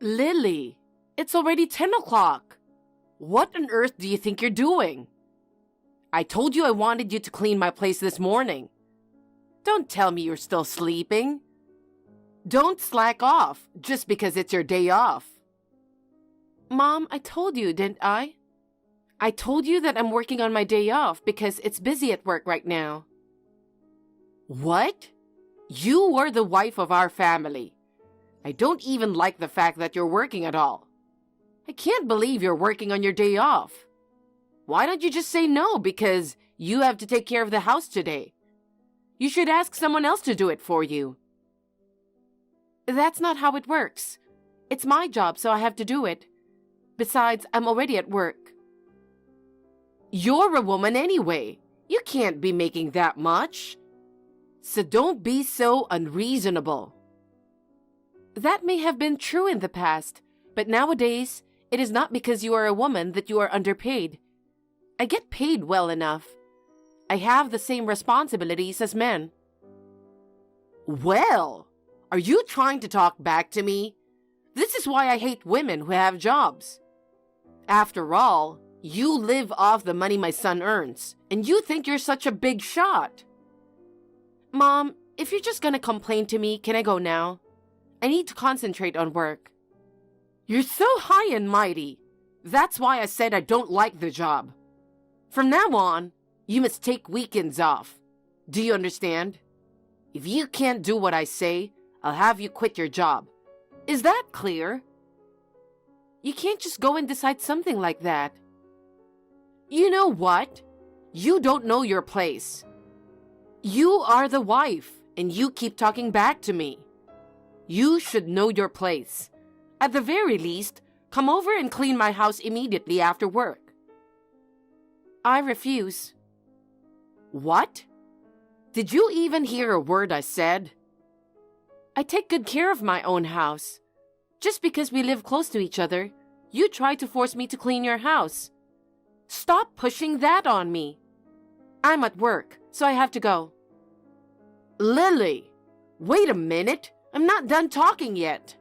Lily, it's already 10 o'clock. What on earth do you think you're doing? I told you I wanted you to clean my place this morning. Don't tell me you're still sleeping. Don't slack off just because it's your day off. Mom, I told you, didn't I? I told you that I'm working on my day off because it's busy at work right now. What? You were the wife of our family. I don't even like the fact that you're working at all. I can't believe you're working on your day off. Why don't you just say no because you have to take care of the house today? You should ask someone else to do it for you. That's not how it works. It's my job, so I have to do it. Besides, I'm already at work. You're a woman anyway. You can't be making that much. So don't be so unreasonable. That may have been true in the past, but nowadays, it is not because you are a woman that you are underpaid. I get paid well enough. I have the same responsibilities as men. Well, are you trying to talk back to me? This is why I hate women who have jobs. After all, you live off the money my son earns, and you think you're such a big shot. Mom, if you're just gonna complain to me, can I go now? I need to concentrate on work. You're so high and mighty. That's why I said I don't like the job. From now on, you must take weekends off. Do you understand? If you can't do what I say, I'll have you quit your job. Is that clear? You can't just go and decide something like that. You know what? You don't know your place. You are the wife, and you keep talking back to me. You should know your place. At the very least, come over and clean my house immediately after work. I refuse. What? Did you even hear a word I said? I take good care of my own house. Just because we live close to each other, you try to force me to clean your house. Stop pushing that on me. I'm at work, so I have to go. Lily, wait a minute. I'm not done talking yet.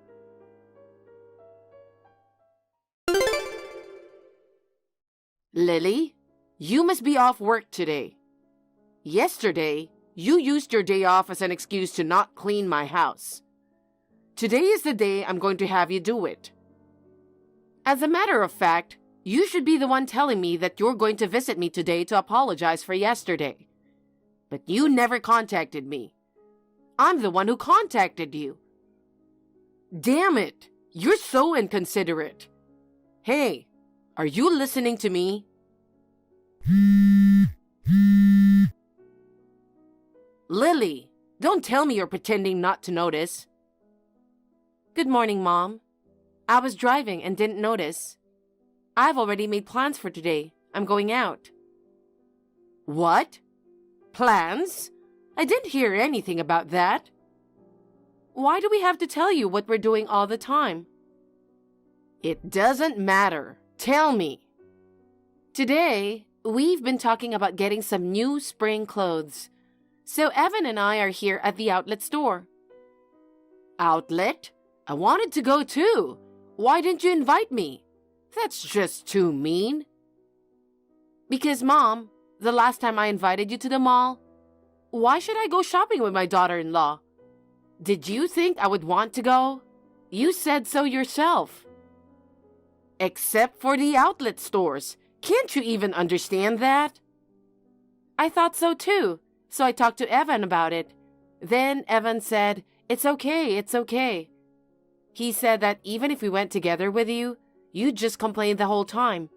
Lily, you must be off work today. Yesterday, you used your day off as an excuse to not clean my house. Today is the day I'm going to have you do it. As a matter of fact, you should be the one telling me that you're going to visit me today to apologize for yesterday. But you never contacted me. I'm the one who contacted you. Damn it! You're so inconsiderate. Hey, are you listening to me? Lily, don't tell me you're pretending not to notice. Good morning, Mom. I was driving and didn't notice. I've already made plans for today. I'm going out. What? Plans? I didn't hear anything about that. Why do we have to tell you what we're doing all the time? It doesn't matter. Tell me. Today, we've been talking about getting some new spring clothes. So Evan and I are here at the outlet store. Outlet? I wanted to go too. Why didn't you invite me? That's just too mean. Because, Mom, the last time I invited you to the mall, why should I go shopping with my daughter-in-law? Did you think I would want to go? You said so yourself. Except for the outlet stores. Can't you even understand that? I thought so too, so I talked to Evan about it. Then Evan said, it's okay. He said that even if we went together with you, you'd just complain the whole time.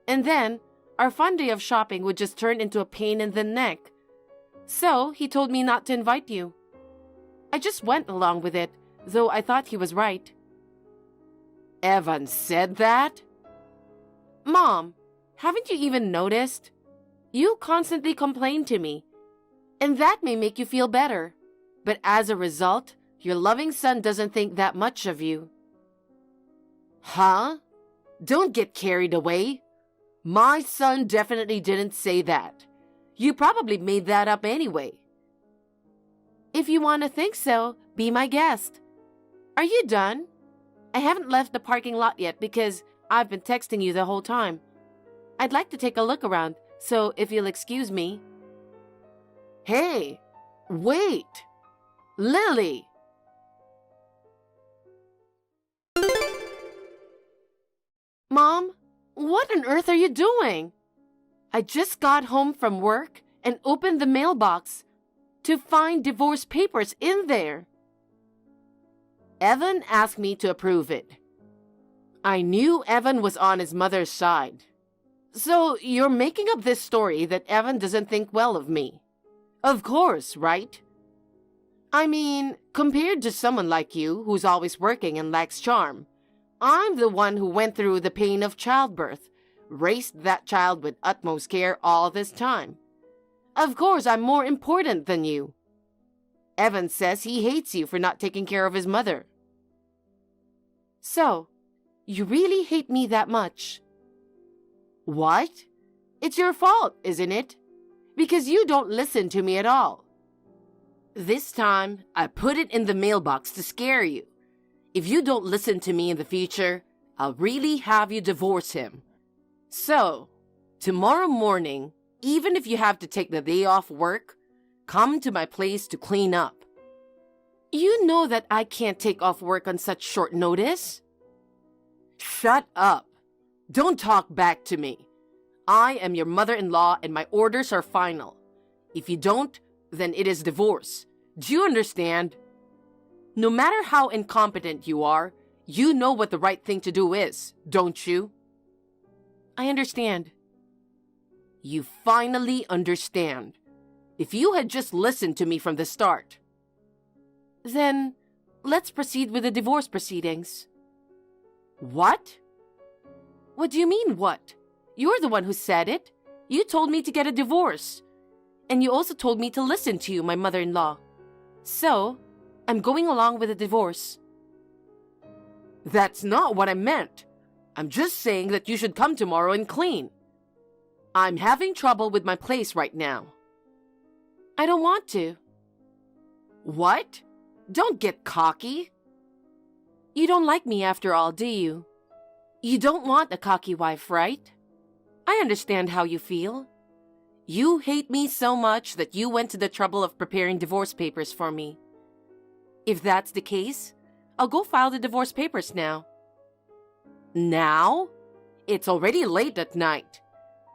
And then, our fun day of shopping would just turn into a pain in the neck. So, he told me not to invite you. I just went along with it, though I thought he was right. Evan said that? Mom, haven't you even noticed? You constantly complain to me, and that may make you feel better. But as a result, your loving son doesn't think that much of you. Huh? Don't get carried away. My son definitely didn't say that. You probably made that up anyway. If you want to think so, be my guest. Are you done? I haven't left the parking lot yet because I've been texting you the whole time. I'd like to take a look around, so if you'll excuse me. Hey, wait! Lily! Mom, what on earth are you doing? I just got home from work and opened the mailbox to find divorce papers in there. Evan asked me to approve it. I knew Evan was on his mother's side. So you're making up this story that Evan doesn't think well of me. Of course, right? I mean, compared to someone like you who's always working and lacks charm, I'm the one who went through the pain of childbirth, raised that child with utmost care all this time. Of course, I'm more important than you. Evan says he hates you for not taking care of his mother. So, you really hate me that much? What? It's your fault, isn't it? Because you don't listen to me at all. This time, I put it in the mailbox to scare you. If you don't listen to me in the future, I'll really have you divorce him. So, tomorrow morning, even if you have to take the day off work, come to my place to clean up. You know that I can't take off work on such short notice. Shut up. Don't talk back to me. I am your mother-in-law and my orders are final. If you don't, then it is divorce. Do you understand? No matter how incompetent you are, you know what the right thing to do is, don't you? I understand. You finally understand. If you had just listened to me from the start. Then, let's proceed with the divorce proceedings. What? What do you mean, what? You're the one who said it. You told me to get a divorce. And you also told me to listen to you, my mother-in-law. So, I'm going along with the divorce. That's not what I meant. I'm just saying that you should come tomorrow and clean. I'm having trouble with my place right now. I don't want to. What? Don't get cocky. You don't like me after all, do you? You don't want a cocky wife, right? I understand how you feel. You hate me so much that you went to the trouble of preparing divorce papers for me. If that's the case, I'll go file the divorce papers now. Now? It's already late at night.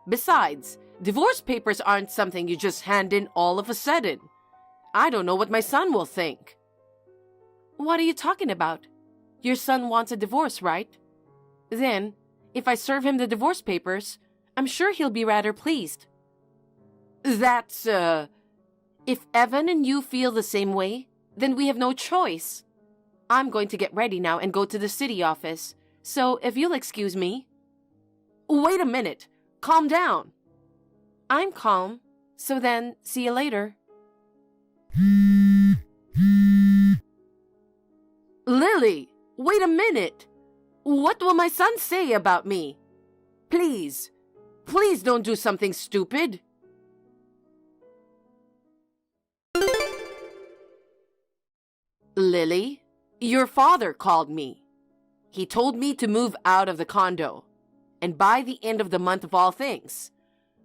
Besides, divorce papers aren't something you just hand in all of a sudden. I don't know what my son will think. What are you talking about? Your son wants a divorce, right? Then, if I serve him the divorce papers, I'm sure he'll be rather pleased. That's, If Evan and you feel the same way, then we have no choice. I'm going to get ready now and go to the city office, so if you'll excuse me. Wait a minute. Calm down. I'm calm, so then see you later. Lily, wait a minute. What will my son say about me? Please, please don't do something stupid. Lily, your father called me. He told me to move out of the condo, and by the end of the month of all things.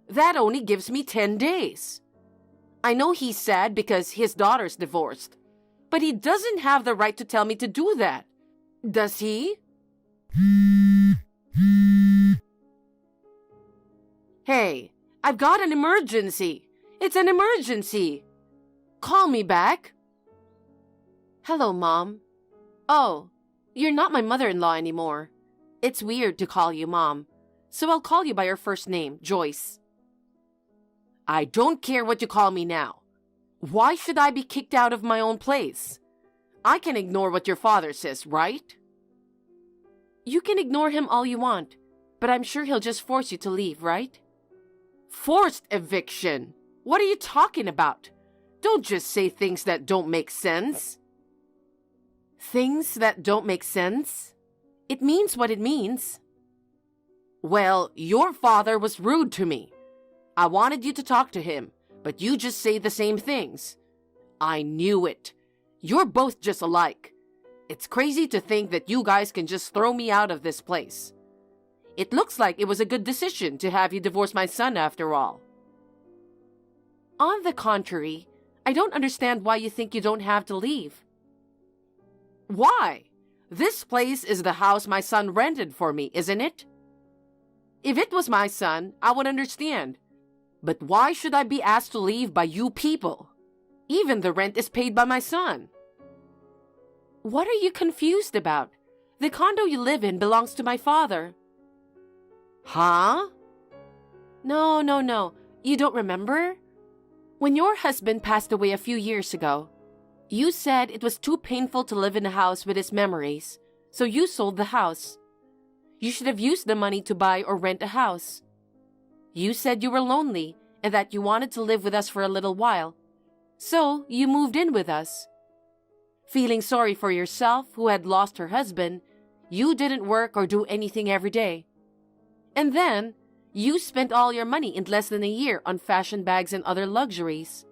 That only gives me 10 days. I know he's sad because his daughter's divorced, but he doesn't have the right to tell me to do that. Does he? Hey, I've got an emergency. It's an emergency. Call me back. Hello, Mom. Oh, you're not my mother-in-law anymore. It's weird to call you Mom, so I'll call you by your first name, Joyce. I don't care what you call me now. Why should I be kicked out of my own place? I can ignore what your father says, right? You can ignore him all you want, but I'm sure he'll just force you to leave, right? Forced eviction? What are you talking about? Don't just say things that don't make sense. Things that don't make sense? It means what it means. Well, your father was rude to me. I wanted you to talk to him, but you just say the same things. I knew it. You're both just alike. It's crazy to think that you guys can just throw me out of this place. It looks like it was a good decision to have you divorce my son after all. On the contrary, I don't understand why you think you don't have to leave. Why? This place is the house my son rented for me, isn't it? If it was my son, I would understand. But why should I be asked to leave by you people? Even the rent is paid by my son. What are you confused about? The condo you live in belongs to my father. Huh? No. You don't remember? When your husband passed away a few years ago, you said it was too painful to live in a house with his memories, so you sold the house. You should have used the money to buy or rent a house. You said you were lonely and that you wanted to live with us for a little while, so you moved in with us. Feeling sorry for yourself, who had lost her husband, you didn't work or do anything every day. And then, you spent all your money in less than a year on fashion bags and other luxuries.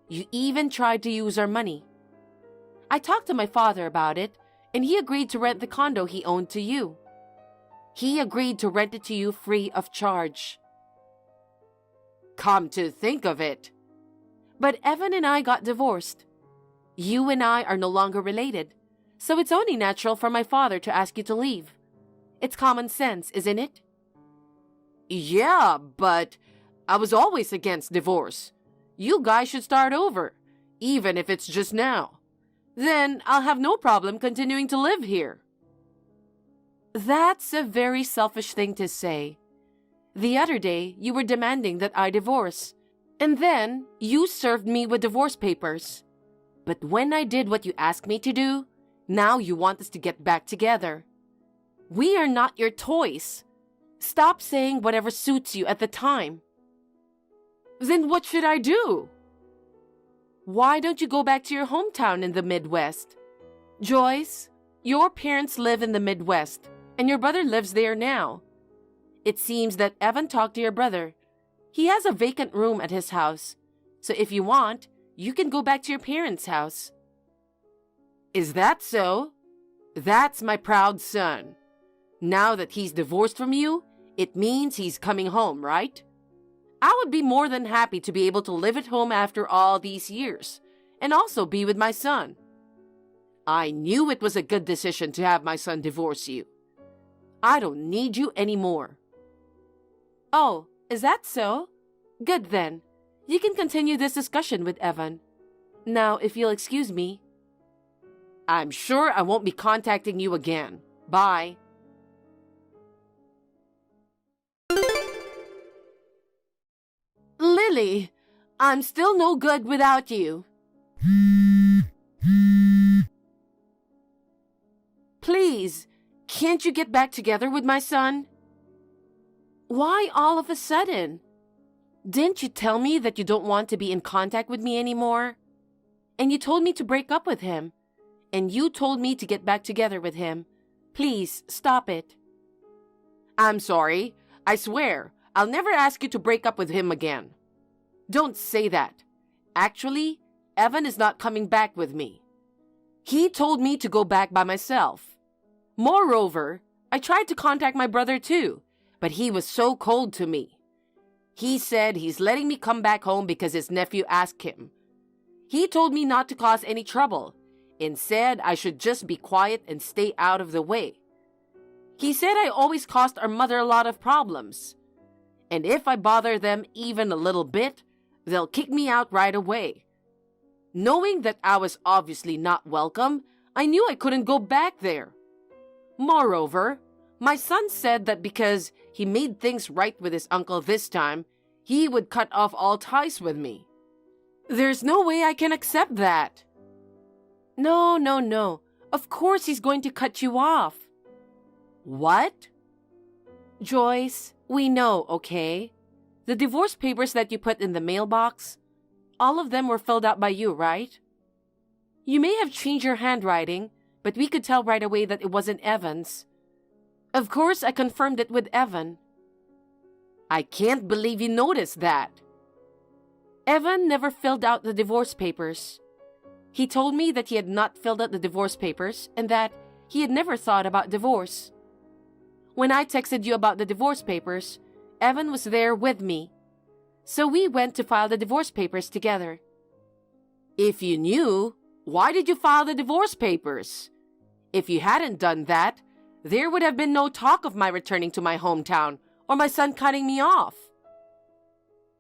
You even tried to use our money. I talked to my father about it, and he agreed to rent the condo he owned to you. He agreed to rent it to you free of charge. Come to think of it. But Evan and I got divorced. You and I are no longer related, so it's only natural for my father to ask you to leave. It's common sense, isn't it? Yeah, but I was always against divorce. You guys should start over, even if it's just now. Then I'll have no problem continuing to live here. That's a very selfish thing to say. The other day, you were demanding that I divorce, and then you served me with divorce papers. But when I did what you asked me to do, now you want us to get back together. We are not your toys. Stop saying whatever suits you at the time. Then what should I do? Why don't you go back to your hometown in the Midwest? Joyce, your parents live in the Midwest, and your brother lives there now. It seems that Evan talked to your brother. He has a vacant room at his house, so if you want, you can go back to your parents' house. Is that so? That's my proud son. Now that he's divorced from you, it means he's coming home, right? I would be more than happy to be able to live at home after all these years, and also be with my son. I knew it was a good decision to have my son divorce you. I don't need you anymore. Oh, is that so? Good then. You can continue this discussion with Evan. Now, if you'll excuse me. I'm sure I won't be contacting you again. Bye. Lily, I'm still no good without you. Please, can't you get back together with my son? Why all of a sudden? Didn't you tell me that you don't want to be in contact with me anymore? And you told me to break up with him. And you told me to get back together with him. Please, stop it. I'm sorry. I swear, I'll never ask you to break up with him again. Don't say that. Actually, Evan is not coming back with me. He told me to go back by myself. Moreover, I tried to contact my brother too, but he was so cold to me. He said he's letting me come back home because his nephew asked him. He told me not to cause any trouble and said I should just be quiet and stay out of the way. He said I always caused our mother a lot of problems. And if I bother them even a little bit, they'll kick me out right away. Knowing that I was obviously not welcome, I knew I couldn't go back there. Moreover, my son said that because he made things right with his uncle this time, he would cut off all ties with me. There's no way I can accept that. No. Of course he's going to cut you off. What? Joyce, we know, okay? The divorce papers that you put in the mailbox, all of them were filled out by you, right? You may have changed your handwriting, but we could tell right away that it wasn't Evan's. Of course, I confirmed it with Evan. I can't believe you noticed that. Evan never filled out the divorce papers. He told me that he had not filled out the divorce papers and that he had never thought about divorce. When I texted you about the divorce papers, Evan was there with me. So we went to file the divorce papers together. If you knew, why did you file the divorce papers? If you hadn't done that, there would have been no talk of my returning to my hometown or my son cutting me off.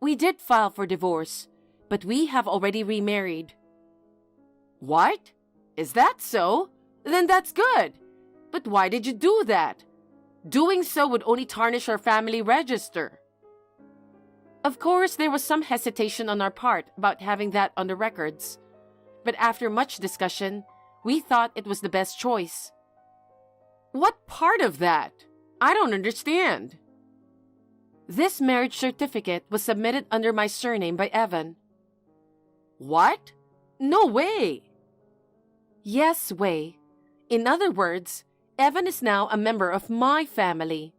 We did file for divorce, but we have already remarried. What? Is that so? Then that's good. But why did you do that? Doing so would only tarnish our family register. Of course, there was some hesitation on our part about having that on the records. But after much discussion, we thought it was the best choice. What part of that? I don't understand. This marriage certificate was submitted under my surname by Evan. What? No way! Yes, way. In other words, Evan is now a member of my family.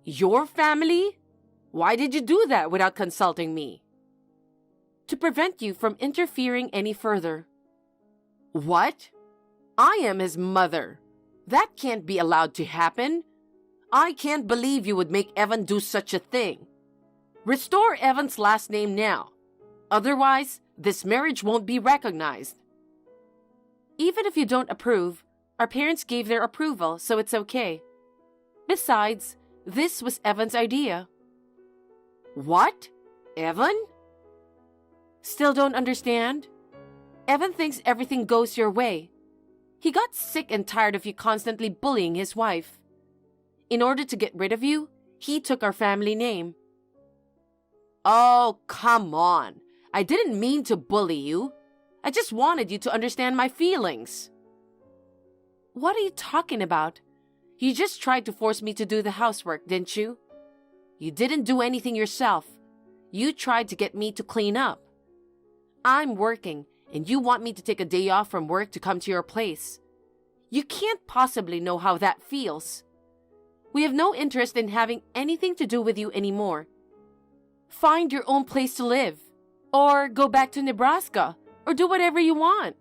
Your family? Why did you do that without consulting me? To prevent you from interfering any further. What? I am his mother. That can't be allowed to happen. I can't believe you would make Evan do such a thing. Restore Evan's last name now. Otherwise, this marriage won't be recognized. Even if you don't approve, our parents gave their approval, so it's okay. Besides, this was Evan's idea. What? Evan? Still don't understand? Evan thinks everything goes your way. He got sick and tired of you constantly bullying his wife. In order to get rid of you, he took our family name. Oh, come on. I didn't mean to bully you. I just wanted you to understand my feelings. What are you talking about? You just tried to force me to do the housework, didn't you? You didn't do anything yourself. You tried to get me to clean up. I'm working, and you want me to take a day off from work to come to your place. You can't possibly know how that feels. We have no interest in having anything to do with you anymore. Find your own place to live, or go back to Nebraska, or do whatever you want.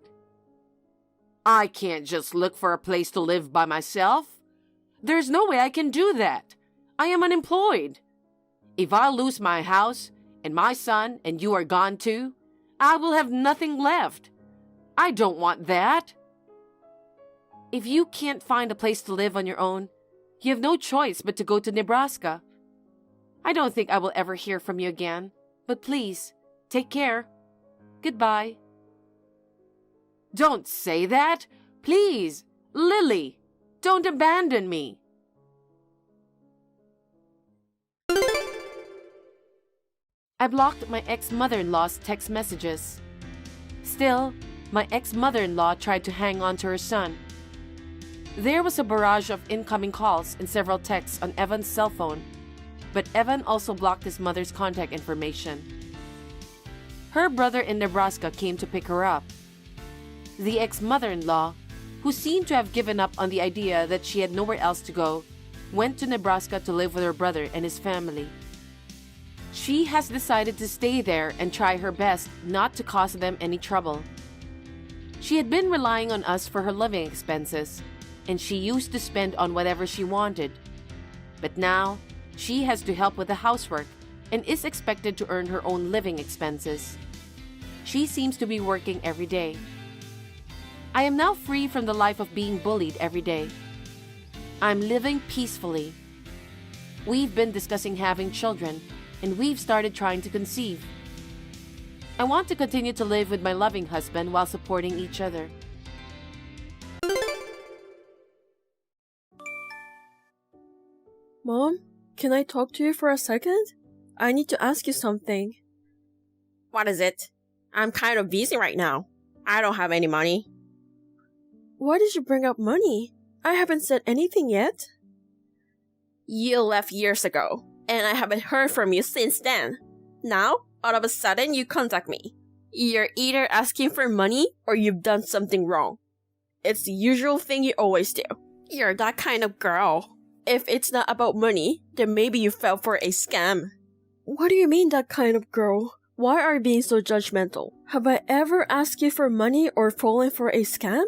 I can't just look for a place to live by myself. There's no way I can do that. I am unemployed. If I lose my house, and my son, and you are gone too, I will have nothing left. I don't want that. If you can't find a place to live on your own, you have no choice but to go to Nebraska. I don't think I will ever hear from you again, but please, take care. Goodbye. Don't say that. Please, Lily, don't abandon me. I blocked my ex-mother-in-law's text messages. Still, my ex-mother-in-law tried to hang on to her son. There was a barrage of incoming calls and several texts on Evan's cell phone, but Evan also blocked his mother's contact information. Her brother in Nebraska came to pick her up. The ex-mother-in-law, who seemed to have given up on the idea that she had nowhere else to go, went to Nebraska to live with her brother and his family. She has decided to stay there and try her best not to cause them any trouble. She had been relying on us for her living expenses, and she used to spend on whatever she wanted. But now, she has to help with the housework and is expected to earn her own living expenses. She seems to be working every day. I am now free from the life of being bullied every day. I'm living peacefully. We've been discussing having children, and we've started trying to conceive. I want to continue to live with my loving husband while supporting each other. Mom, can I talk to you for a second? I need to ask you something. What is it? I'm kind of busy right now. I don't have any money. Why did you bring up money? I haven't said anything yet. You left years ago, and I haven't heard from you since then. Now, all of a sudden, you contact me. You're either asking for money or you've done something wrong. It's the usual thing you always do. You're that kind of girl. If it's not about money, then maybe you fell for a scam. What do you mean, that kind of girl? Why are you being so judgmental? Have I ever asked you for money or fallen for a scam?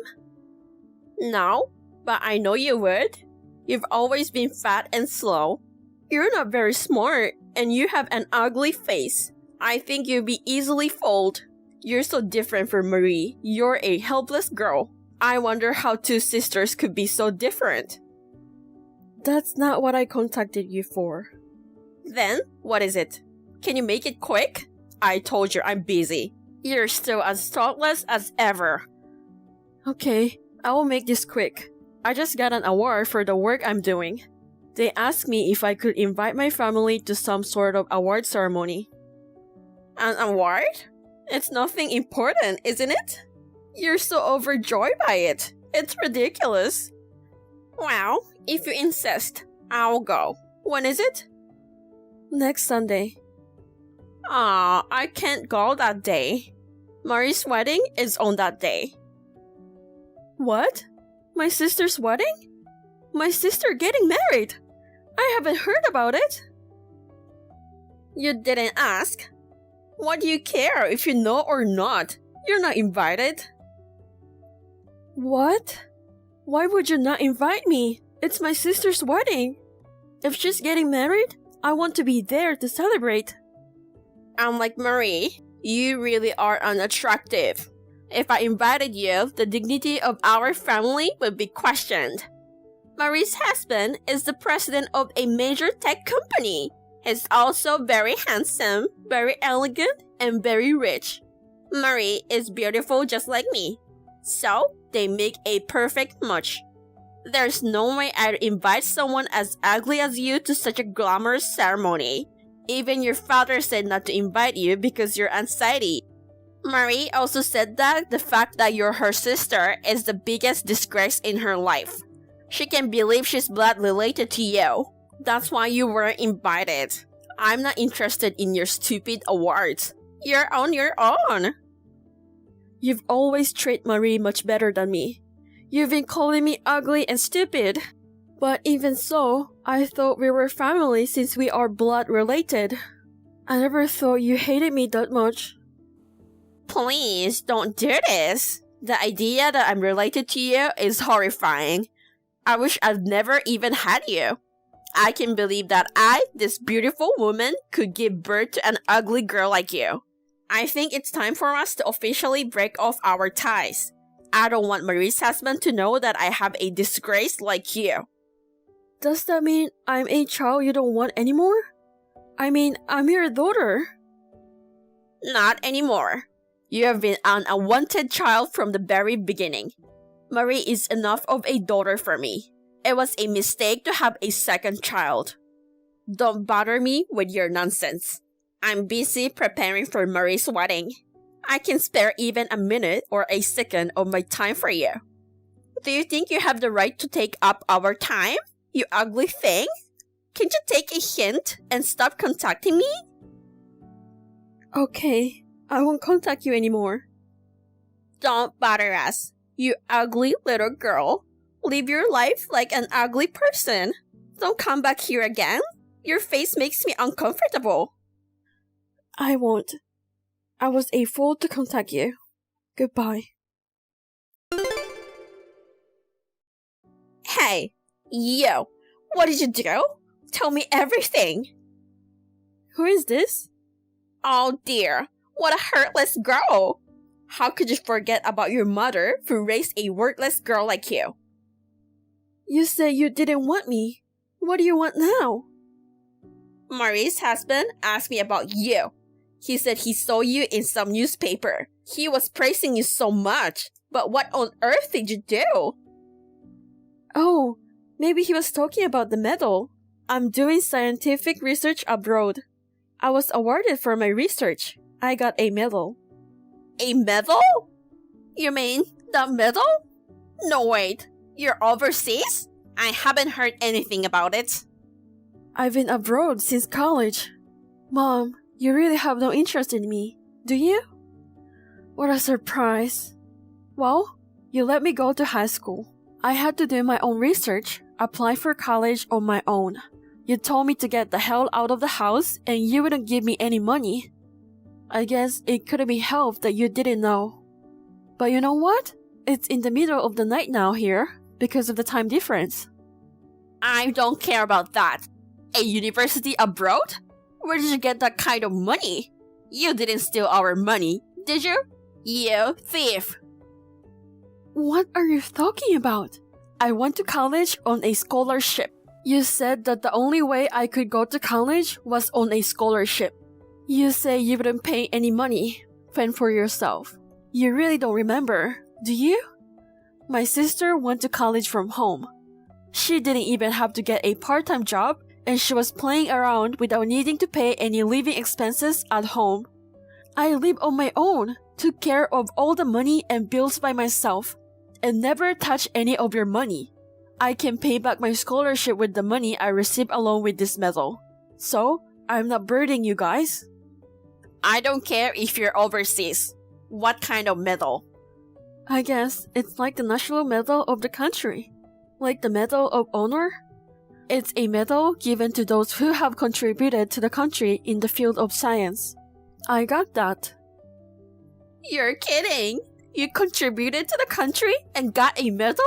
No, but I know you would. You've always been fat and slow. You're not very smart, and you have an ugly face. I think you'd be easily fooled. You're so different from Marie. You're a helpless girl. I wonder how two sisters could be so different. That's not what I contacted you for. Then, what is it? Can you make it quick? I told you I'm busy. You're still as thoughtless as ever. Okay, I will make this quick. I just got an award for the work I'm doing. They asked me if I could invite my family to some sort of award ceremony. An award? It's nothing important, isn't it? You're so overjoyed by it. It's ridiculous. Well, if you insist, I'll go. When is it? Next Sunday. I can't go that day. Marie's wedding is on that day. What? My sister's wedding? My sister getting married? I haven't heard about it. You didn't ask. What do you care if you know or not? You're not invited. What? Why would you not invite me? It's my sister's wedding. If she's getting married, I want to be there to celebrate. Unlike Marie, you really are unattractive. If I invited you, the dignity of our family would be questioned. Marie's husband is the president of a major tech company. He's also very handsome, very elegant, and very rich. Marie is beautiful just like me. So, they make a perfect match. There's no way I'd invite someone as ugly as you to such a glamorous ceremony. Even your father said not to invite you because you're unsightly. Marie also said that the fact that you're her sister is the biggest disgrace in her life. She can't believe she's blood related to you. That's why you weren't invited. I'm not interested in your stupid awards. You're on your own. You've always treated Marie much better than me. You've been calling me ugly and stupid. But even so, I thought we were family since we are blood related. I never thought you hated me that much. Please, don't do this. The idea that I'm related to you is horrifying. I wish I'd never even had you. I can believe that I, this beautiful woman, could give birth to an ugly girl like you. I think it's time for us to officially break off our ties. I don't want Marie's husband to know that I have a disgrace like you. Does that mean I'm a child you don't want anymore? I mean, I'm your daughter. Not anymore. You have been an unwanted child from the very beginning. Marie is enough of a daughter for me. It was a mistake to have a second child. Don't bother me with your nonsense. I'm busy preparing for Marie's wedding. I can spare even a minute or a second of my time for you. Do you think you have the right to take up our time, you ugly thing? Can't you take a hint and stop contacting me? Okay, I won't contact you anymore. Don't bother us, you ugly little girl. Live your life like an ugly person. Don't come back here again. Your face makes me uncomfortable. I won't. I was a fool to contact you. Goodbye. Hey, you. What did you do? Tell me everything. Who is this? Oh dear, what a heartless girl. How could you forget about your mother who raised a worthless girl like you? You said you didn't want me. What do you want now? Marie's husband asked me about you. He said he saw you in some newspaper. He was praising you so much. But what on earth did you do? Oh, maybe he was talking about the medal. I'm doing scientific research abroad. I was awarded for my research. I got a medal. A medal? You mean the medal? No, wait. You're overseas? I haven't heard anything about it. I've been abroad since college. Mom, you really have no interest in me, do you? What a surprise. Well, you let me go to high school. I had to do my own research, apply for college on my own. You told me to get the hell out of the house and you wouldn't give me any money. I guess it couldn't be helped that you didn't know. But you know what? It's in the middle of the night now here because of the time difference. I don't care about that. A university abroad? Where did you get that kind of money? You didn't steal our money, did you? You thief! What are you talking about? I went to college on a scholarship. You said that the only way I could go to college was on a scholarship. You say you wouldn't pay any money. Fend for yourself. You really don't remember, do you? My sister went to college from home. She didn't even have to get a part-time job, and she was playing around without needing to pay any living expenses at home. I live on my own, took care of all the money and bills by myself, and never touched any of your money. I can pay back my scholarship with the money I received along with this medal. So, I'm not burdening you guys. I don't care if you're overseas. What kind of medal? I guess it's like the national medal of the country. Like the Medal of Honor. It's a medal given to those who have contributed to the country in the field of science. I got that. You're kidding! You contributed to the country and got a medal?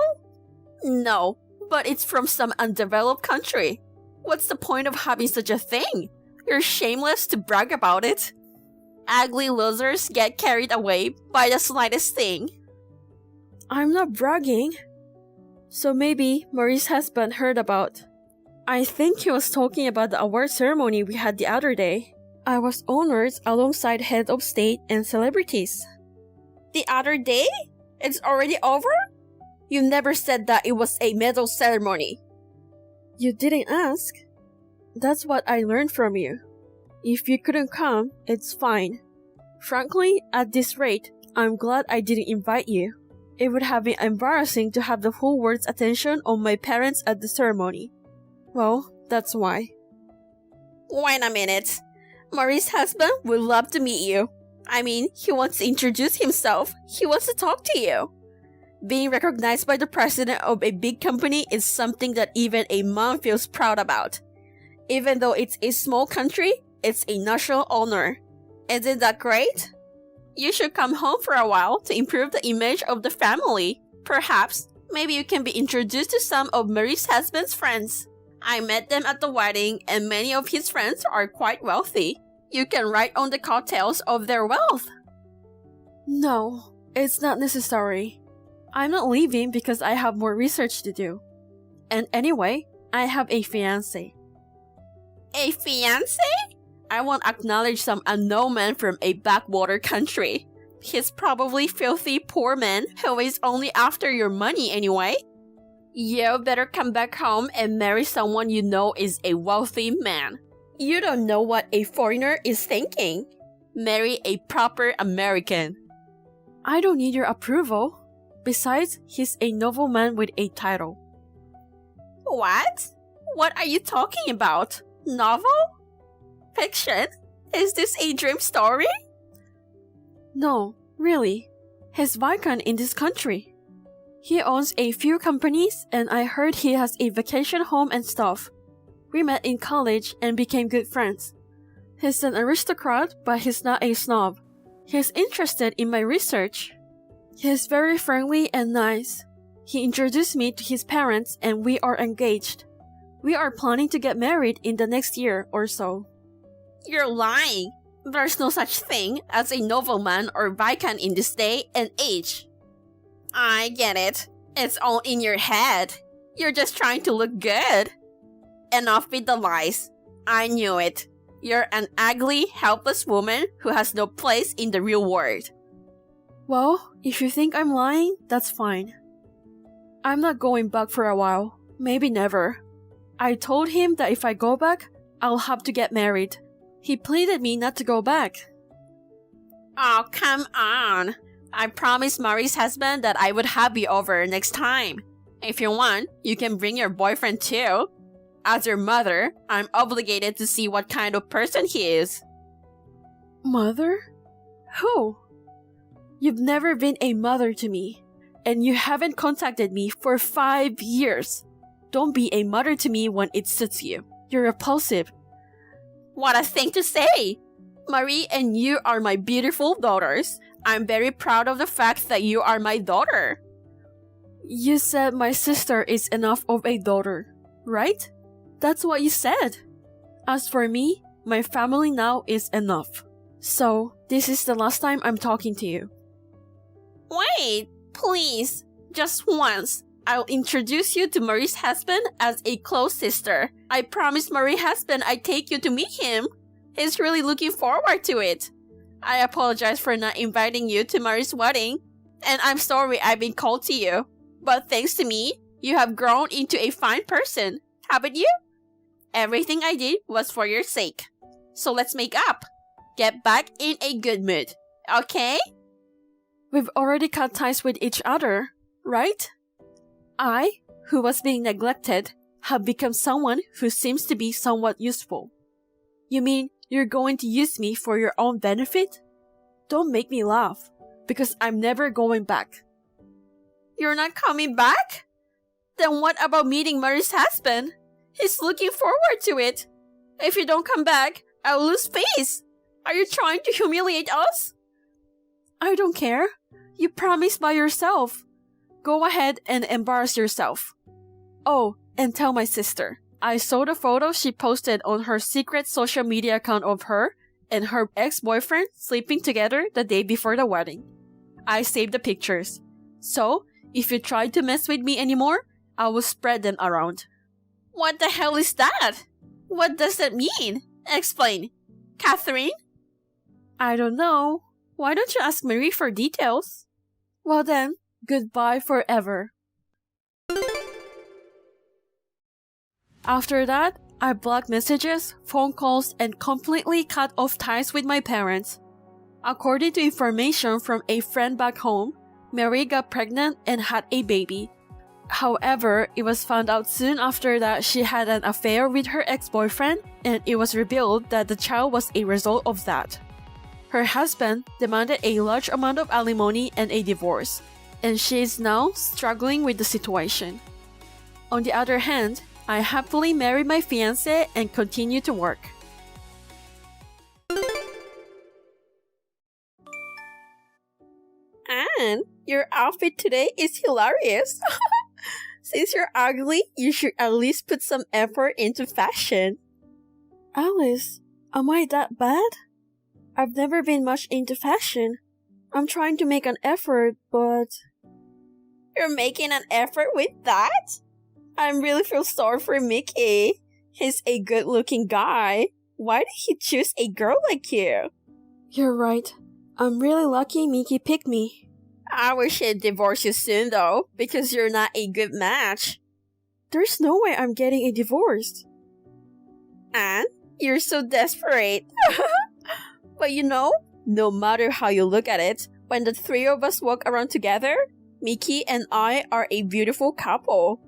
No, but it's from some undeveloped country. What's the point of having such a thing? You're shameless to brag about it. Ugly losers get carried away by the slightest thing. I'm not bragging. So maybe Marie's husband heard about. I think he was talking about the award ceremony we had the other day. I was honored alongside head of state and celebrities. The other day? It's already over? You never said that it was a medal ceremony. You didn't ask. That's what I learned from you. If you couldn't come, it's fine. Frankly, at this rate, I'm glad I didn't invite you. It would have been embarrassing to have the whole world's attention on my parents at the ceremony. Well, that's why. Wait a minute. Marie's husband would love to meet you. I mean, he wants to introduce himself. He wants to talk to you. Being recognized by the president of a big company is something that even a mom feels proud about. Even though it's a small country, it's a national honor. Isn't that great? You should come home for a while to improve the image of the family. Perhaps, maybe you can be introduced to some of Marie's husband's friends. I met them at the wedding and many of his friends are quite wealthy. You can ride on the coattails of their wealth. No, it's not necessary. I'm not leaving because I have more research to do. And anyway, I have a fiancé. A fiancé? I won't acknowledge some unknown man from a backwater country. He's probably filthy poor man who is only after your money anyway. You better come back home and marry someone you know is a wealthy man. You don't know what a foreigner is thinking. Marry a proper American. I don't need your approval. Besides, he's a nobleman with a title. What? What are you talking about? Novel? Fiction? Is this a dream story? No, really. He's Viscount in this country. He owns a few companies and I heard he has a vacation home and stuff. We met in college and became good friends. He's an aristocrat, but he's not a snob. He's interested in my research. He's very friendly and nice. He introduced me to his parents and we are engaged. We are planning to get married in the next year or so. You're lying. There's no such thing as a nobleman or viscount in this day and age. I get it. It's all in your head. You're just trying to look good. Enough with the lies. I knew it. You're an ugly, helpless woman who has no place in the real world. Well, if you think I'm lying, that's fine. I'm not going back for a while. Maybe never. I told him that if I go back, I'll have to get married. He pleaded me not to go back. Oh, come on. I promised Marie's husband that I would have you over next time. If you want, you can bring your boyfriend too. As your mother, I'm obligated to see what kind of person he is. Mother? Who? You've never been a mother to me, and you haven't contacted me for 5 years. Don't be a mother to me when it suits you. You're repulsive. What a thing to say! Marie and you are my beautiful daughters. I'm very proud of the fact that you are my daughter. You said my sister is enough of a daughter, right? That's what you said. As for me, my family now is enough. So, this is the last time I'm talking to you. Wait, please, just once. I'll introduce you to Marie's husband as a close sister. I promised Marie's husband I'd take you to meet him. He's really looking forward to it. I apologize for not inviting you to Marie's wedding, and I'm sorry I've been cold to you. But thanks to me, you have grown into a fine person, haven't you? Everything I did was for your sake. So let's make up. Get back in a good mood, okay? We've already cut ties with each other, right? I, who was being neglected, have become someone who seems to be somewhat useful. You mean you're going to use me for your own benefit? Don't make me laugh, because I'm never going back. You're not coming back? Then what about meeting Marie's husband? He's looking forward to it. If you don't come back, I'll lose face. Are you trying to humiliate us? I don't care. You promised by yourself. Go ahead and embarrass yourself. Oh, and tell my sister. I saw the photo she posted on her secret social media account of her and her ex-boyfriend sleeping together the day before the wedding. I saved the pictures. So, if you try to mess with me anymore, I will spread them around. What the hell is that? What does that mean? Explain. Catherine? I don't know. Why don't you ask Marie for details? Well then, goodbye forever. After that, I blocked messages, phone calls, and completely cut off ties with my parents. According to information from a friend back home, Marie got pregnant and had a baby. However, it was found out soon after that she had an affair with her ex-boyfriend, and it was revealed that the child was a result of that. Her husband demanded a large amount of alimony and a divorce, and she is now struggling with the situation. On the other hand, I happily married my fiancé and continue to work. Anne, your outfit today is hilarious. Since you're ugly, you should at least put some effort into fashion. Alice, am I that bad? I've never been much into fashion. I'm trying to make an effort, but... You're making an effort with that? I really feel sorry for Mickey. He's a good-looking guy. Why did he choose a girl like you? You're right. I'm really lucky Mickey picked me. I wish he'd divorce you soon, though, because you're not a good match. There's no way I'm getting a divorce. Anne, you're so desperate. But you know, no matter how you look at it, when the three of us walk around together, Mickey and I are a beautiful couple.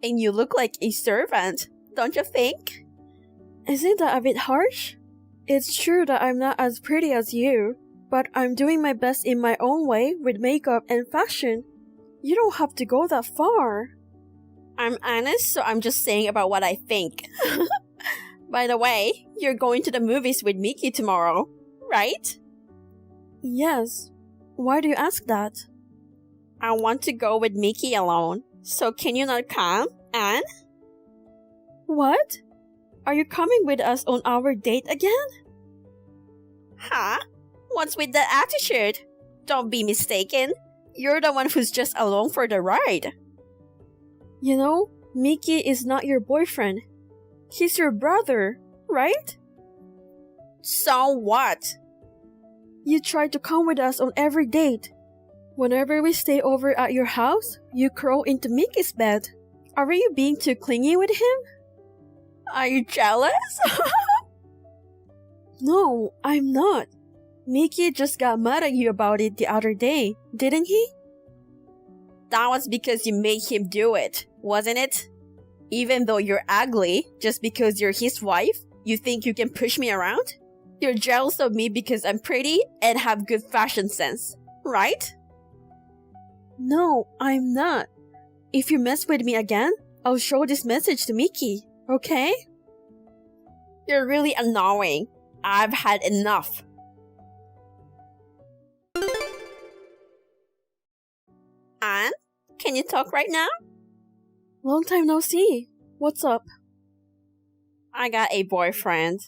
And you look like a servant, don't you think? Isn't that a bit harsh? It's true that I'm not as pretty as you, but I'm doing my best in my own way with makeup and fashion. You don't have to go that far. I'm honest, so I'm just saying about what I think. By the way, you're going to the movies with Mickey tomorrow, right? Yes. Why do you ask that? I want to go with Mickey alone, so can you not come, Anne? What? Are you coming with us on our date again? Huh? What's with that attitude? Don't be mistaken. You're the one who's just along for the ride. You know, Mickey is not your boyfriend. He's your brother, right? So what? You try to come with us on every date. Whenever we stay over at your house, you crawl into Mickey's bed. Are you being too clingy with him? Are you jealous? No, I'm not. Mickey just got mad at you about it the other day, didn't he? That was because you made him do it, wasn't it? Even though you're ugly, just because you're his wife, you think you can push me around? You're jealous of me because I'm pretty and have good fashion sense, right? No, I'm not. If you mess with me again, I'll show this message to Mickey, okay? You're really annoying. I've had enough. Can you talk right now? Long time no see. What's up? I got a boyfriend.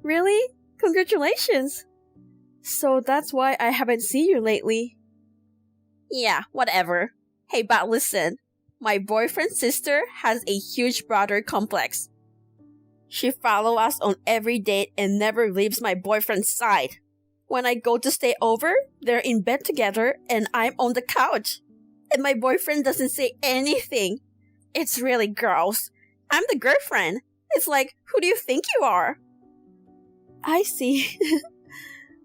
Really? Congratulations! So that's why I haven't seen you lately. Yeah, whatever. Hey, but listen. My boyfriend's sister has a huge brother complex. She follows us on every date and never leaves my boyfriend's side. When I go to stay over, they're in bed together and I'm on the couch. And my boyfriend doesn't say anything. It's really gross. I'm the girlfriend. It's like, who do you think you are? I see.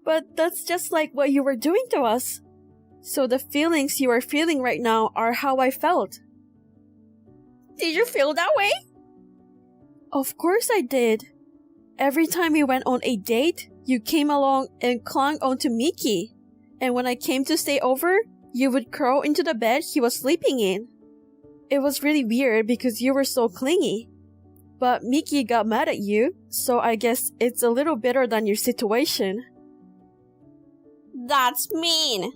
But that's just like what you were doing to us. So the feelings you are feeling right now are how I felt. Did you feel that way? Of course I did. Every time we went on a date, you came along and clung onto Mickey. And when I came to stay over, you would crawl into the bed he was sleeping in. It was really weird because you were so clingy. But Mickey got mad at you, so I guess it's a little better than your situation. That's mean.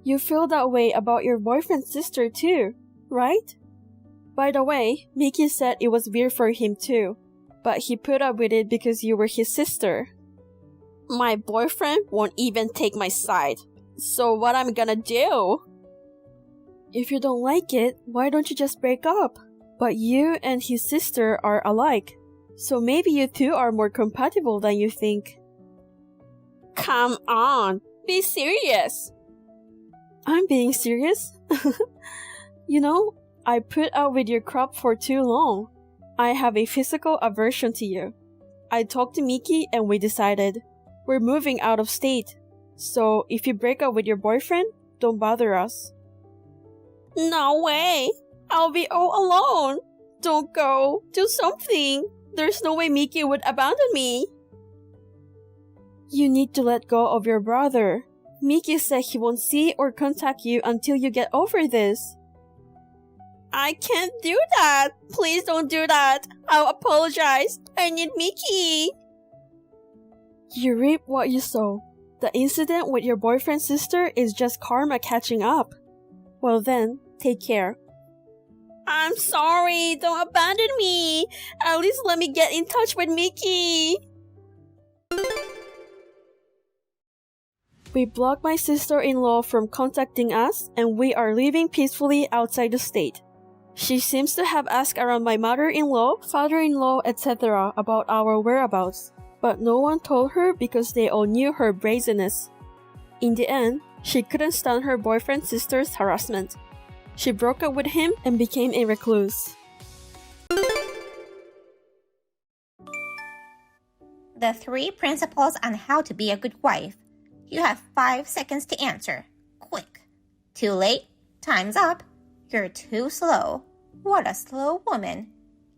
You feel that way about your boyfriend's sister too, right? By the way, Mickey said it was weird for him too, but he put up with it because you were his sister. My boyfriend won't even take my side. So what I'm gonna do? If you don't like it, why don't you just break up? But you and his sister are alike, so maybe you two are more compatible than you think. Come on, be serious. I'm being serious. You know, I put up with your crap for too long. I have a physical aversion to you. I talked to Mickey and we decided we're moving out of state. So if you break up with your boyfriend, don't bother us. No way. I'll be all alone. Don't go. Do something. There's no way Mickey would abandon me. You need to let go of your brother. Mickey said he won't see or contact you until you get over this. I can't do that. Please don't do that. I'll apologize. I need Mickey. You reap what you sow. The incident with your boyfriend's sister is just karma catching up. Well then, take care. I'm sorry. Don't abandon me. At least let me get in touch with Mickey. We blocked my sister-in-law from contacting us and we are living peacefully outside the state. She seems to have asked around my mother-in-law, father-in-law, etc. about our whereabouts, but no one told her because they all knew her brazenness. In the end, she couldn't stand her boyfriend's sister's harassment. She broke up with him and became a recluse. The 3 principles on how to be a good wife. You have 5 seconds to answer. Quick. Too late. Time's up. You're too slow. What a slow woman.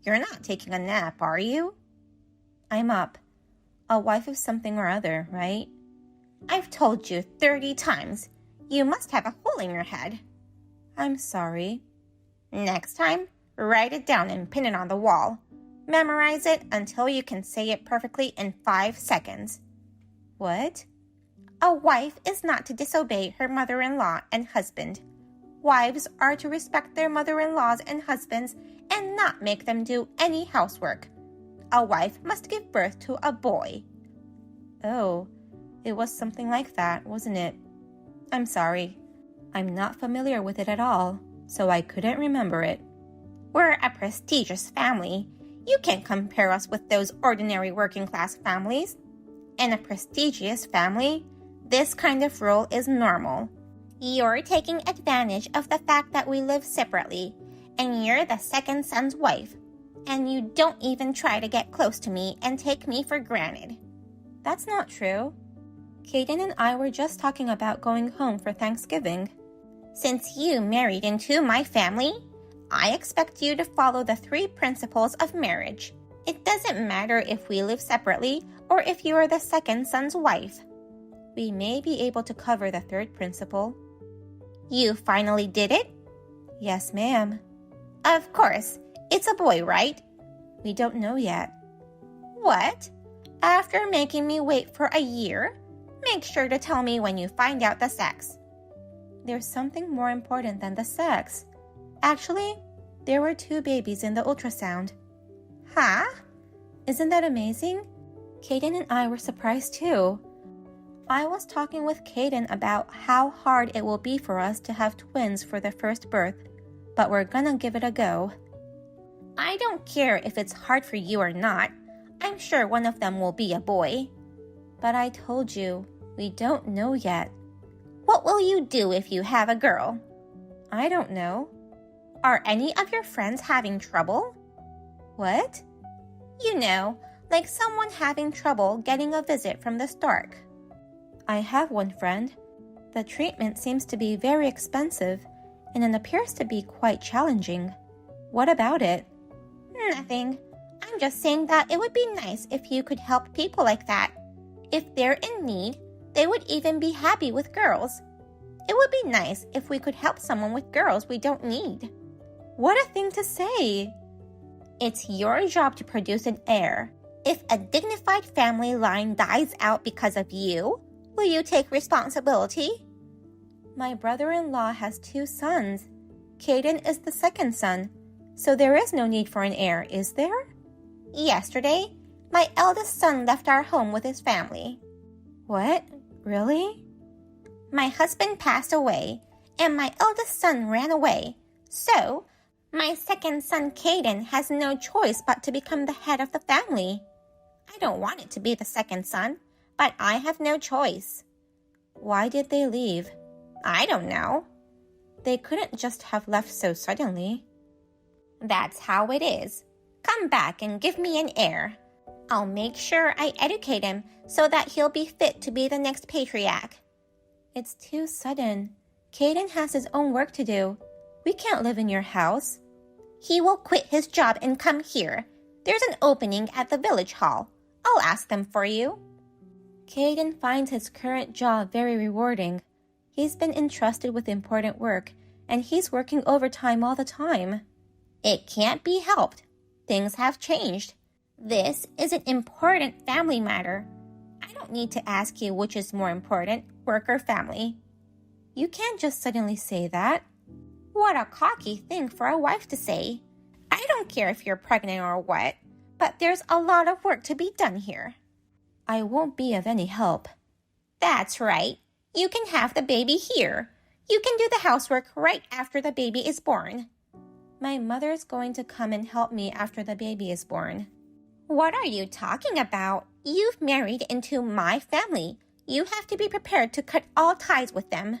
You're not taking a nap, are you? I'm up. A wife of something or other, right? I've told you 30 times. You must have a hole in your head. I'm sorry. Next time, write it down and pin it on the wall. Memorize it until you can say it perfectly in 5 seconds. What? A wife is not to disobey her mother-in-law and husband. Wives are to respect their mother-in-laws and husbands and not make them do any housework. A wife must give birth to a boy. Oh, it was something like that, wasn't it? I'm sorry. I'm not familiar with it at all, so I couldn't remember it. We're a prestigious family. You can't compare us with those ordinary working-class families. In a prestigious family, this kind of rule is normal. You're taking advantage of the fact that we live separately, and you're the second son's wife, and you don't even try to get close to me and take me for granted. That's not true. Kaden and I were just talking about going home for Thanksgiving. Since you married into my family, I expect you to follow the 3 principles of marriage. It doesn't matter if we live separately or if you are the second son's wife. We may be able to cover the 3rd principle. You finally did it? Yes, ma'am. Of course. It's a boy, right? We don't know yet. What? After making me wait for a year? Make sure to tell me when you find out the sex. There's something more important than the sex. Actually, there were 2 babies in the ultrasound. Huh? Isn't that amazing? Kaden and I were surprised too. I was talking with Kaden about how hard it will be for us to have twins for the first birth, but we're gonna give it a go. I don't care if it's hard for you or not. I'm sure one of them will be a boy. But I told you, we don't know yet. What will you do if you have a girl? I don't know. Are any of your friends having trouble? What? You know, like someone having trouble getting a visit from the stork. I have one friend. The treatment seems to be very expensive, and it appears to be quite challenging. What about it? Nothing. I'm just saying that it would be nice if you could help people like that. If they're in need, they would even be happy with girls. It would be nice if we could help someone with girls we don't need. What a thing to say! It's your job to produce an heir. If a dignified family line dies out because of you, will you take responsibility? My brother-in-law has 2 sons. Kaden is the second son, so there is no need for an heir, is there? Yesterday, my eldest son left our home with his family. What? Really? My husband passed away, and my eldest son ran away. So, my second son, Kaden, has no choice but to become the head of the family. I don't want it to be the second son, but I have no choice. Why did they leave? I don't know. They couldn't just have left so suddenly. That's how it is. Come back and give me an heir. I'll make sure I educate him so that he'll be fit to be the next patriarch. It's too sudden. Kaden has his own work to do. We can't live in your house. He will quit his job and come here. There's an opening at the village hall. I'll ask them for you. Kaden finds his current job very rewarding. He's been entrusted with important work, and he's working overtime all the time. It can't be helped. Things have changed. This is an important family matter. I don't need to ask you which is more important, work or family. You can't just suddenly say that. What a cocky thing for a wife to say. I don't care if you're pregnant or what, but there's a lot of work to be done here. I won't be of any help. That's right. You can have the baby here. You can do the housework right after the baby is born. My mother's going to come and help me after the baby is born. What are you talking about? You've married into my family. You have to be prepared to cut all ties with them.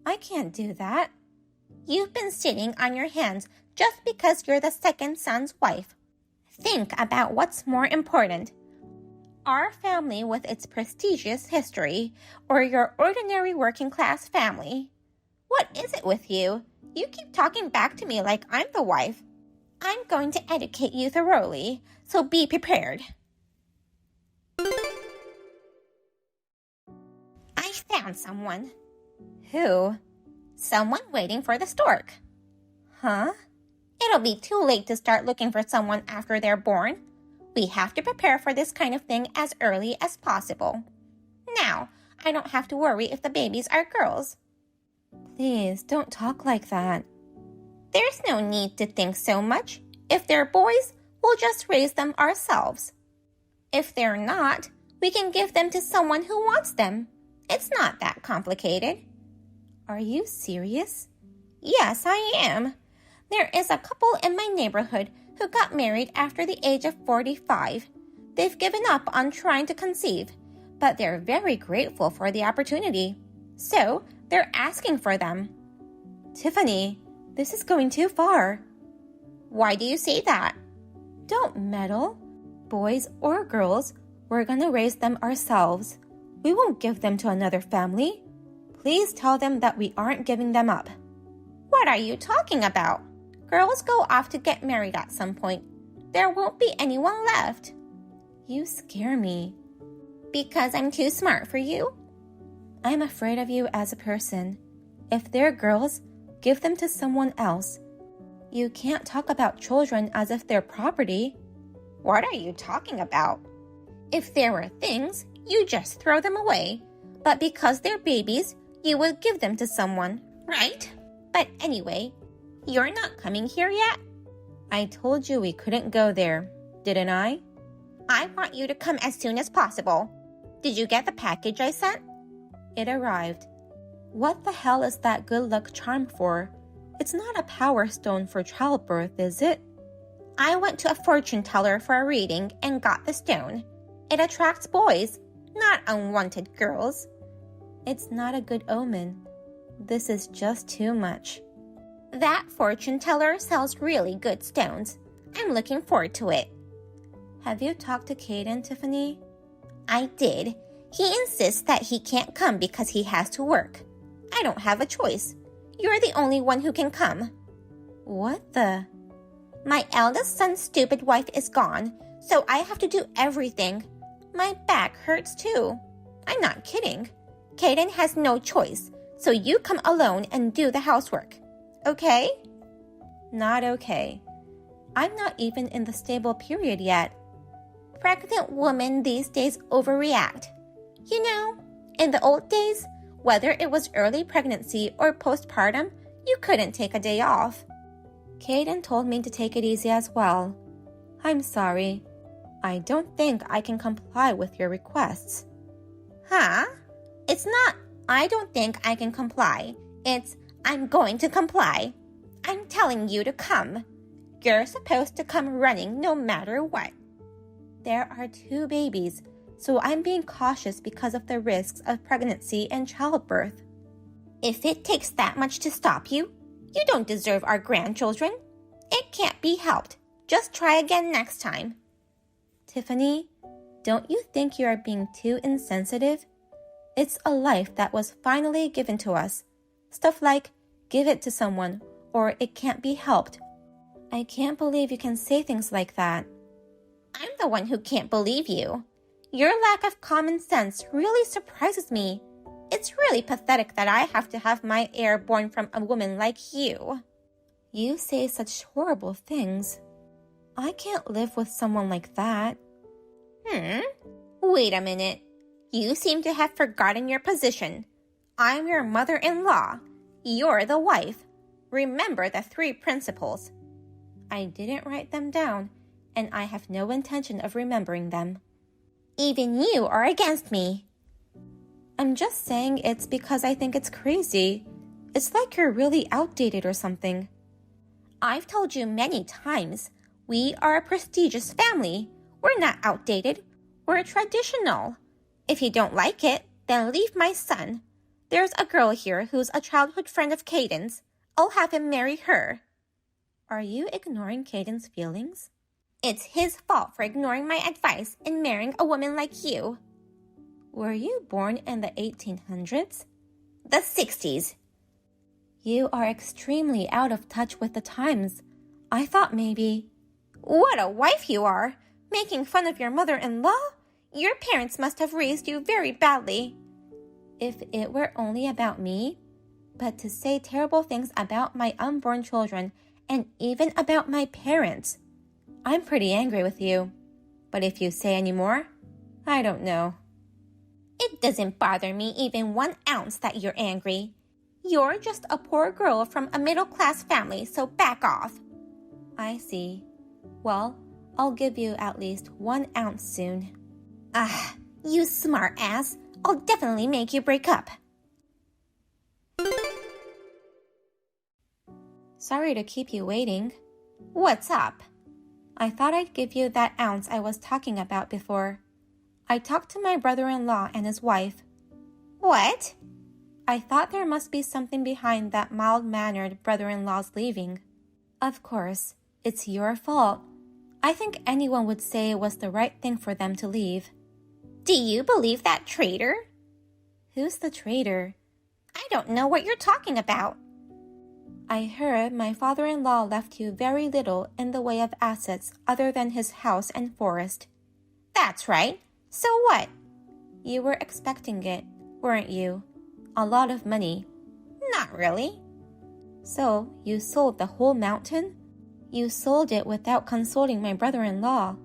I can't do that. You've been sitting on your hands just because you're the second son's wife. Think about what's more important. Our family with its prestigious history, or your ordinary working class family? What is it with you? You keep talking back to me like I'm the wife. I'm going to educate you thoroughly, so be prepared. I found someone. Who? Someone waiting for the stork. Huh? It'll be too late to start looking for someone after they're born. We have to prepare for this kind of thing as early as possible. Now, I don't have to worry if the babies are girls. Please, don't talk like that. There's no need to think so much. If they're boys, we'll just raise them ourselves. If they're not, we can give them to someone who wants them. It's not that complicated. Are you serious? Yes, I am. There is a couple in my neighborhood who got married after the age of 45. They've given up on trying to conceive, but they're very grateful for the opportunity. So, they're asking for them. Tiffany, this is going too far. Why do you say that? Don't meddle. Boys or girls, we're gonna raise them ourselves. We won't give them to another family. Please tell them that we aren't giving them up. What are you talking about? Girls go off to get married at some point. There won't be anyone left. You scare me. Because I'm too smart for you? I'm afraid of you as a person. If they're girls, give them to someone else. You can't talk about children as if they're property. What are you talking about? If there were things, you just throw them away. But because they're babies, you would give them to someone, right? But anyway, you're not coming here yet? I told you we couldn't go there, didn't I? I want you to come as soon as possible. Did you get the package I sent? It arrived. What the hell is that good luck charm for? It's not a power stone for childbirth, is it? I went to a fortune teller for a reading and got the stone. It attracts boys, not unwanted girls. It's not a good omen. This is just too much. That fortune teller sells really good stones. I'm looking forward to it. Have you talked to Caden, Tiffany? I did. He insists that he can't come because he has to work. I don't have a choice. You're the only one who can come. What the? My eldest son's stupid wife is gone, so I have to do everything. My back hurts too. I'm not kidding. Caden has no choice, so you come alone and do the housework. Okay? Not okay. I'm not even in the stable period yet. Pregnant women these days overreact. You know, in the old days, whether it was early pregnancy or postpartum, you couldn't take a day off. Caden told me to take it easy as well. I'm sorry. I don't think I can comply with your requests. Huh? It's not, I don't think I can comply. It's, I'm going to comply. I'm telling you to come. You're supposed to come running no matter what. There are 2 babies, so I'm being cautious because of the risks of pregnancy and childbirth. If it takes that much to stop you, you don't deserve our grandchildren. It can't be helped. Just try again next time. Tiffany, don't you think you are being too insensitive? It's a life that was finally given to us. Stuff like, give it to someone, or it can't be helped. I can't believe you can say things like that. I'm the one who can't believe you. Your lack of common sense really surprises me. It's really pathetic that I have to have my heir born from a woman like you. You say such horrible things. I can't live with someone like that. Wait a minute. You seem to have forgotten your position. I'm your mother-in-law. You're the wife. Remember the 3 principles. I didn't write them down, and I have no intention of remembering them. Even you are against me. I'm just saying it's because I think it's crazy. It's like you're really outdated or something. I've told you many times, we are a prestigious family. We're not outdated. We're traditional. If you don't like it, then leave my son. There's a girl here who's a childhood friend of Caden's. I'll have him marry her. Are you ignoring Caden's feelings? It's his fault for ignoring my advice and marrying a woman like you. Were you born in the 1800s? The 60s. You are extremely out of touch with the times. I thought maybe... What a wife you are! Making fun of your mother-in-law? Your parents must have raised you very badly. If it were only about me, but to say terrible things about my unborn children and even about my parents. I'm pretty angry with you. But if you say any more, I don't know. It doesn't bother me even 1 ounce that you're angry. You're just a poor girl from a middle-class family, so back off. I see. Well, I'll give you at least 1 ounce soon. You smart ass. I'll definitely make you break up. Sorry to keep you waiting. What's up? I thought I'd give you that ounce I was talking about before. I talked to my brother-in-law and his wife. What? I thought there must be something behind that mild-mannered brother-in-law's leaving. Of course, it's your fault. I think anyone would say it was the right thing for them to leave. Do you believe that traitor? Who's the traitor? I don't know what you're talking about. I heard my father-in-law left you very little in the way of assets other than his house and forest. That's right. So what? You were expecting it, weren't you? A lot of money. Not really. So, you sold the whole mountain? You sold it without consulting my brother-in-law.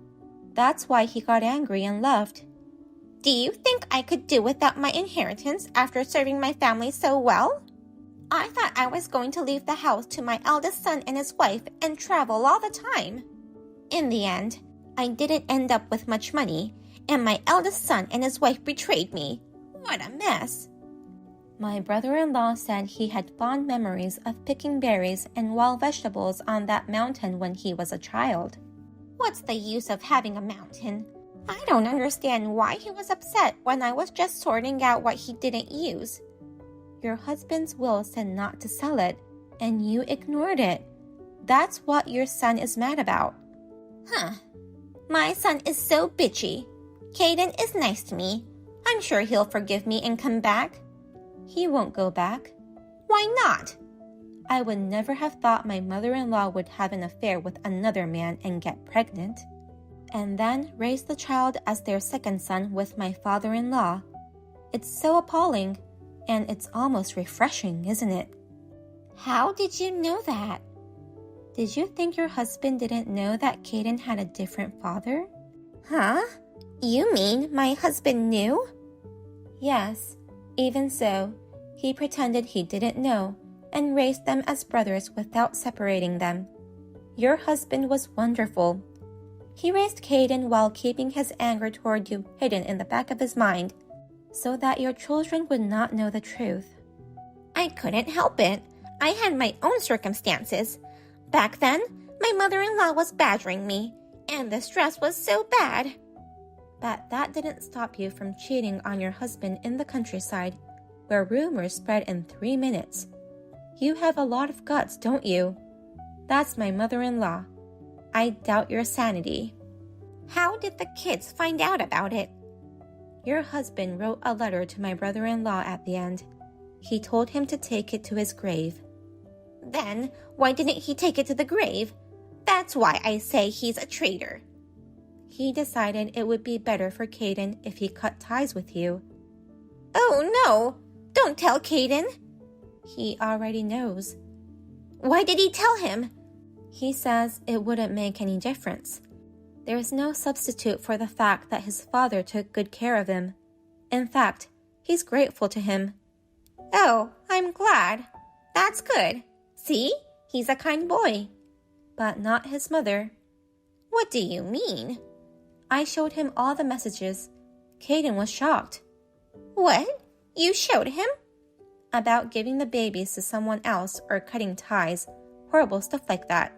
That's why he got angry and left. Do you think I could do without my inheritance after serving my family so well? I thought I was going to leave the house to my eldest son and his wife and travel all the time. In the end, I didn't end up with much money, and my eldest son and his wife betrayed me. What a mess. My brother-in-law said he had fond memories of picking berries and wild vegetables on that mountain when he was a child. What's the use of having a mountain? I don't understand why he was upset when I was just sorting out what he didn't use. Your husband's will said not to sell it, and you ignored it. That's what your son is mad about. Huh. My son is so bitchy. Caden is nice to me. I'm sure he'll forgive me and come back. He won't go back. Why not? I would never have thought my mother-in-law would have an affair with another man and get pregnant, and then raise the child as their second son with my father-in-law. It's so appalling, and it's almost refreshing, isn't it? How did you know that? Did you think your husband didn't know that Caden had a different father? Huh? You mean my husband knew? Yes. Even so, he pretended he didn't know and raised them as brothers without separating them. Your husband was wonderful. He raised Caden while keeping his anger toward you hidden in the back of his mind, so that your children would not know the truth. I couldn't help it. I had my own circumstances. Back then, my mother-in-law was badgering me, and the stress was so bad. But that didn't stop you from cheating on your husband in the countryside, where rumors spread in 3 minutes. You have a lot of guts, don't you? That's my mother-in-law. I doubt your sanity. How did the kids find out about it? Your husband wrote a letter to my brother-in-law at the end. He told him to take it to his grave. Then, why didn't he take it to the grave? That's why I say he's a traitor. He decided it would be better for Caden if he cut ties with you. Oh no! Don't tell Caden! He already knows. Why did he tell him? He says it wouldn't make any difference. There's no substitute for the fact that his father took good care of him. In fact, he's grateful to him. Oh, I'm glad. That's good. See? He's a kind boy. But not his mother. What do you mean? I showed him all the messages. Caden was shocked. What? You showed him? About giving the babies to someone else or cutting ties, horrible stuff like that.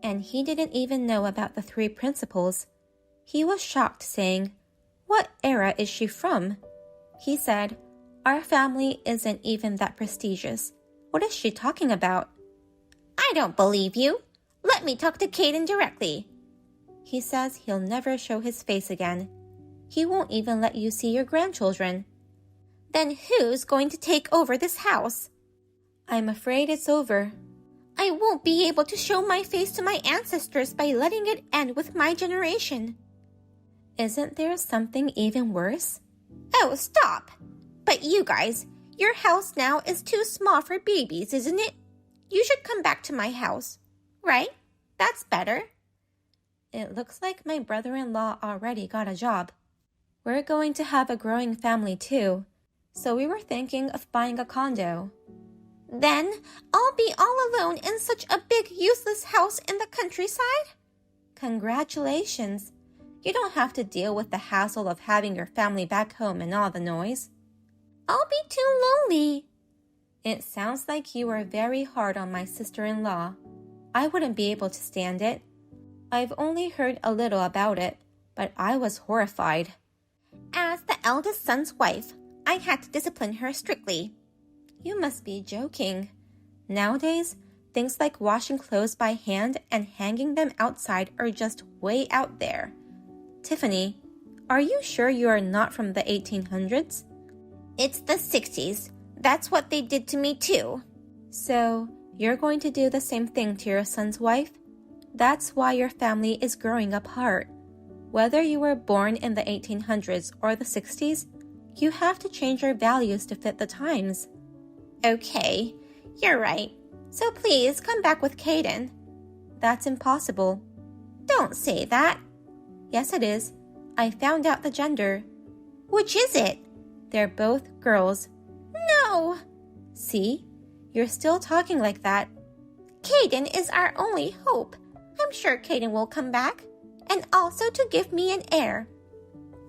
And he didn't even know about the 3 principles. He was shocked, saying, "What era is she from?" He said, "Our family isn't even that prestigious. What is she talking about?" I don't believe you. Let me talk to Caden directly. He says he'll never show his face again. He won't even let you see your grandchildren. Then who's going to take over this house? I'm afraid it's over. I won't be able to show my face to my ancestors by letting it end with my generation. Isn't there something even worse? Oh, stop! But you guys, your house now is too small for babies, isn't it? You should come back to my house. Right? That's better. It looks like my brother-in-law already got a job. We're going to have a growing family too, so we were thinking of buying a condo. Then I'll be all alone in such a big useless house in the countryside? Congratulations. You don't have to deal with the hassle of having your family back home and all the noise. I'll be too lonely. It sounds like you are very hard on my sister-in-law. I wouldn't be able to stand it. I've only heard a little about it, but I was horrified. As the eldest son's wife, I had to discipline her strictly. You must be joking. Nowadays, things like washing clothes by hand and hanging them outside are just way out there. Tiffany, are you sure you are not from the 1800s? It's the 60s. That's what they did to me too. So, you're going to do the same thing to your son's wife? That's why your family is growing apart. Whether you were born in the 1800s or the 60s, you have to change your values to fit the times. Okay, you're right. So please come back with Caden. That's impossible. Don't say that. Yes, it is. I found out the gender. Which is it? They're both girls. No! See? You're still talking like that. Caden is our only hope. I'm sure Caden will come back. And also to give me an heir.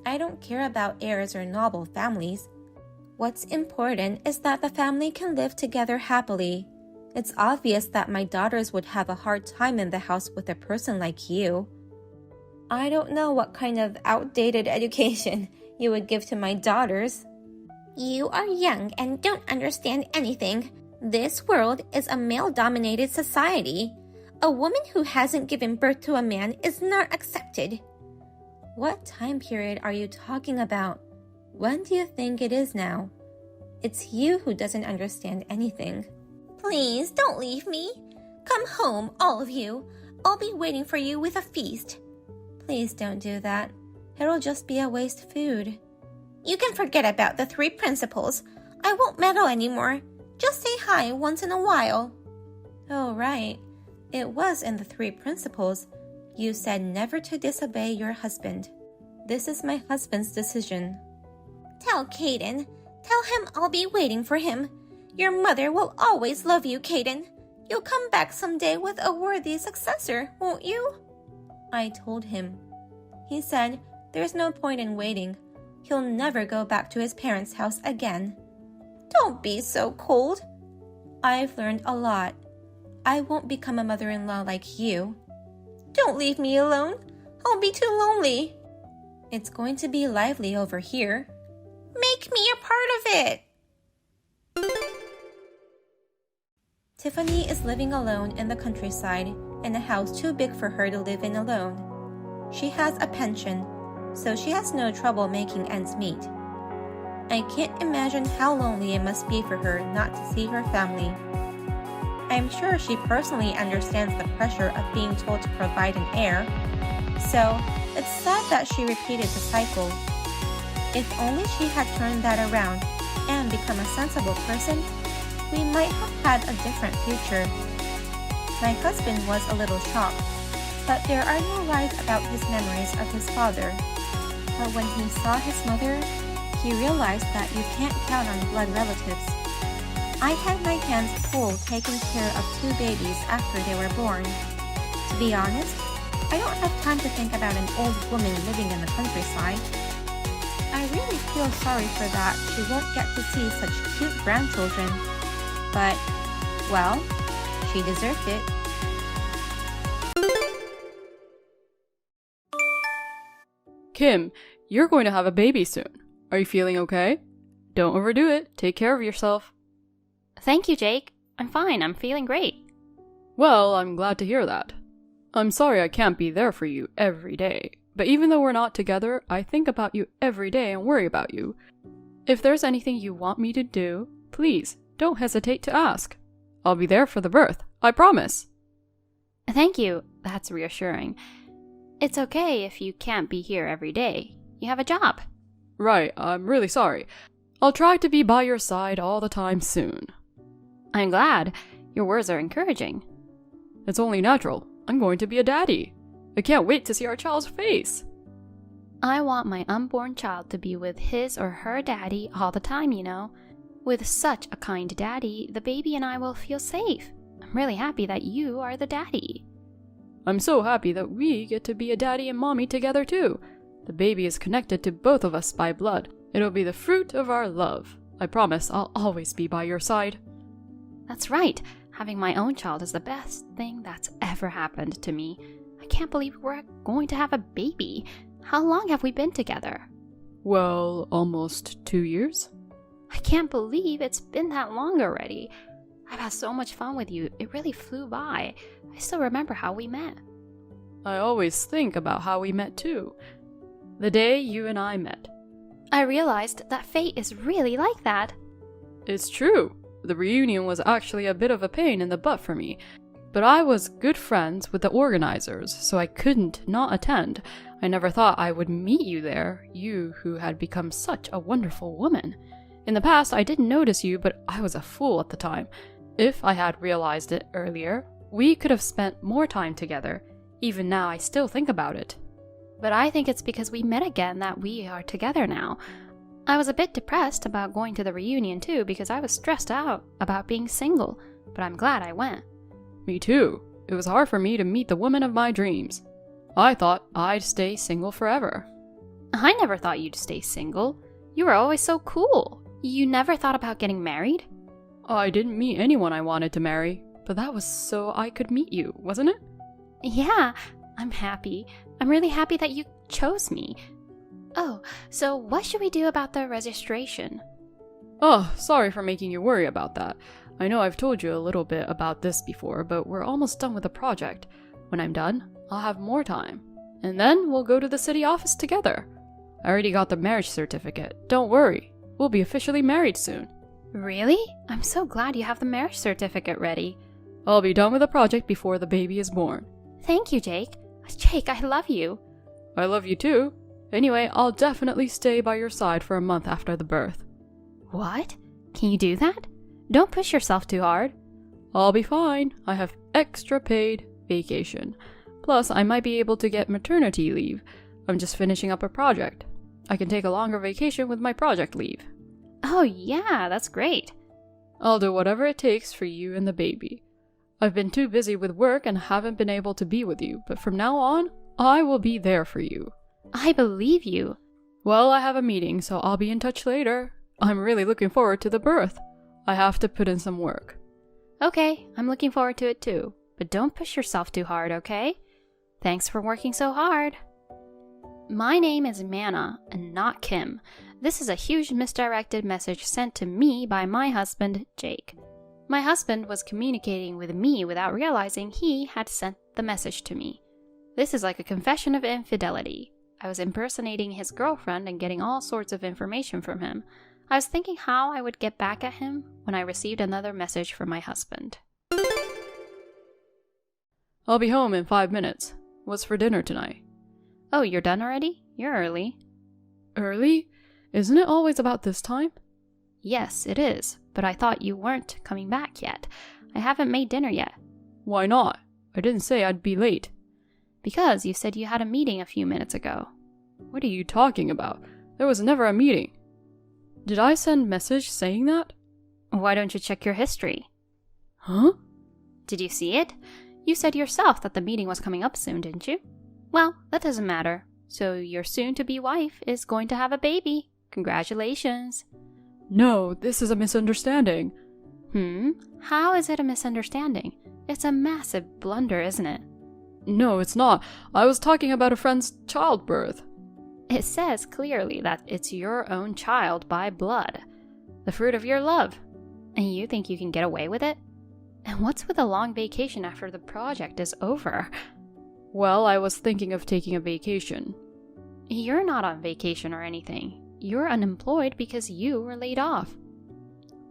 I don't care about heirs or noble families. What's important is that the family can live together happily. It's obvious that my daughters would have a hard time in the house with a person like you. I don't know what kind of outdated education you would give to my daughters. You are young and don't understand anything. This world is a male-dominated society. A woman who hasn't given birth to a man is not accepted. What time period are you talking about? When do you think it is now? It's you who doesn't understand anything. Please don't leave me. Come home, all of you. I'll be waiting for you with a feast. Please don't do that. It'll just be a waste of food. You can forget about the 3 principles. I won't meddle anymore. Just say hi once in a while. Oh, right. It was in the 3 principles. You said never to disobey your husband. This is my husband's decision. Tell Caden. Tell him I'll be waiting for him. Your mother will always love you, Caden. You'll come back someday with a worthy successor, won't you? I told him. He said there's no point in waiting. He'll never go back to his parents' house again. Don't be so cold. I've learned a lot. I won't become a mother-in-law like you. Don't leave me alone. I'll be too lonely. It's going to be lively over here. Make me a part of it. Tiffany is living alone in the countryside in a house too big for her to live in alone. She has a pension, so she has no trouble making ends meet. I can't imagine how lonely it must be for her not to see her family. I'm sure she personally understands the pressure of being told to provide an heir, so it's sad that she repeated the cycle. If only she had turned that around and become a sensible person, we might have had a different future. My husband was a little shocked, but there are no lies about his memories of his father. But when he saw his mother, he realized that you can't count on blood relatives. I had my hands full taking care of 2 babies after they were born. To be honest, I don't have time to think about an old woman living in the countryside. I really feel sorry for that she won't get to see such cute grandchildren. But, well, she deserved it. Kim, you're going to have a baby soon. Are you feeling okay? Don't overdo it. Take care of yourself. Thank you, Jake. I'm fine. I'm feeling great. Well, I'm glad to hear that. I'm sorry I can't be there for you every day, but even though we're not together, I think about you every day and worry about you. If there's anything you want me to do, please don't hesitate to ask. I'll be there for the birth, I promise. Thank you. That's reassuring. It's okay if you can't be here every day. You have a job. Right, I'm really sorry. I'll try to be by your side all the time soon. I'm glad. Your words are encouraging. It's only natural. I'm going to be a daddy. I can't wait to see our child's face. I want my unborn child to be with his or her daddy all the time, you know. With such a kind daddy, the baby and I will feel safe. I'm really happy that you are the daddy. I'm so happy that we get to be a daddy and mommy together too. The baby is connected to both of us by blood. It'll be the fruit of our love. I promise I'll always be by your side. That's right. Having my own child is the best thing that's ever happened to me. I can't believe we're going to have a baby. How long have we been together? Well, almost 2 years. I can't believe it's been that long already. I've had so much fun with you. It really flew by. I still remember how we met. I always think about how we met too. The day you and I met. I realized that fate is really like that. It's true. The reunion was actually a bit of a pain in the butt for me. But I was good friends with the organizers, so I couldn't not attend. I never thought I would meet you there, you who had become such a wonderful woman. In the past, I didn't notice you, but I was a fool at the time. If I had realized it earlier, we could have spent more time together. Even now, I still think about it. But I think it's because we met again that we are together now. I was a bit depressed about going to the reunion too because I was stressed out about being single, but I'm glad I went. Me too. It was hard for me to meet the woman of my dreams. I thought I'd stay single forever. I never thought you'd stay single. You were always so cool. You never thought about getting married? I didn't meet anyone I wanted to marry, but that was so I could meet you, wasn't it? Yeah, I'm happy. I'm really happy that you chose me. Oh, so what should we do about the registration? Oh, sorry for making you worry about that. I know I've told you a little bit about this before, but we're almost done with the project. When I'm done, I'll have more time. And then we'll go to the city office together. I already got the marriage certificate. Don't worry. We'll be officially married soon. Really? I'm so glad you have the marriage certificate ready. I'll be done with the project before the baby is born. Thank you, Jake. Jake, I love you. I love you too. Anyway, I'll definitely stay by your side for a month after the birth. What? Can you do that? Don't push yourself too hard. I'll be fine. I have extra paid vacation. Plus, I might be able to get maternity leave. I'm just finishing up a project. I can take a longer vacation with my project leave. Oh yeah, that's great. I'll do whatever it takes for you and the baby. I've been too busy with work and haven't been able to be with you, but from now on, I will be there for you. I believe you. Well, I have a meeting, so I'll be in touch later. I'm really looking forward to the birth. I have to put in some work. Okay, I'm looking forward to it too. But don't push yourself too hard, okay? Thanks for working so hard. My name is Manna, and not Kim. This is a huge misdirected message sent to me by my husband, Jake. My husband was communicating with me without realizing he had sent the message to me. This is like a confession of infidelity. I was impersonating his girlfriend and getting all sorts of information from him. I was thinking how I would get back at him when I received another message from my husband. I'll be home in 5 minutes. What's for dinner tonight? Oh, you're done already? You're early. Early? Isn't it always about this time? Yes, it is, but I thought you weren't coming back yet. I haven't made dinner yet. Why not? I didn't say I'd be late. Because you said you had a meeting a few minutes ago. What are you talking about? There was never a meeting. Did I send a message saying that? Why don't you check your history? Huh? Did you see it? You said yourself that the meeting was coming up soon, didn't you? Well, that doesn't matter. So your soon-to-be wife is going to have a baby. Congratulations. No, this is a misunderstanding. How is it a misunderstanding? It's a massive blunder, isn't it? No, it's not. I was talking about a friend's childbirth. It says clearly that it's your own child by blood. The fruit of your love. And you think you can get away with it? And what's with a long vacation after the project is over? Well, I was thinking of taking a vacation. You're not on vacation or anything. You're unemployed because you were laid off.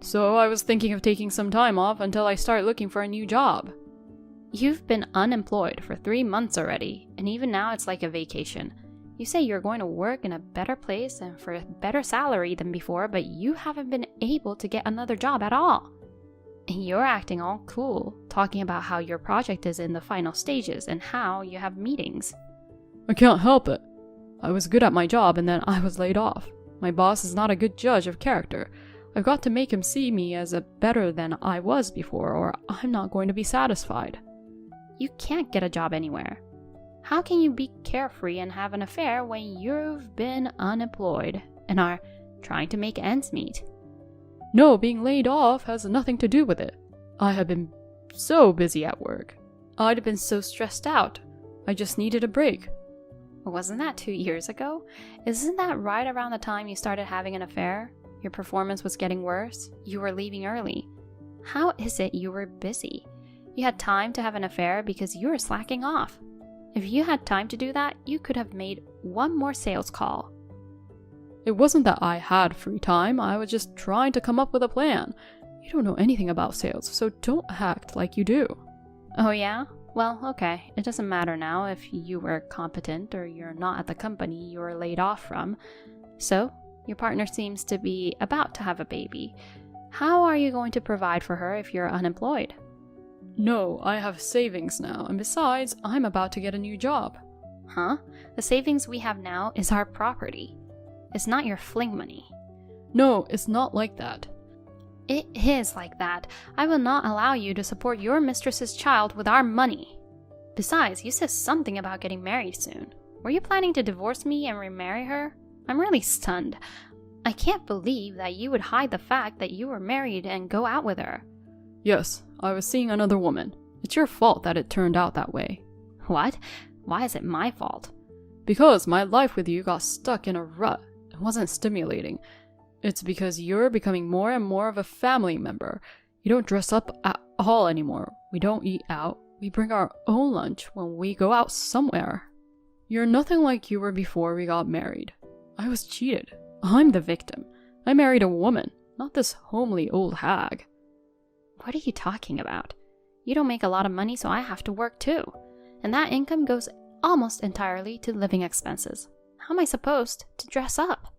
So I was thinking of taking some time off until I start looking for a new job. You've been unemployed for 3 months already, and even now it's like a vacation. You say you're going to work in a better place and for a better salary than before, but you haven't been able to get another job at all. And you're acting all cool, talking about how your project is in the final stages and how you have meetings. I can't help it. I was good at my job and then I was laid off. My boss is not a good judge of character. I've got to make him see me as a better than I was before, or I'm not going to be satisfied. You can't get a job anywhere. How can you be carefree and have an affair when you've been unemployed and are trying to make ends meet? No, being laid off has nothing to do with it. I have been so busy at work. I'd been so stressed out. I just needed a break. Wasn't that 2 years ago? Isn't that right around the time you started having an affair? Your performance was getting worse. You were leaving early. How is it you were busy? You had time to have an affair because you were slacking off. If you had time to do that, you could have made one more sales call. It wasn't that I had free time. I was just trying to come up with a plan. You don't know anything about sales, so don't act like you do. Oh yeah? Well, okay. It doesn't matter now if you were competent or you're not at the company you were laid off from. So, your partner seems to be about to have a baby. How are you going to provide for her if you're unemployed? No, I have savings now, and besides, I'm about to get a new job. Huh? The savings we have now is our property. It's not your fling money. No, it's not like that. It is like that. I will not allow you to support your mistress's child with our money. Besides, you said something about getting married soon. Were you planning to divorce me and remarry her? I'm really stunned. I can't believe that you would hide the fact that you were married and go out with her. Yes, I was seeing another woman. It's your fault that it turned out that way. What? Why is it my fault? Because my life with you got stuck in a rut. It wasn't stimulating. It's because you're becoming more and more of a family member. You don't dress up at all anymore. We don't eat out. We bring our own lunch when we go out somewhere. You're nothing like you were before we got married. I was cheated. I'm the victim. I married a woman, not this homely old hag. What are you talking about? You don't make a lot of money, so I have to work too. And that income goes almost entirely to living expenses. How am I supposed to dress up?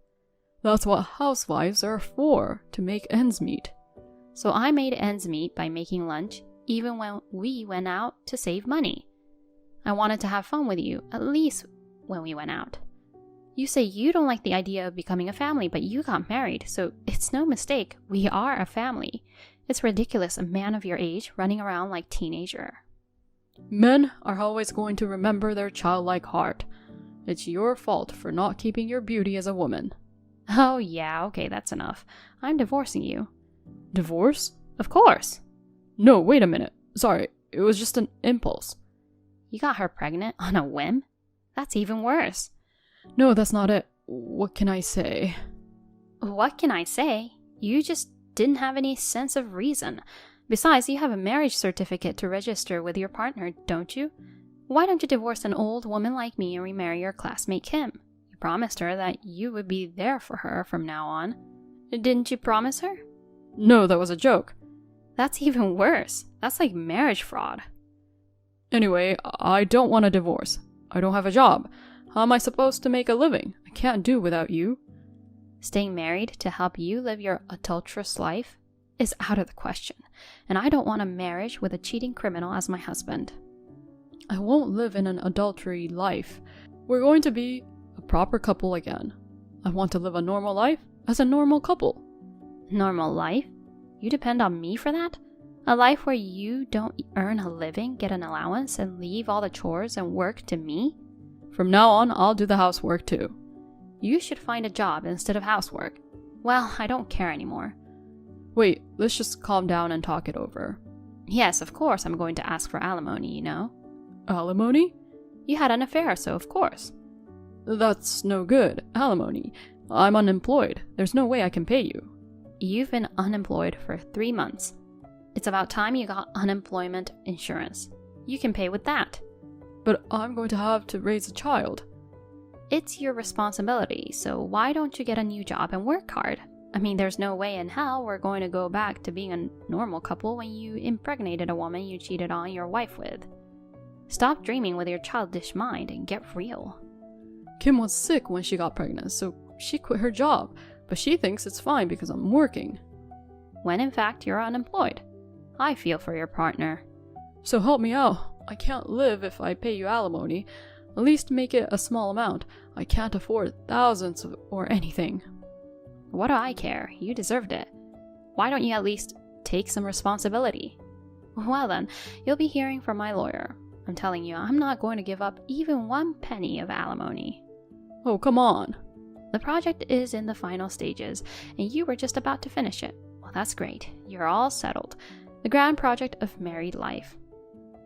That's what housewives are for, to make ends meet. So I made ends meet by making lunch, even when we went out to save money. I wanted to have fun with you, at least when we went out. You say you don't like the idea of becoming a family, but you got married, so it's no mistake. We are a family. It's ridiculous, a man of your age running around like teenager. Men are always going to remember their childlike heart. It's your fault for not keeping your beauty as a woman. Oh yeah, okay, that's enough. I'm divorcing you. Divorce? Of course. No, wait a minute. Sorry, it was just an impulse. You got her pregnant on a whim? That's even worse. No, that's not it. What can I say? What can I say? You just didn't have any sense of reason. Besides, you have a marriage certificate to register with your partner, don't you? Why don't you divorce an old woman like me and remarry your classmate Kim? You promised her that you would be there for her from now on. Didn't you promise her? No, that was a joke. That's even worse. That's like marriage fraud. Anyway, I don't want a divorce. I don't have a job. How am I supposed to make a living? I can't do without you. Staying married to help you live your adulterous life is out of the question, and I don't want a marriage with a cheating criminal as my husband. I won't live in an adultery life. We're going to be a proper couple again. I want to live a normal life as a normal couple. Normal life? You depend on me for that? A life where you don't earn a living, get an allowance, and leave all the chores and work to me? From now on, I'll do the housework too. You should find a job instead of housework. Well, I don't care anymore. Wait, let's just calm down and talk it over. Yes, of course I'm going to ask for alimony, you know. Alimony? You had an affair, so of course. That's no good. Alimony. I'm unemployed. There's no way I can pay you. You've been unemployed for 3 months. It's about time you got unemployment insurance. You can pay with that. But I'm going to have to raise a child. It's your responsibility, so why don't you get a new job and work hard? I mean, there's no way in hell we're going to go back to being a normal couple when you impregnated a woman you cheated on your wife with. Stop dreaming with your childish mind and get real. Kim was sick when she got pregnant, so she quit her job, but she thinks it's fine because I'm working. When in fact you're unemployed. I feel for your partner. So help me out. I can't live if I pay you alimony. At least make it a small amount. I can't afford thousands or anything. What do I care? You deserved it. Why don't you at least take some responsibility? Well then, you'll be hearing from my lawyer. I'm telling you, I'm not going to give up even 1 penny of alimony. Oh, come on. The project is in the final stages, and you were just about to finish it. Well, that's great. You're all settled. The grand project of married life.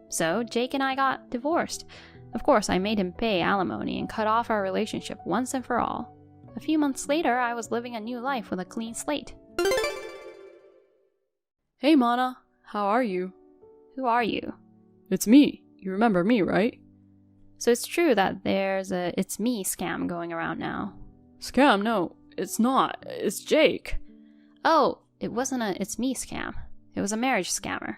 So, Jake and I got divorced. Of course, I made him pay alimony and cut off our relationship once and for all. A few months later, I was living a new life with a clean slate. Hey, Mana. How are you? Who are you? It's me. You remember me, right? So it's true that there's a "it's me" scam going around now. Scam? No, it's not. It's Jake. Oh, it wasn't a "it's me" scam. It was a marriage scammer.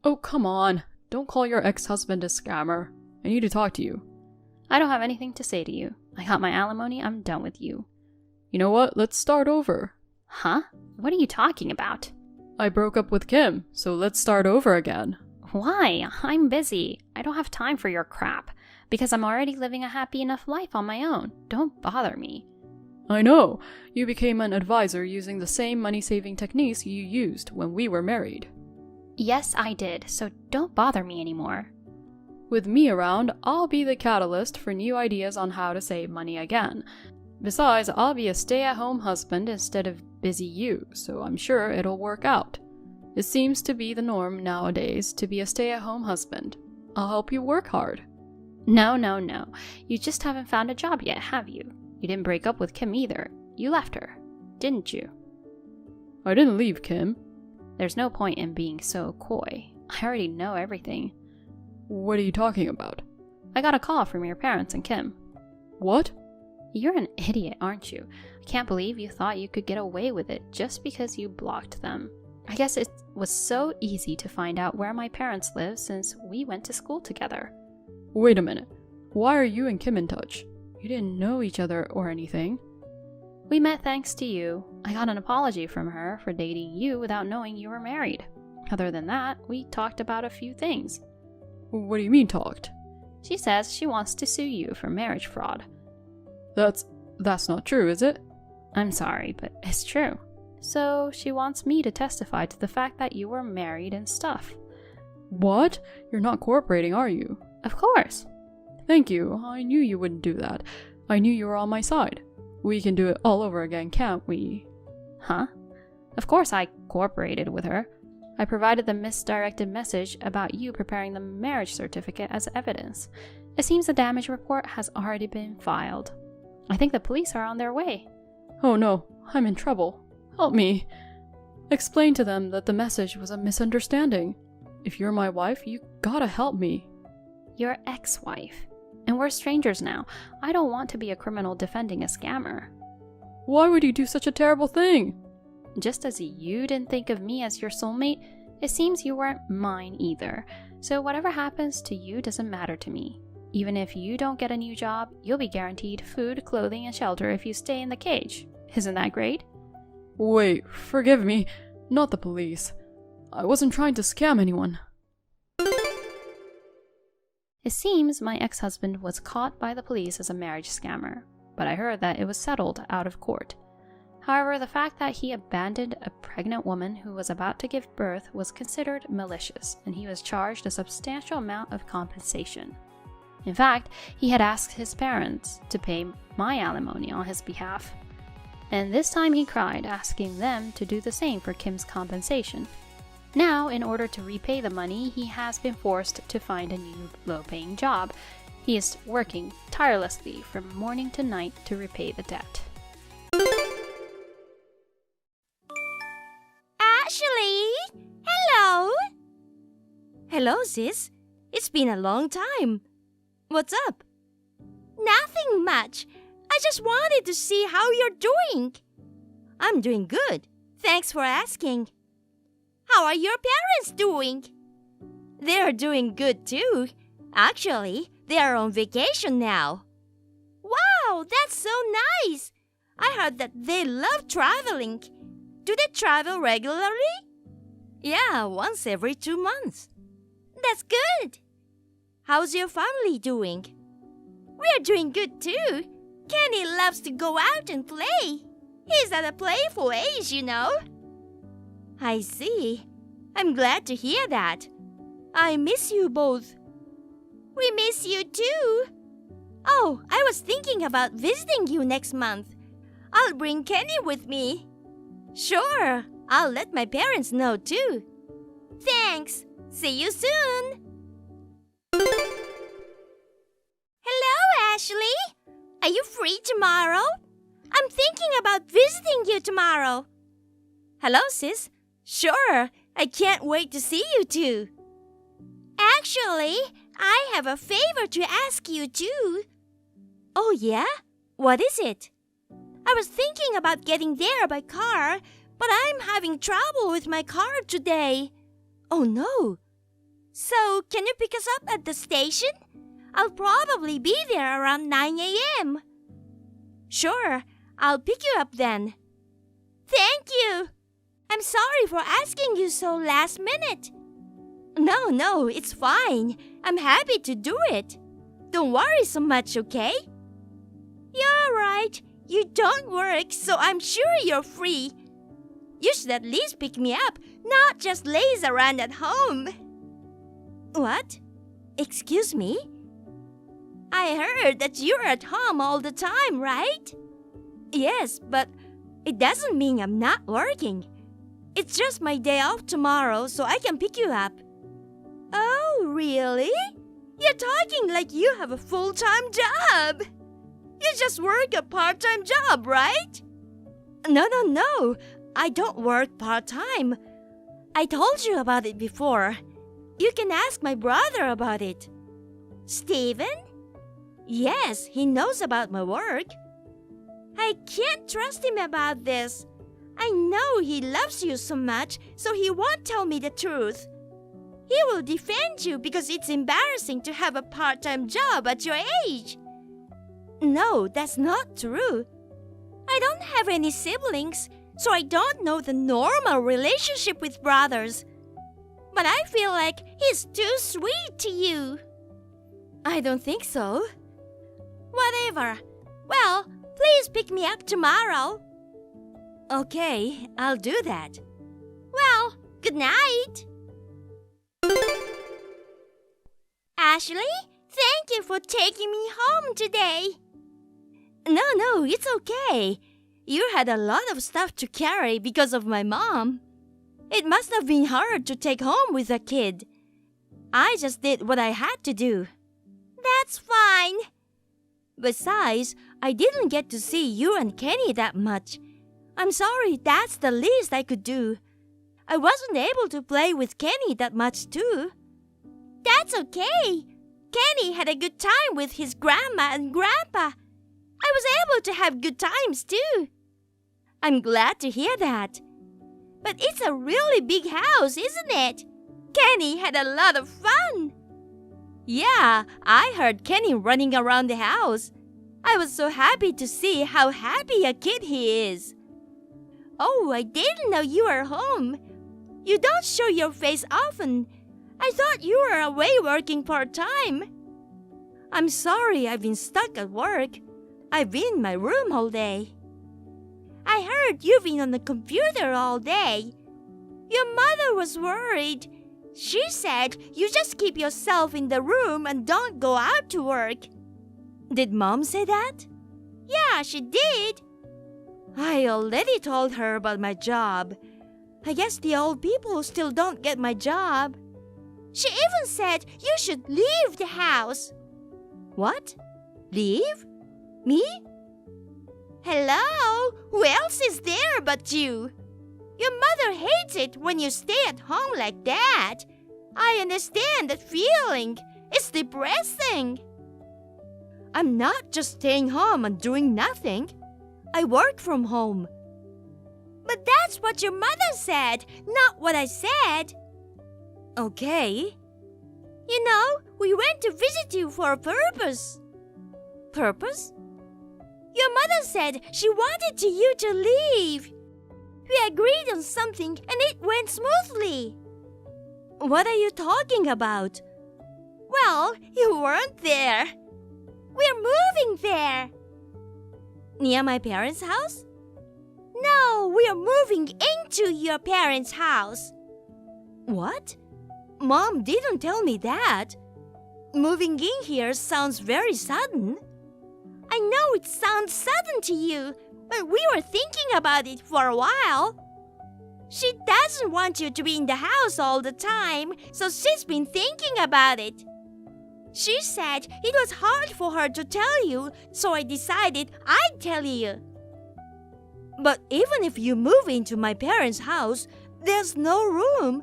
Oh, come on. Don't call your ex-husband a scammer. I need to talk to you. I don't have anything to say to you. I got my alimony, I'm done with you. You know what? Let's start over. Huh? What are you talking about? I broke up with Kim, so let's start over again. Why? I'm busy. I don't have time for your crap. Because I'm already living a happy enough life on my own. Don't bother me. I know. You became an advisor using the same money-saving techniques you used when we were married. Yes, I did, so don't bother me anymore. With me around, I'll be the catalyst for new ideas on how to save money again. Besides, I'll be a stay-at-home husband instead of busy you, so I'm sure it'll work out. It seems to be the norm nowadays to be a stay-at-home husband. I'll help you work hard. No. You just haven't found a job yet, have you? You didn't break up with Kim either. You left her, didn't you? I didn't leave Kim. There's no point in being so coy. I already know everything. What are you talking about? I got a call from your parents and Kim. What? You're an idiot, aren't you? I can't believe you thought you could get away with it just because you blocked them. I guess it was so easy to find out where my parents live since we went to school together. Wait a minute. Why are you and Kim in touch? You didn't know each other or anything. We met thanks to you. I got an apology from her for dating you without knowing you were married. Other than that, we talked about a few things. What do you mean talked? She says she wants to sue you for marriage fraud. That's not true, is it? I'm sorry, but it's true. So she wants me to testify to the fact that you were married and stuff. What? You're not cooperating, are you? Of course. Thank you. I knew you wouldn't do that. I knew you were on my side. We can do it all over again, can't we? Huh? Of course I cooperated with her. I provided the misdirected message about you preparing the marriage certificate as evidence. It seems the damage report has already been filed. I think the police are on their way. Oh no, I'm in trouble. Help me. Explain to them that the message was a misunderstanding. If you're my wife, you gotta help me. Your ex-wife. And we're strangers now. I don't want to be a criminal defending a scammer. Why would you do such a terrible thing? Just as you didn't think of me as your soulmate, it seems you weren't mine either. So whatever happens to you doesn't matter to me. Even if you don't get a new job, you'll be guaranteed food, clothing, and shelter if you stay in the cage. Isn't that great? Wait, forgive me. Not the police. I wasn't trying to scam anyone. It seems my ex-husband was caught by the police as a marriage scammer, but I heard that it was settled out of court. However, the fact that he abandoned a pregnant woman who was about to give birth was considered malicious, and he was charged a substantial amount of compensation. In fact, he had asked his parents to pay my alimony on his behalf. And this time he cried, asking them to do the same for Kim's compensation. Now, in order to repay the money, he has been forced to find a new low-paying job. He is working tirelessly from morning to night to repay the debt. Ashley! Hello! Hello, sis. It's been a long time. What's up? Nothing much. I just wanted to see how you're doing. I'm doing good. Thanks for asking. How are your parents doing? They're doing good too. Actually, they are on vacation now. Wow, that's so nice. I heard that they love traveling. Do they travel regularly? Yeah, once every 2 months. That's good. How's your family doing? We're doing good too. Kenny loves to go out and play. He's at a playful age, you know. I see. I'm glad to hear that. I miss you both. We miss you too. Oh, I was thinking about visiting you next month. I'll bring Kenny with me. Sure, I'll let my parents know too. Thanks. See you soon. Hello, Ashley. Are you free tomorrow? I'm thinking about visiting you tomorrow. Hello, sis. Sure, I can't wait to see you too. Actually, I have a favor to ask you too. Oh yeah? What is it? I was thinking about getting there by car, but I'm having trouble with my car today. Oh no. So, can you pick us up at the station? I'll probably be there around 9 a.m. Sure, I'll pick you up then. Thank you. I'm sorry for asking you so last minute. No, it's fine. I'm happy to do it. Don't worry so much, okay? You're right. You don't work, so I'm sure you're free. You should at least pick me up, not just laze around at home. What? Excuse me? I heard that you're at home all the time, right? Yes, but it doesn't mean I'm not working. It's just my day off tomorrow, so I can pick you up. Oh, really? You're talking like you have a full-time job. You just work a part-time job, right? No. I don't work part-time. I told you about it before. You can ask my brother about it. Steven? Yes, he knows about my work. I can't trust him about this. I know he loves you so much, so he won't tell me the truth. He will defend you because it's embarrassing to have a part-time job at your age. No, that's not true. I don't have any siblings, so I don't know the normal relationship with brothers. But I feel like he's too sweet to you. I don't think so. Whatever. Well, please pick me up tomorrow. Okay, I'll do that. Well, good night. Ashley, thank you for taking me home today. No, it's okay. You had a lot of stuff to carry because of my mom. It must have been hard to take home with a kid. I just did what I had to do. That's fine. Besides, I didn't get to see you and Kenny that much. I'm sorry, that's the least I could do. I wasn't able to play with Kenny that much too. That's okay. Kenny had a good time with his grandma and grandpa. I was able to have good times too. I'm glad to hear that. But it's a really big house, isn't it? Kenny had a lot of fun. Yeah, I heard Kenny running around the house. I was so happy to see how happy a kid he is. Oh, I didn't know you were home. You don't show your face often. I thought you were away working part-time. I'm sorry I've been stuck at work. I've been in my room all day. I heard you've been on the computer all day. Your mother was worried. She said you just keep yourself in the room and don't go out to work. Did Mom say that? Yeah, she did. I already told her about my job. I guess the old people still don't get my job. She even said you should leave the house. What? Leave? Me? Hello? Who else is there but you? Your mother hates it when you stay at home like that. I understand that feeling. It's depressing. I'm not just staying home and doing nothing. I work from home. But that's what your mother said, not what I said. Okay. You know, we went to visit you for a purpose. Purpose? Your mother said she wanted you to leave. We agreed on something and it went smoothly. What are you talking about? Well, you weren't there. We're moving there. Near my parents' house? No, we're moving into your parents' house. What? Mom didn't tell me that. Moving in here sounds very sudden. I know it sounds sudden to you, but we were thinking about it for a while. She doesn't want you to be in the house all the time, so she's been thinking about it. She said it was hard for her to tell you, so I decided I'd tell you. But even if you move into my parents' house, there's no room.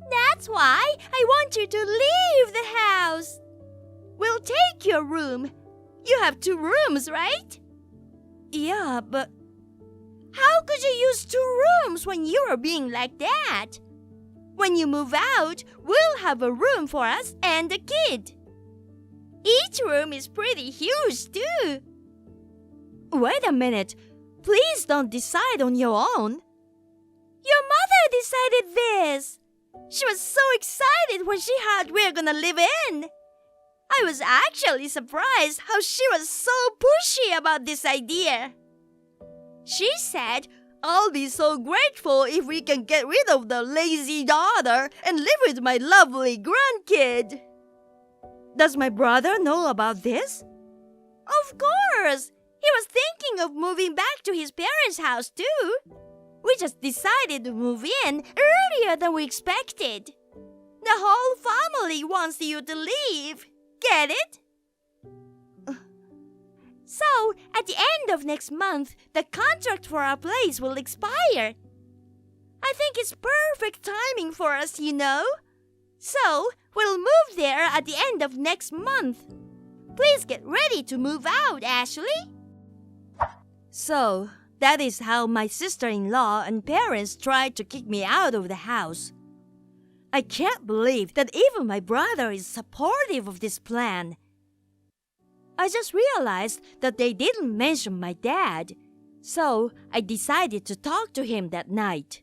That's why I want you to leave the house. We'll take your room. You have 2 rooms, right? Yeah, but how could you use 2 rooms when you are being like that? When you move out, we'll have a room for us and the kid. Each room is pretty huge, too. Wait a minute. Please don't decide on your own. Your mother decided this. She was so excited when she heard we're gonna live in. I was actually surprised how she was so pushy about this idea. She said, I'll be so grateful if we can get rid of the lazy daughter and live with my lovely grandkid. Does my brother know about this? Of course! He was thinking of moving back to his parents' house too. We just decided to move in earlier than we expected. The whole family wants you to leave. Get it? So, at the end of next month, the contract for our place will expire. I think it's perfect timing for us, you know. So, we'll move there at the end of next month. Please get ready to move out, Ashley. So, that is how my sister-in-law and parents tried to kick me out of the house. I can't believe that even my brother is supportive of this plan. I just realized that they didn't mention my dad, so I decided to talk to him that night.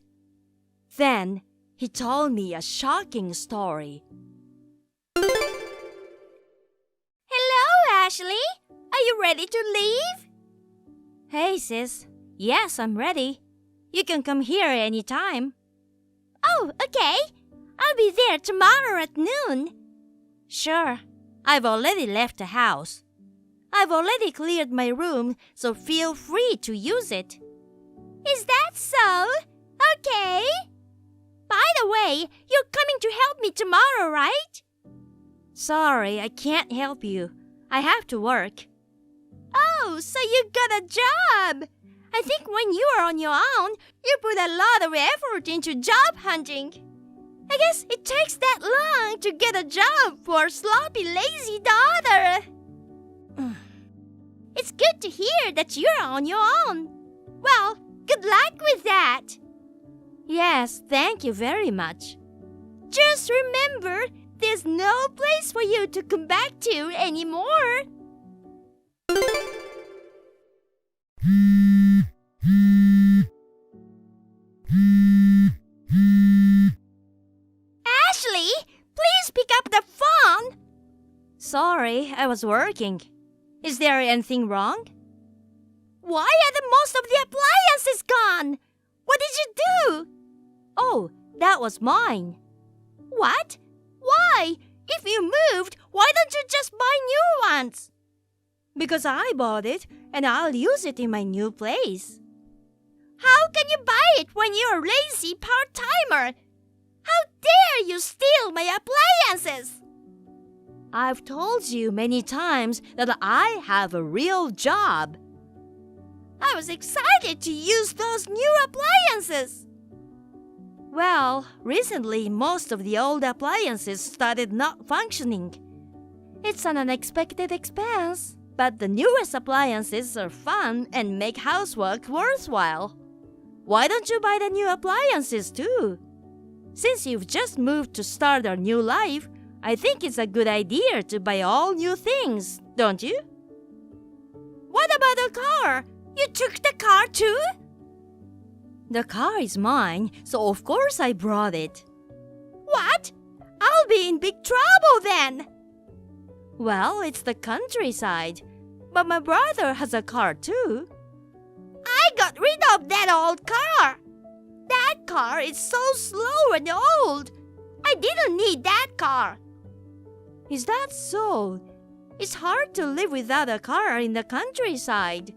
Then, he told me a shocking story. Hello, Ashley. Are you ready to leave? Hey, sis. Yes, I'm ready. You can come here anytime. Oh, okay. I'll be there tomorrow at noon. Sure. I've already left the house. I've already cleared my room, so feel free to use it. Is that so? Okay. By the way, you're coming to help me tomorrow, right? Sorry, I can't help you. I have to work. Oh, so you got a job. I think when you are on your own, you put a lot of effort into job hunting. I guess it takes that long to get a job for a sloppy, lazy daughter. It's good to hear that you're on your own. Well, good luck with that. Yes, thank you very much. Just remember, there's no place for you to come back to anymore. Ashley, please pick up the phone. Sorry, I was working. Is there anything wrong? Why are the most of the appliances gone? What did you do? Oh, that was mine. What? Why? If you moved, why don't you just buy new ones? Because I bought it and I'll use it in my new place. How can you buy it when you're a lazy part-timer? How dare you steal my appliances? I've told you many times that I have a real job. I was excited to use those new appliances. Well, recently most of the old appliances started not functioning. It's an unexpected expense, but the newest appliances are fun and make housework worthwhile. Why don't you buy the new appliances too? Since you've just moved to start a new life, I think it's a good idea to buy all new things, don't you? What about the car? You took the car too? The car is mine, so of course I brought it. What? I'll be in big trouble then. Well, it's the countryside, but my brother has a car too. I got rid of that old car. That car is so slow and old. I didn't need that car. Is that so? It's hard to live without a car in the countryside.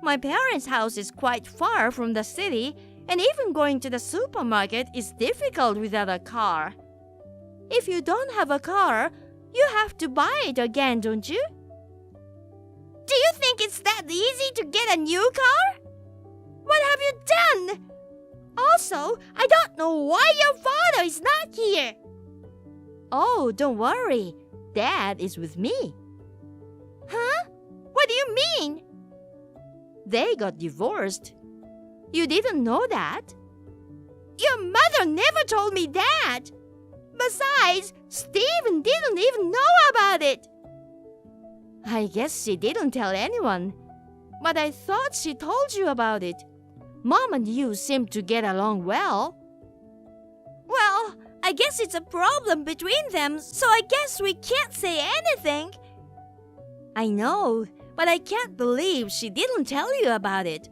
My parents' house is quite far from the city, and even going to the supermarket is difficult without a car. If you don't have a car, you have to buy it again, don't you? Do you think it's that easy to get a new car? What have you done? Also, I don't know why your father is not here. Oh, don't worry. Dad is with me. Huh? What do you mean? They got divorced. You didn't know that? Your mother never told me that. Besides, Stephen didn't even know about it. I guess she didn't tell anyone. But I thought she told you about it. Mom and you seem to get along well. Well, I guess it's a problem between them, so I guess we can't say anything. I know, but I can't believe she didn't tell you about it.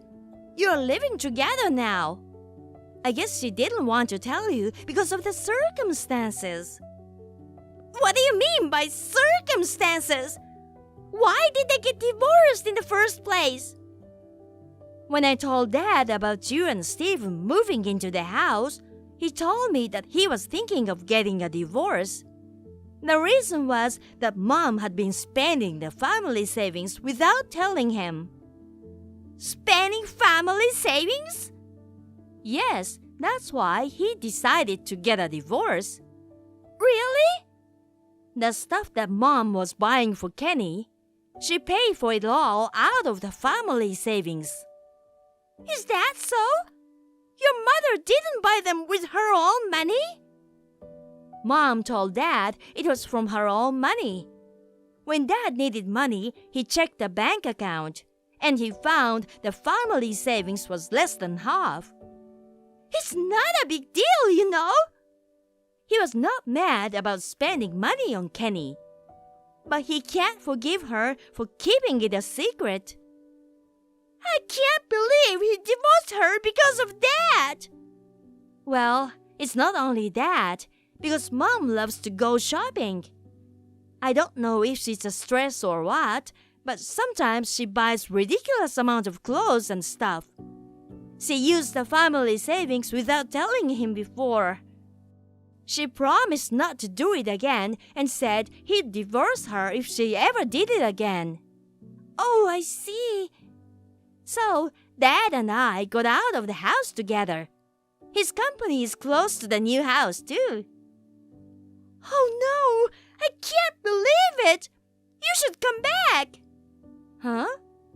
You're living together now. I guess she didn't want to tell you because of the circumstances. What do you mean by circumstances? Why did they get divorced in the first place? When I told Dad about you and Steve moving into the house, he told me that he was thinking of getting a divorce. The reason was that Mom had been spending the family savings without telling him. Spending family savings? Yes, that's why he decided to get a divorce. Really? The stuff that Mom was buying for Kenny, she paid for it all out of the family savings. Is that so? Your mother didn't buy them with her own money? Mom told Dad it was from her own money. When Dad needed money, he checked the bank account, and he found the family savings was less than half. It's not a big deal, you know. He was not mad about spending money on Kenny, but he can't forgive her for keeping it a secret. I can't believe he divorced her because of that. Well, it's not only that, because Mom loves to go shopping. I don't know if she's a stress or what, but sometimes she buys ridiculous amount of clothes and stuff. She used the family savings without telling him before. She promised not to do it again and said he'd divorce her if she ever did it again. Oh, I see. So, Dad and I got out of the house together. His company is close to the new house, too. Oh no! I can't believe it! You should come back! Huh?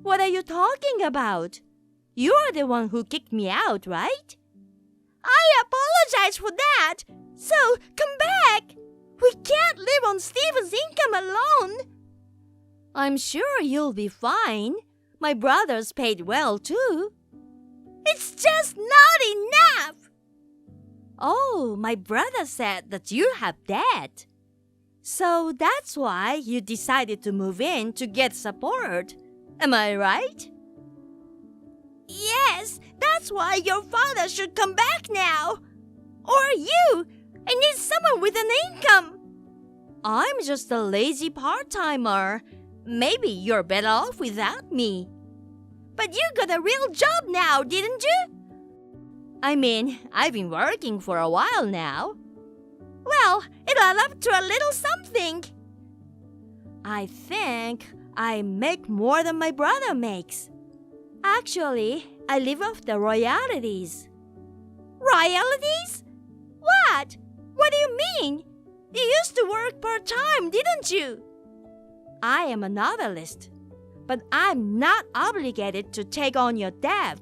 What are you talking about? You're the one who kicked me out, right? I apologize for that! So, come back! We can't live on Steven's income alone! I'm sure you'll be fine. My brothers paid well, too. It's just not enough! Oh, my brother said that you have debt. So that's why you decided to move in to get support. Am I right? Yes, that's why your father should come back now. Or you. I need someone with an income. I'm just a lazy part-timer. Maybe you're better off without me. But you got a real job now, didn't you? I mean, I've been working for a while now. Well, it'll add up to a little something. I think I make more than my brother makes. Actually, I live off the royalties. Royalties? What? What do you mean? You used to work part-time, didn't you? I am a novelist, but I'm not obligated to take on your debt.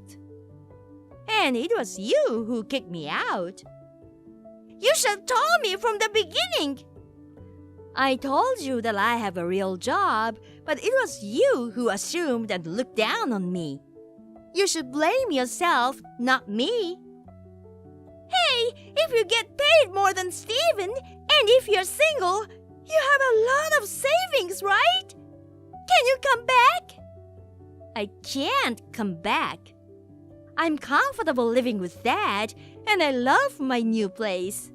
And it was you who kicked me out. You should have told me from the beginning. I told you that I have a real job, but it was you who assumed and looked down on me. You should blame yourself, not me. Hey, if you get paid more than Steven, and if you're single, you have a lot of savings, right? Can you come back? I can't come back. I'm comfortable living with Dad, and I love my new place.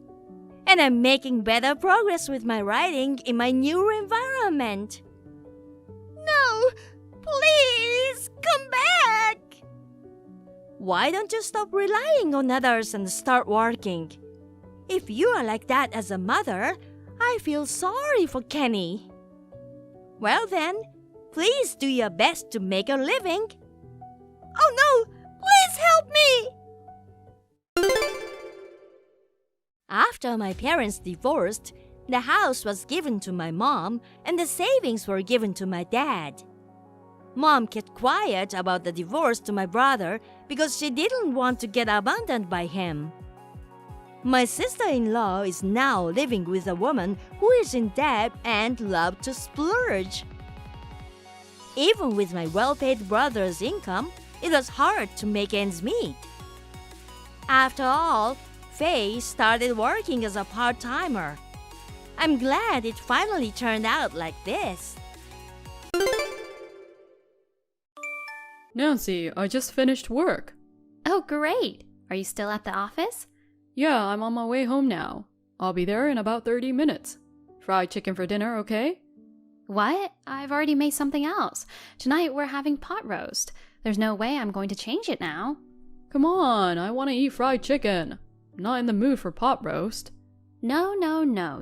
And I'm making better progress with my writing in my new environment. No, please, come back! Why don't you stop relying on others and start working? If you are like that as a mother, I feel sorry for Kenny. Well then, please do your best to make a living. Oh no! Please help me! After my parents divorced, the house was given to my mom and the savings were given to my dad. Mom kept quiet about the divorce to my brother because she didn't want to get abandoned by him. My sister-in-law is now living with a woman who is in debt and loves to splurge. Even with my well-paid brother's income, it was hard to make ends meet. After all, Faye started working as a part-timer. I'm glad it finally turned out like this. Nancy, I just finished work. Oh, great. Are you still at the office? Yeah, I'm on my way home now. I'll be there in about 30 minutes. Fried chicken for dinner, okay? What? I've already made something else. Tonight we're having pot roast. There's no way I'm going to change it now. Come on, I want to eat fried chicken. I'm not in the mood for pot roast. No.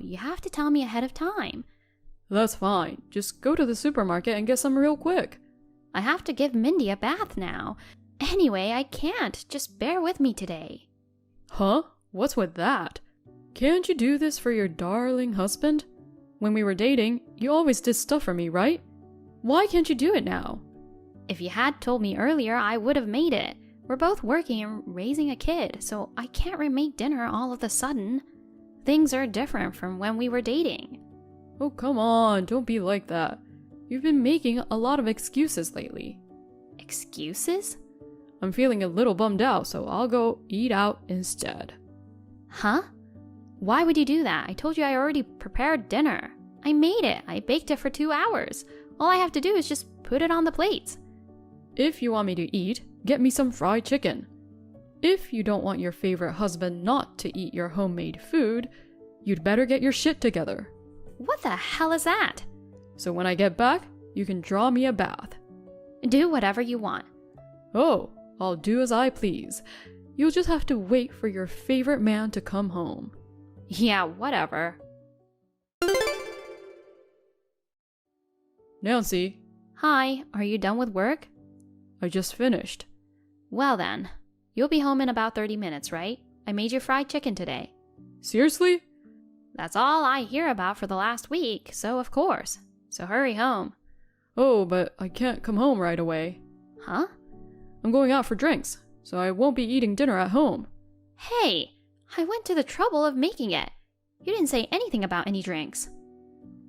You have to tell me ahead of time. That's fine. Just go to the supermarket and get some real quick. I have to give Mindy a bath now. Anyway, I can't. Just bear with me today. Huh? What's with that? Can't you do this for your darling husband? When we were dating, you always did stuff for me, right? Why can't you do it now? If you had told me earlier, I would have made it. We're both working and raising a kid, so I can't remake dinner all of a sudden. Things are different from when we were dating. Oh, come on, don't be like that. You've been making a lot of excuses lately. Excuses? I'm feeling a little bummed out, so I'll go eat out instead. Huh? Why would you do that? I told you I already prepared dinner. I made it. I baked it for 2 hours. All I have to do is just put it on the plates. If you want me to eat, get me some fried chicken. If you don't want your favorite husband not to eat your homemade food, you'd better get your shit together. What the hell is that? So when I get back, you can draw me a bath. Do whatever you want. Oh, I'll do as I please. You'll just have to wait for your favorite man to come home. Yeah, whatever. Nancy, Hi, are you done with work? I just finished. Well then, you'll be home in about 30 minutes, right? I made you fried chicken today. Seriously? That's all I hear about for the last week, so of course. So hurry home. Oh, but I can't come home right away. Huh? I'm going out for drinks, so I won't be eating dinner at home. Hey, I went to the trouble of making it. You didn't say anything about any drinks.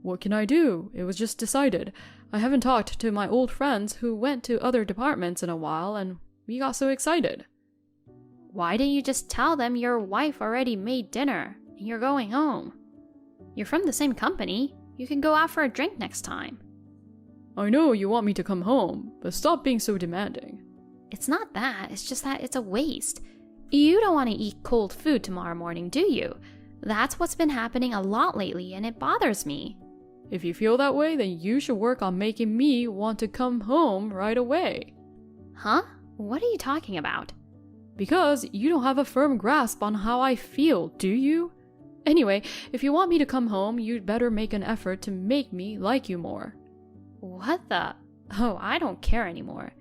What can I do? It was just decided. I haven't talked to my old friends who went to other departments in a while, and we got so excited. Why didn't you just tell them your wife already made dinner and you're going home? You're from the same company. You can go out for a drink next time. I know you want me to come home, but stop being so demanding. It's not that, it's just that it's a waste. You don't want to eat cold food tomorrow morning, do you? That's what's been happening a lot lately, and it bothers me. If you feel that way, then you should work on making me want to come home right away. Huh? What are you talking about? Because you don't have a firm grasp on how I feel, do you? Anyway, if you want me to come home, you'd better make an effort to make me like you more. What the? Oh, I don't care anymore.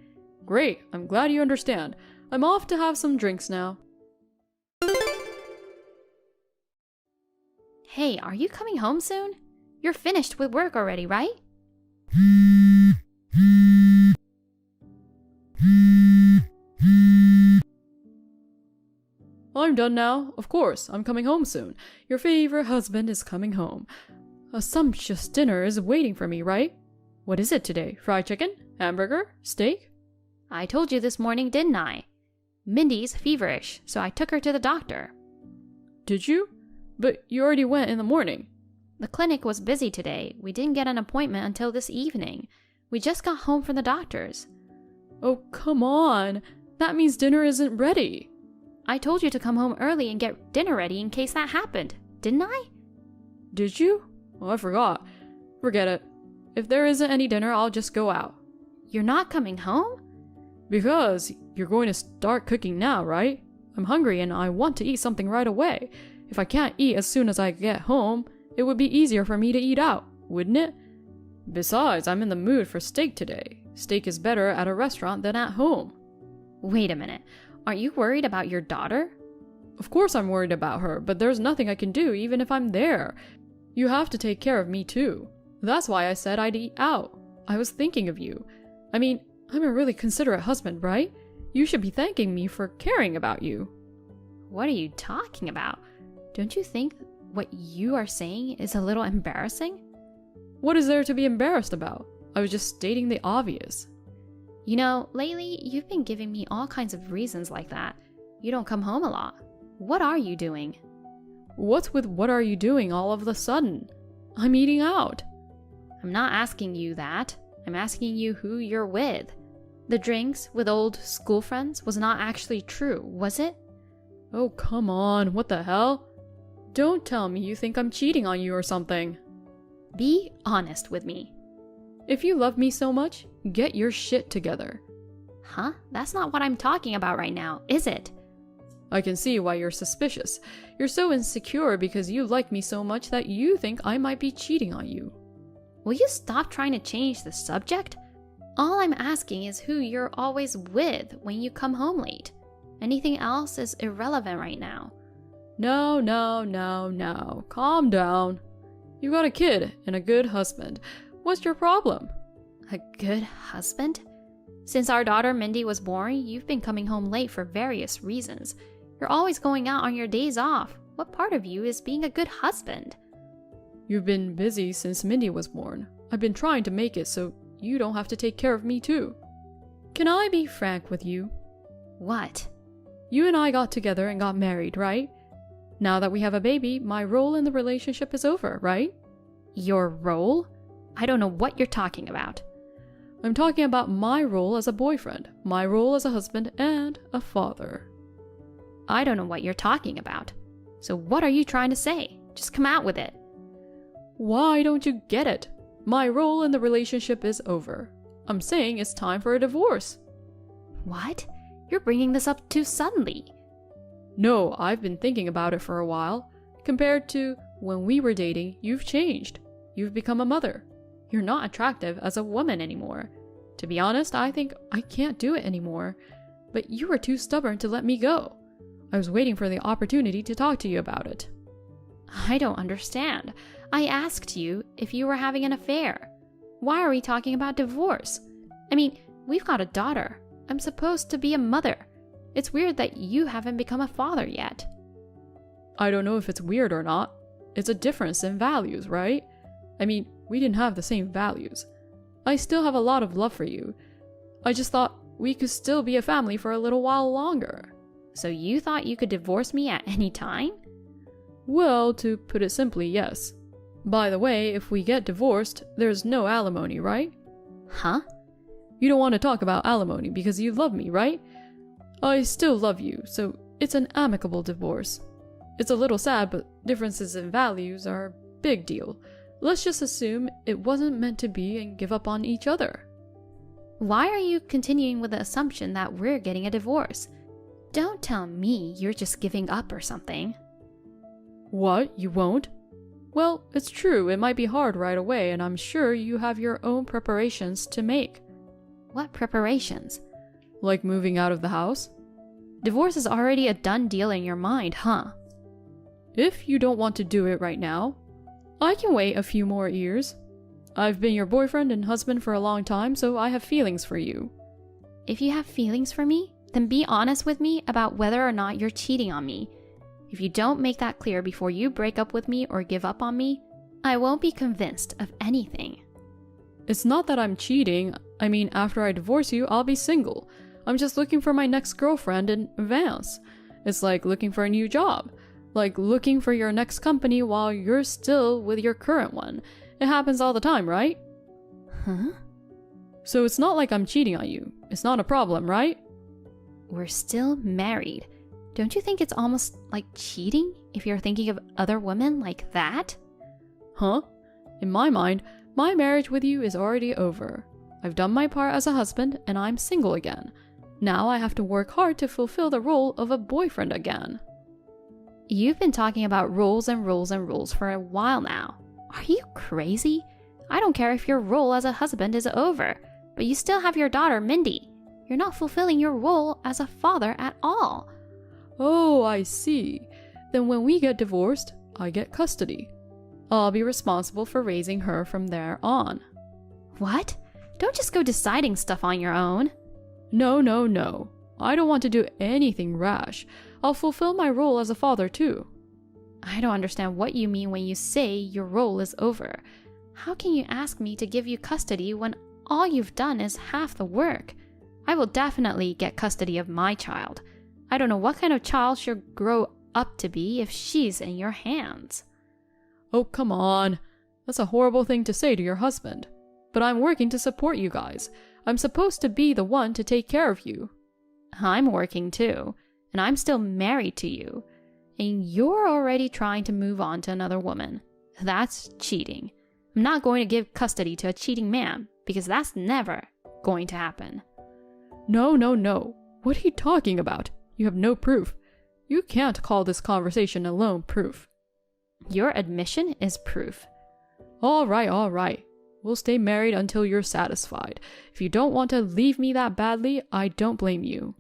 Great, I'm glad you understand. I'm off to have some drinks now. Hey, are you coming home soon? You're finished with work already, right? I'm done now. Of course, I'm coming home soon. Your favorite husband is coming home. A sumptuous dinner is waiting for me, right? What is it today? Fried chicken? Hamburger? Steak? I told you this morning, didn't I? Mindy's feverish, so I took her to the doctor. Did you? But you already went in the morning. The clinic was busy today. We didn't get an appointment until this evening. We just got home from the doctor's. Oh, come on. That means dinner isn't ready. I told you to come home early and get dinner ready in case that happened, didn't I? Did you? Oh, I forgot. Forget it. If there isn't any dinner, I'll just go out. You're not coming home? Because you're going to start cooking now, right? I'm hungry and I want to eat something right away. If I can't eat as soon as I get home, it would be easier for me to eat out, wouldn't it? Besides, I'm in the mood for steak today. Steak is better at a restaurant than at home. Wait a minute. Aren't you worried about your daughter? Of course I'm worried about her, but there's nothing I can do even if I'm there. You have to take care of me too. That's why I said I'd eat out. I was thinking of you. I mean, I'm a really considerate husband, right? You should be thanking me for caring about you. What are you talking about? Don't you think what you are saying is a little embarrassing? What is there to be embarrassed about? I was just stating the obvious. You know, lately you've been giving me all kinds of reasons like that. You don't come home a lot. What are you doing? What's with what are you doing all of a sudden? I'm eating out. I'm not asking you that. I'm asking you who you're with. The drinks with old school friends was not actually true, was it? Oh, come on, what the hell? Don't tell me you think I'm cheating on you or something. Be honest with me. If you love me so much, get your shit together. Huh? That's not what I'm talking about right now, is it? I can see why you're suspicious. You're so insecure because you like me so much that you think I might be cheating on you. Will you stop trying to change the subject? All I'm asking is who you're always with when you come home late. Anything else is irrelevant right now. No. Calm down. You got a kid and a good husband. What's your problem? A good husband? Since our daughter Mindy was born, you've been coming home late for various reasons. You're always going out on your days off. What part of you is being a good husband? You've been busy since Mindy was born. I've been trying to make it so you don't have to take care of me too. Can I be frank with you? What? You and I got together and got married, right? Now that we have a baby, my role in the relationship is over, right? Your role? I don't know what you're talking about. I'm talking about my role as a boyfriend, my role as a husband, and a father. I don't know what you're talking about. So what are you trying to say? Just come out with it. Why don't you get it? My role in the relationship is over. I'm saying it's time for a divorce. What? You're bringing this up too suddenly. No, I've been thinking about it for a while. Compared to when we were dating, you've changed. You've become a mother. You're not attractive as a woman anymore. To be honest, I think I can't do it anymore. But you were too stubborn to let me go. I was waiting for the opportunity to talk to you about it. I don't understand. I asked you if you were having an affair. Why are we talking about divorce? I mean, we've got a daughter. I'm supposed to be a mother. It's weird that you haven't become a father yet. I don't know if it's weird or not. It's a difference in values, right? I mean, we didn't have the same values. I still have a lot of love for you. I just thought we could still be a family for a little while longer. So you thought you could divorce me at any time? Well, to put it simply, yes. By the way, if we get divorced, there's no alimony, right? Huh? You don't want to talk about alimony because you love me, right? I still love you, so it's an amicable divorce. It's a little sad, but differences in values are a big deal. Let's just assume it wasn't meant to be and give up on each other. Why are you continuing with the assumption that we're getting a divorce? Don't tell me you're just giving up or something. What? You won't? Well, it's true, it might be hard right away, and I'm sure you have your own preparations to make. What preparations? Like moving out of the house? Divorce is already a done deal in your mind, huh? If you don't want to do it right now, I can wait a few more years. I've been your boyfriend and husband for a long time, so I have feelings for you. If you have feelings for me, then be honest with me about whether or not you're cheating on me. If you don't make that clear before you break up with me or give up on me, I won't be convinced of anything. It's not that I'm cheating. I mean, after I divorce you, I'll be single. I'm just looking for my next girlfriend in advance. It's like looking for a new job. Like looking for your next company while you're still with your current one. It happens all the time, right? Huh? So it's not like I'm cheating on you. It's not a problem, right? We're still married. Don't you think it's almost like cheating if you're thinking of other women like that? Huh? In my mind, my marriage with you is already over. I've done my part as a husband and I'm single again. Now I have to work hard to fulfill the role of a boyfriend again. You've been talking about rules and rules and rules for a while now. Are you crazy? I don't care if your role as a husband is over, but you still have your daughter, Mindy. You're not fulfilling your role as a father at all. Oh, I see. Then when we get divorced, I get custody. I'll be responsible for raising her from there on. What? Don't just go deciding stuff on your own. No. I don't want to do anything rash. I'll fulfill my role as a father too. I don't understand what you mean when you say your role is over. How can you ask me to give you custody when all you've done is half the work? I will definitely get custody of my child. I don't know what kind of child should grow up to be if she's in your hands. Oh, come on. That's a horrible thing to say to your husband. But I'm working to support you guys. I'm supposed to be the one to take care of you. I'm working too, and I'm still married to you. And you're already trying to move on to another woman. That's cheating. I'm not going to give custody to a cheating man, because that's never going to happen. No, no, no. What are you talking about? You have no proof. You can't call this conversation alone proof. Your admission is proof. All right. We'll stay married until you're satisfied. If you don't want to leave me that badly, I don't blame you.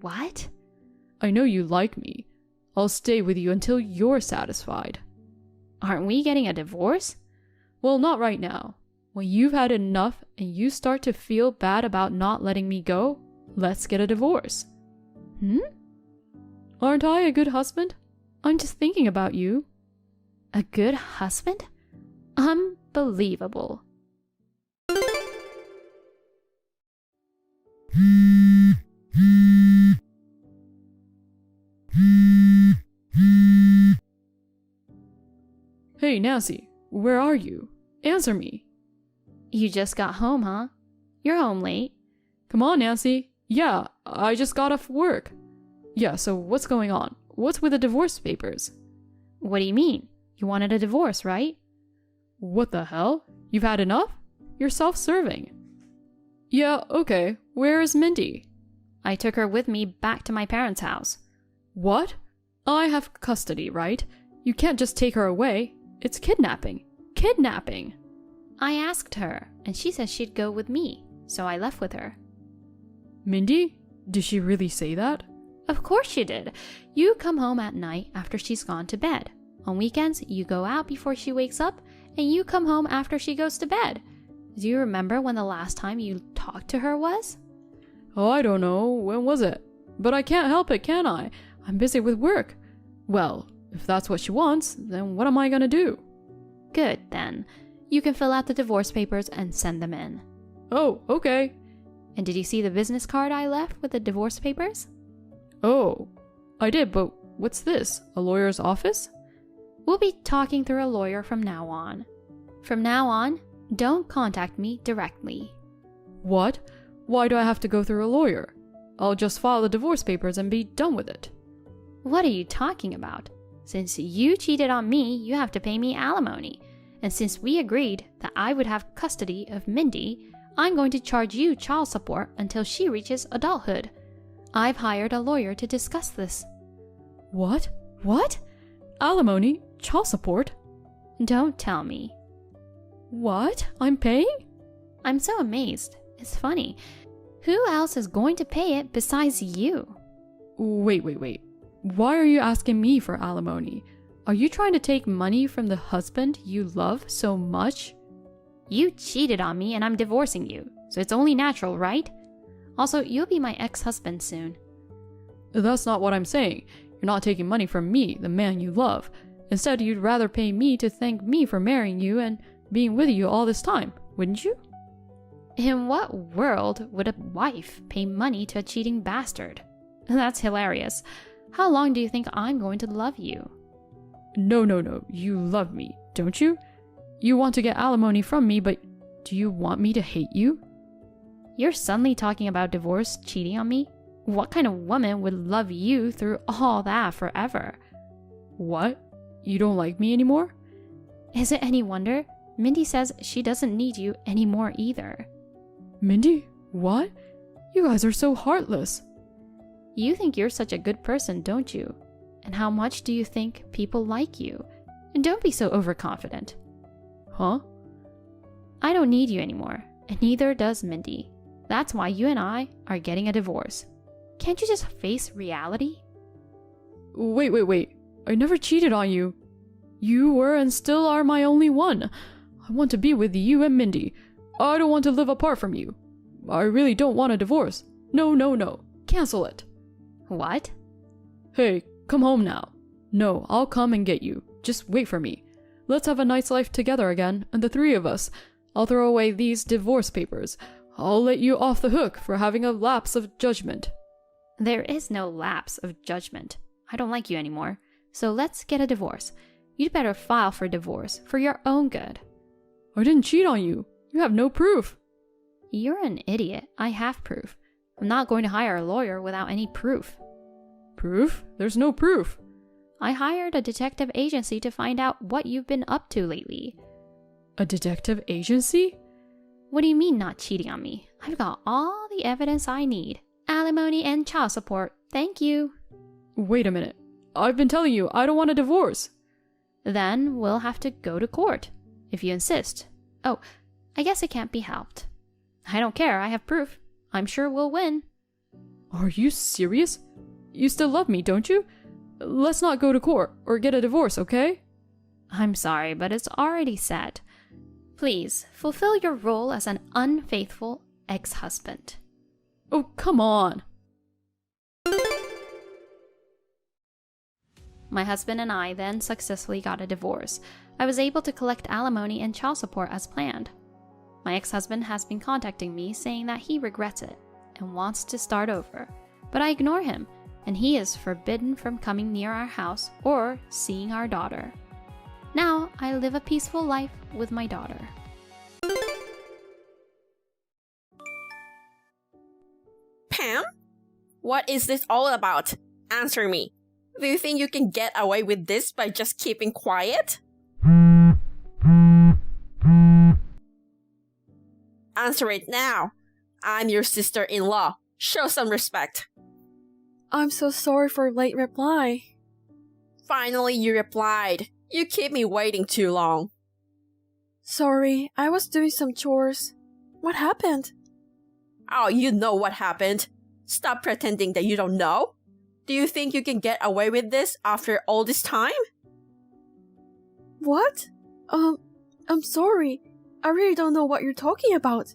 What? I know you like me. I'll stay with you until you're satisfied. Aren't we getting a divorce? Well, not right now. When you've had enough and you start to feel bad about not letting me go, let's get a divorce. Aren't I a good husband? I'm just thinking about you. A good husband? Unbelievable. Hey, Nancy, where are you? Answer me. You just got home, huh? You're home late. Come on, Nancy. Yeah, I just got off work. Yeah, so what's going on? What's with the divorce papers? What do you mean? You wanted a divorce, right? What the hell? You've had enough? You're self-serving. Yeah, okay. Where is Mindy? I took her with me back to my parents' house. What? I have custody, right? You can't just take her away. It's kidnapping. Kidnapping! I asked her, and she said she'd go with me, so I left with her. Mindy? Did she really say that? Of course she did. You come home at night after she's gone to bed. On weekends, you go out before she wakes up, and you come home after she goes to bed. Do you remember when the last time you talked to her was? Oh, I don't know. When was it? But I can't help it, can I? I'm busy with work. Well, if that's what she wants, then what am I gonna do? Good, then. You can fill out the divorce papers and send them in. Oh, okay. And did you see the business card I left with the divorce papers? Oh, I did, but what's this? A lawyer's office? We'll be talking through a lawyer from now on. From now on, don't contact me directly. What? Why do I have to go through a lawyer? I'll just file the divorce papers and be done with it. What are you talking about? Since you cheated on me, you have to pay me alimony. And since we agreed that I would have custody of Mindy, I'm going to charge you child support until she reaches adulthood. I've hired a lawyer to discuss this. What? What? Alimony? Child support? Don't tell me. What? I'm paying? I'm so amazed. It's funny. Who else is going to pay it besides you? Wait. Why are you asking me for alimony? Are you trying to take money from the husband you love so much? You cheated on me and I'm divorcing you, so it's only natural, right? Also, you'll be my ex-husband soon. That's not what I'm saying. You're not taking money from me, the man you love. Instead, you'd rather pay me to thank me for marrying you and being with you all this time, wouldn't you? In what world would a wife pay money to a cheating bastard? That's hilarious. How long do you think I'm going to love you? No. You love me, don't you? You want to get alimony from me, but do you want me to hate you? You're suddenly talking about divorce, cheating on me? What kind of woman would love you through all that forever? What? You don't like me anymore? Is it any wonder? Mindy says she doesn't need you anymore either. Mindy? What? You guys are so heartless. You think you're such a good person, don't you? And how much do you think people like you? And don't be so overconfident. Huh? I don't need you anymore, and neither does Mindy. That's why you and I are getting a divorce. Can't you just face reality? Wait. I never cheated on you. You were and still are my only one. I want to be with you and Mindy. I don't want to live apart from you. I really don't want a divorce. No. Cancel it. What? Hey, come home now. No, I'll come and get you. Just wait for me. Let's have a nice life together again, and the three of us. I'll throw away these divorce papers. I'll let you off the hook for having a lapse of judgment. There is no lapse of judgment. I don't like you anymore. So let's get a divorce. You'd better file for divorce for your own good. I didn't cheat on you. You have no proof. You're an idiot. I have proof. I'm not going to hire a lawyer without any proof. Proof? There's no proof. I hired a detective agency to find out what you've been up to lately. A detective agency? What do you mean not cheating on me? I've got all the evidence I need. Alimony and child support. Thank you. Wait a minute. I've been telling you I don't want a divorce. Then we'll have to go to court, if you insist. Oh, I guess it can't be helped. I don't care, I have proof. I'm sure we'll win. Are you serious? You still love me, don't you? Let's not go to court or get a divorce, okay? I'm sorry, but it's already set. Please, fulfill your role as an unfaithful ex-husband. Oh, come on. My husband and I then successfully got a divorce. I was able to collect alimony and child support as planned. My ex-husband has been contacting me saying that he regrets it and wants to start over, but I ignore him, and he is forbidden from coming near our house or seeing our daughter. Now I live a peaceful life with my daughter. Pam? What is this all about? Answer me. Do you think you can get away with this by just keeping quiet? Answer it now. I'm your sister-in-law. Show some respect. I'm so sorry for late reply. Finally, you replied. You keep me waiting too long. Sorry, I was doing some chores. What happened? Oh, you know what happened. Stop pretending that you don't know. Do you think you can get away with this after all this time? What? I'm sorry. I really don't know what you're talking about.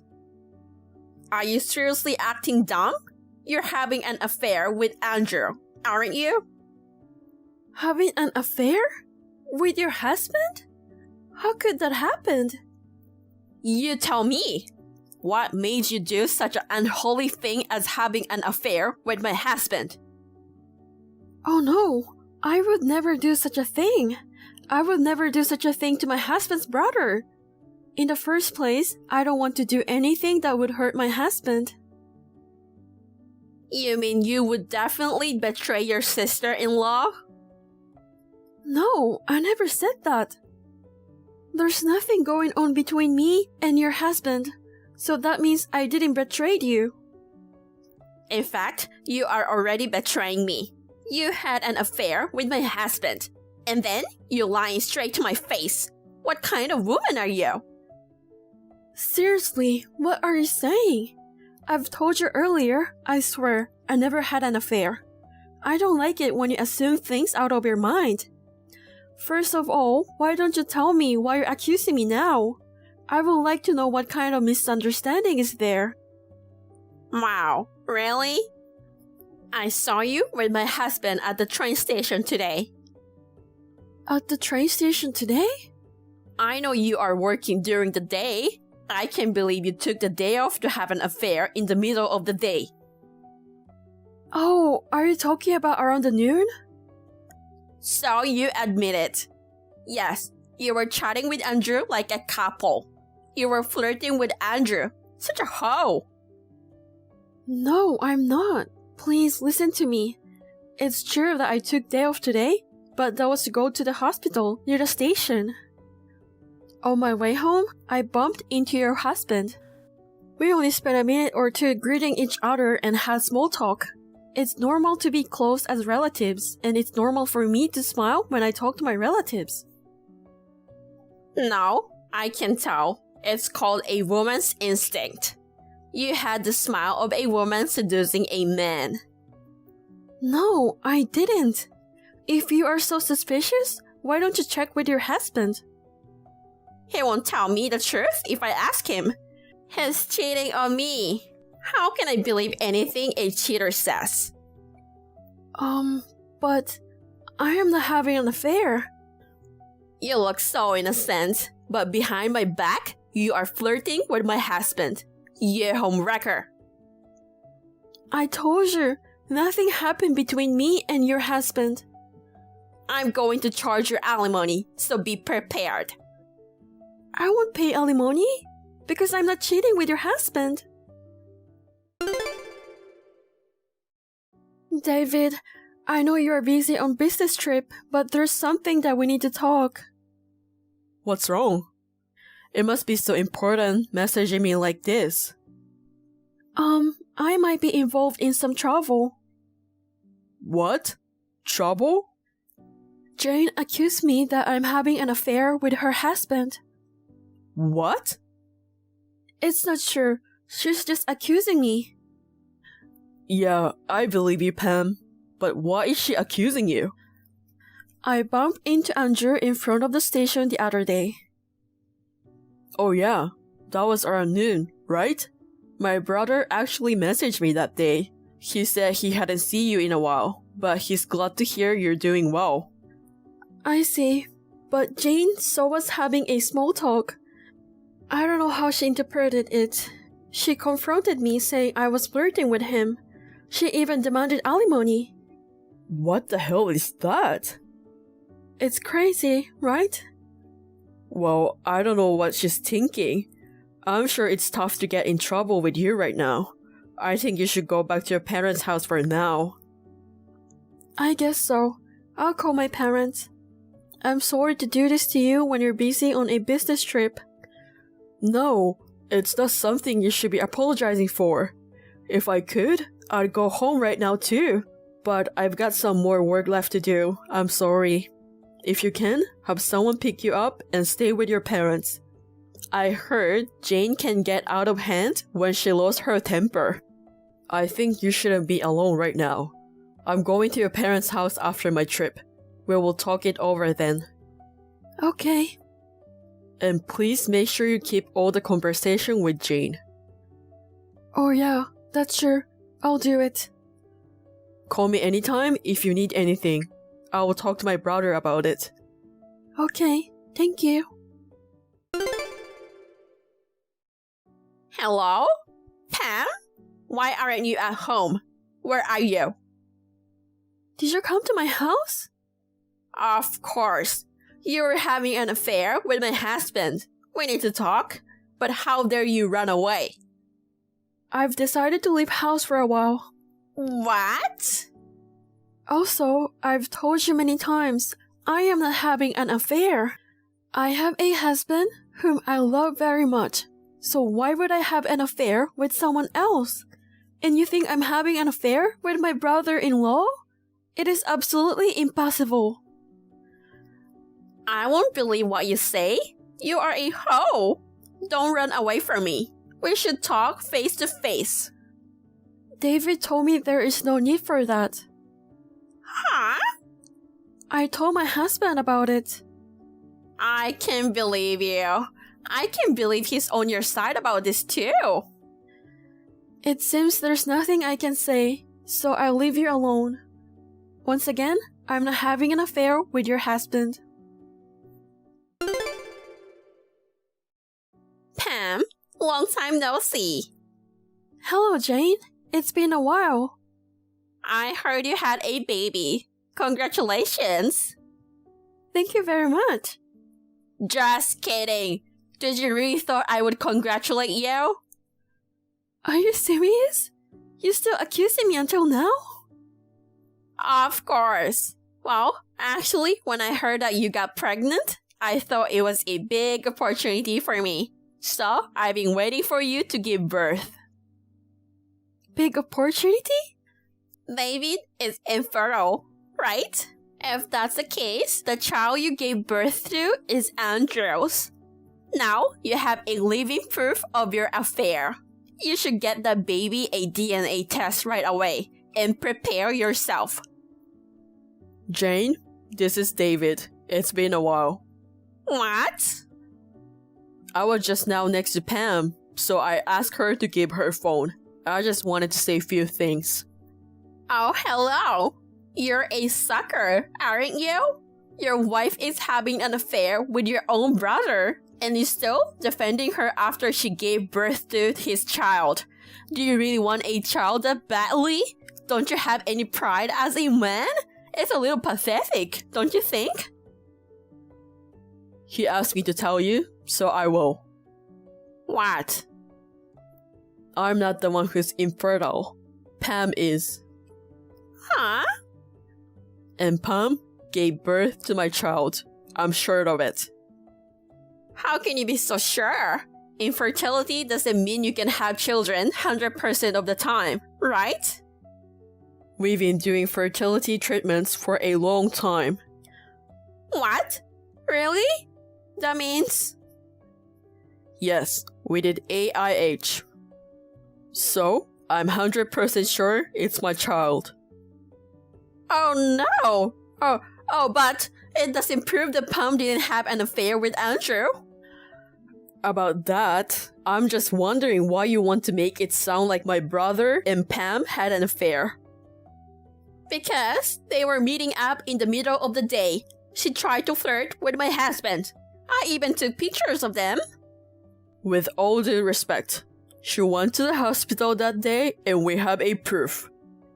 Are you seriously acting dumb? You're having an affair with Andrew, aren't you? Having an affair? With your husband? How could that happen? You tell me. What made you do such an unholy thing as having an affair with my husband? Oh no, I would never do such a thing. I would never do such a thing to my husband's brother. In the first place, I don't want to do anything that would hurt my husband. You mean you would definitely betray your sister-in-law? No, I never said that. There's nothing going on between me and your husband, so that means I didn't betray you. In fact, you are already betraying me. You had an affair with my husband, and then you're lying straight to my face. What kind of woman are you? Seriously, what are you saying? I've told you earlier, I swear, I never had an affair. I don't like it when you assume things out of your mind. First of all, why don't you tell me why you're accusing me now? I would like to know what kind of misunderstanding is there. Wow, really? I saw you with my husband at the train station today. At the train station today? I know you are working during the day. I can't believe you took the day off to have an affair in the middle of the day. Oh, are you talking about around the noon? So you admit it. Yes, you were chatting with Andrew like a couple. You were flirting with Andrew. Such a hoe. No, I'm not. Please listen to me. It's true that I took day off today, but that was to go to the hospital near the station. On my way home, I bumped into your husband. We only spent a minute or two greeting each other and had small talk. It's normal to be close as relatives, and it's normal for me to smile when I talk to my relatives. No, I can tell. It's called a woman's instinct. You had the smile of a woman seducing a man. No, I didn't. If you are so suspicious, why don't you check with your husband? He won't tell me the truth if I ask him. He's cheating on me. How can I believe anything a cheater says? But I am not having an affair. You look so innocent, but behind my back, you are flirting with my husband. You homewrecker. I told you, Nothing happened between me and your husband. I'm going to charge your alimony, so be prepared. I won't pay alimony because I'm not cheating with your husband. David, I know you are busy on business trip, but there's something that we need to talk. What's wrong? It must be so important messaging me like this. I might be involved in some trouble. What? Trouble? Jane accused me that I'm having an affair with her husband. What? It's not true. She's just accusing me. Yeah, I believe you, Pam. But why is she accusing you? I bumped into Andrew in front of the station the other day. Oh yeah, that was around noon, right? My brother actually messaged me that day. He said he hadn't seen you in a while, but he's glad to hear you're doing well. I see, but Jane saw us having a small talk. I don't know how she interpreted it. She confronted me saying I was flirting with him. She even demanded alimony. What the hell is that? It's crazy, right? Well, I don't know what she's thinking. I'm sure it's tough to get in trouble with you right now. I think you should go back to your parents' house for now. I guess so. I'll call my parents. I'm sorry to do this to you when you're busy on a business trip. No, it's not something you should be apologizing for. If I could, I'd go home right now too. But I've got some more work left to do. I'm sorry. If you can, have someone pick you up and stay with your parents. I heard Jane can get out of hand when she lost her temper. I think you shouldn't be alone right now. I'm going to your parents' house after my trip. We will talk it over then. Okay. And please make sure you keep all the conversation with Jane. Oh yeah, that's sure. I'll do it. Call me anytime if you need anything. I will talk to my brother about it. Okay, thank you. Hello? Pam? Why aren't you at home? Where are you? Did you come to my house? Of course. You were having an affair with my husband. We need to talk. But how dare you run away? I've decided to leave house for a while. What? Also, I've told you many times, I am not having an affair. I have a husband whom I love very much. So why would I have an affair with someone else? And you think I'm having an affair with my brother-in-law? It is absolutely impossible. I won't believe what you say. You are a hoe. Don't run away from me. We should talk face to face. David told me there is no need for that. Huh? I told my husband about it. I can't believe you. I can't believe he's on your side about this too. It seems there's nothing I can say, so I'll leave you alone. Once again, I'm not having an affair with your husband. Pam, long time no see. Hello, Jane. It's been a while. I heard you had a baby. Congratulations. Thank you very much. Just kidding. Did you really thought I would congratulate you? Are you serious? You still accusing me until now? Of course. Well, actually, when I heard that you got pregnant, I thought it was a big opportunity for me. So, I've been waiting for you to give birth. Big opportunity? David is infertile, right? If that's the case, the child you gave birth to is Andrew's. Now, you have a living proof of your affair. You should get the baby a DNA test right away and prepare yourself. Jane, this is David. It's been a while. What? I was just now next to Pam, so I asked her to give her phone. I just wanted to say a few things. Oh, hello. You're a sucker, aren't you? Your wife is having an affair with your own brother, and you're still defending her after she gave birth to his child. Do you really want a child that badly? Don't you have any pride as a man? It's a little pathetic, don't you think? He asked me to tell you, so I will. What? I'm not the one who's infertile. Pam is. Huh? And Pam gave birth to my child. I'm sure of it. How can you be so sure? Infertility doesn't mean you can have children 100% of the time, right? We've been doing fertility treatments for a long time. What? Really? That means... Yes, we did AIH. So, I'm 100% sure it's my child. Oh no! But it doesn't prove that Pam didn't have an affair with Andrew. About that, I'm just wondering why you want to make it sound like my brother and Pam had an affair. Because they were meeting up in the middle of the day. She tried to flirt with my husband. I even took pictures of them. With all due respect, she went to the hospital that day and we have a proof.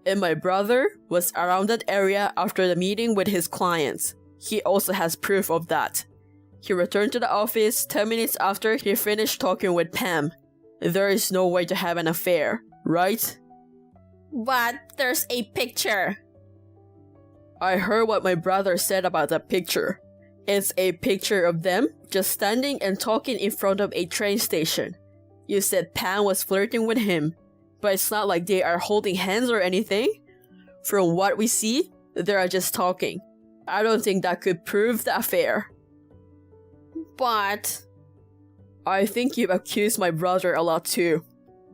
And my brother was around that area after the meeting with his clients. He also has proof of that. He returned to the office 10 minutes after he finished talking with Pam. There is no way to have an affair, right? But there's a picture. I heard what my brother said about that picture. It's a picture of them just standing and talking in front of a train station. You said Pam was flirting with him, but it's not like they are holding hands or anything. From what we see, they are just talking. I don't think that could prove the affair. But... I think you've accused my brother a lot too.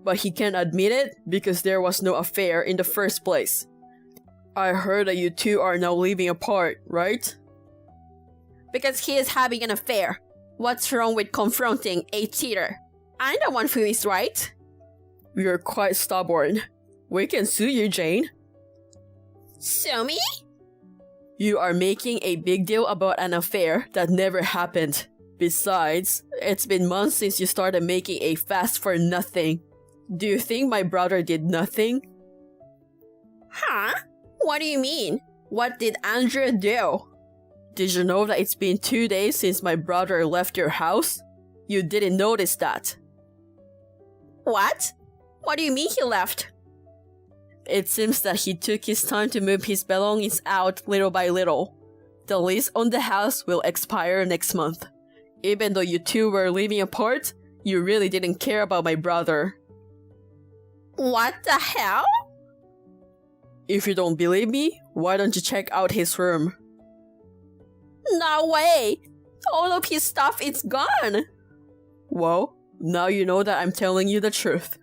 But he can't admit it because there was no affair in the first place. I heard that you two are now living apart, right? Because he is having an affair. What's wrong with confronting a cheater? I'm the one who is right. You're quite stubborn. We can sue you, Jane. Sue me? You are making a big deal about an affair that never happened. Besides, it's been months since you started making a fast for nothing. Do you think my brother did nothing? Huh? What do you mean? What did Andrew do? Did you know that it's been 2 days since my brother left your house? You didn't notice that. What? What do you mean he left? It seems that he took his time to move his belongings out little by little. The lease on the house will expire next month. Even though you two were living apart, you really didn't care about my brother. What the hell? If you don't believe me, why don't you check out his room? No way! All of his stuff is gone! Well, now you know that I'm telling you the truth.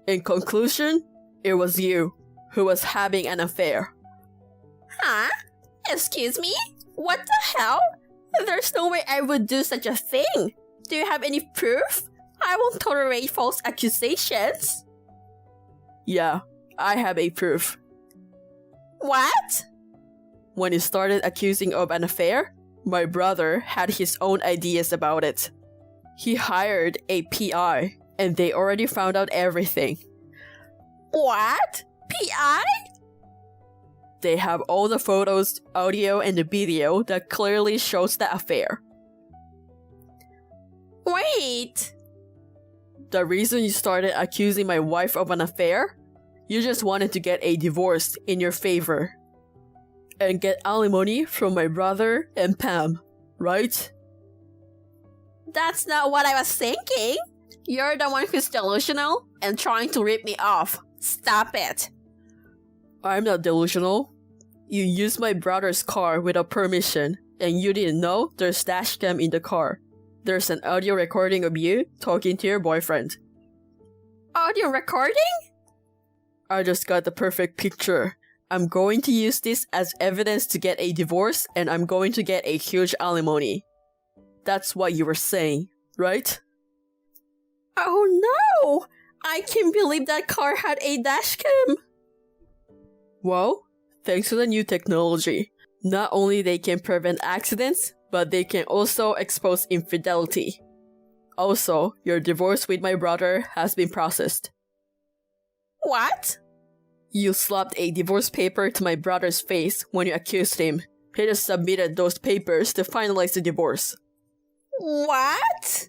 In conclusion, it was you who was having an affair. Huh? Excuse me? What the hell? There's no way I would do such a thing. Do you have any proof? I won't tolerate false accusations. Yeah, I have a proof. What? When he started accusing of an affair, my brother had his own ideas about it. He hired a PI, and they already found out everything. What? PI? They have all the photos, audio, and the video that clearly shows the affair. Wait! The reason you started accusing my wife of an affair? You just wanted to get a divorce in your favor. And get alimony from my brother and Pam, right? That's not what I was thinking. You're the one who's delusional and trying to rip me off. Stop it. I'm not delusional. You used my brother's car without permission, and you didn't know there's dash cam in the car. There's an audio recording of you talking to your boyfriend. Audio recording? I just got the perfect picture. I'm going to use this as evidence to get a divorce, and I'm going to get a huge alimony. That's what you were saying, right? Oh no! I can't believe that car had a dash cam. Well, thanks to the new technology, not only they can prevent accidents, but they can also expose infidelity. Also, your divorce with my brother has been processed. What? You slapped a divorce paper to my brother's face when you accused him. He just submitted those papers to finalize the divorce. What?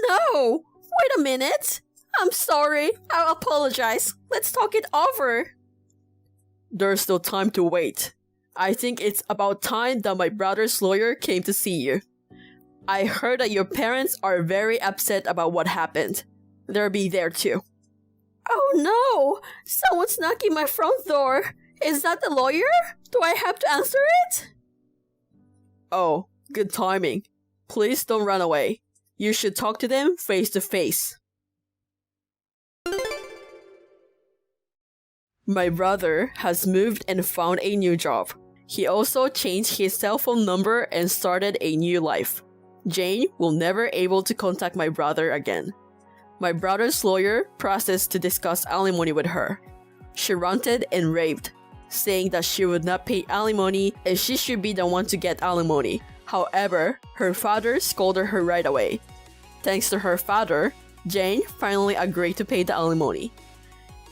No! Wait a minute! I'm sorry. I'll apologize. Let's talk it over. There's still time to wait. I think it's about time that my brother's lawyer came to see you. I heard that your parents are very upset about what happened. They'll be there too. Oh no! Someone's knocking my front door. Is that the lawyer? Do I have to answer it? Oh, good timing. Please don't run away. You should talk to them face to face. My brother has moved and found a new job. He also changed his cell phone number and started a new life. Jane will never able to contact my brother again. My brother's lawyer processed to discuss alimony with her. She ranted and raved, saying that she would not pay alimony and she should be the one to get alimony. However, her father scolded her right away. Thanks to her father, Jane finally agreed to pay the alimony.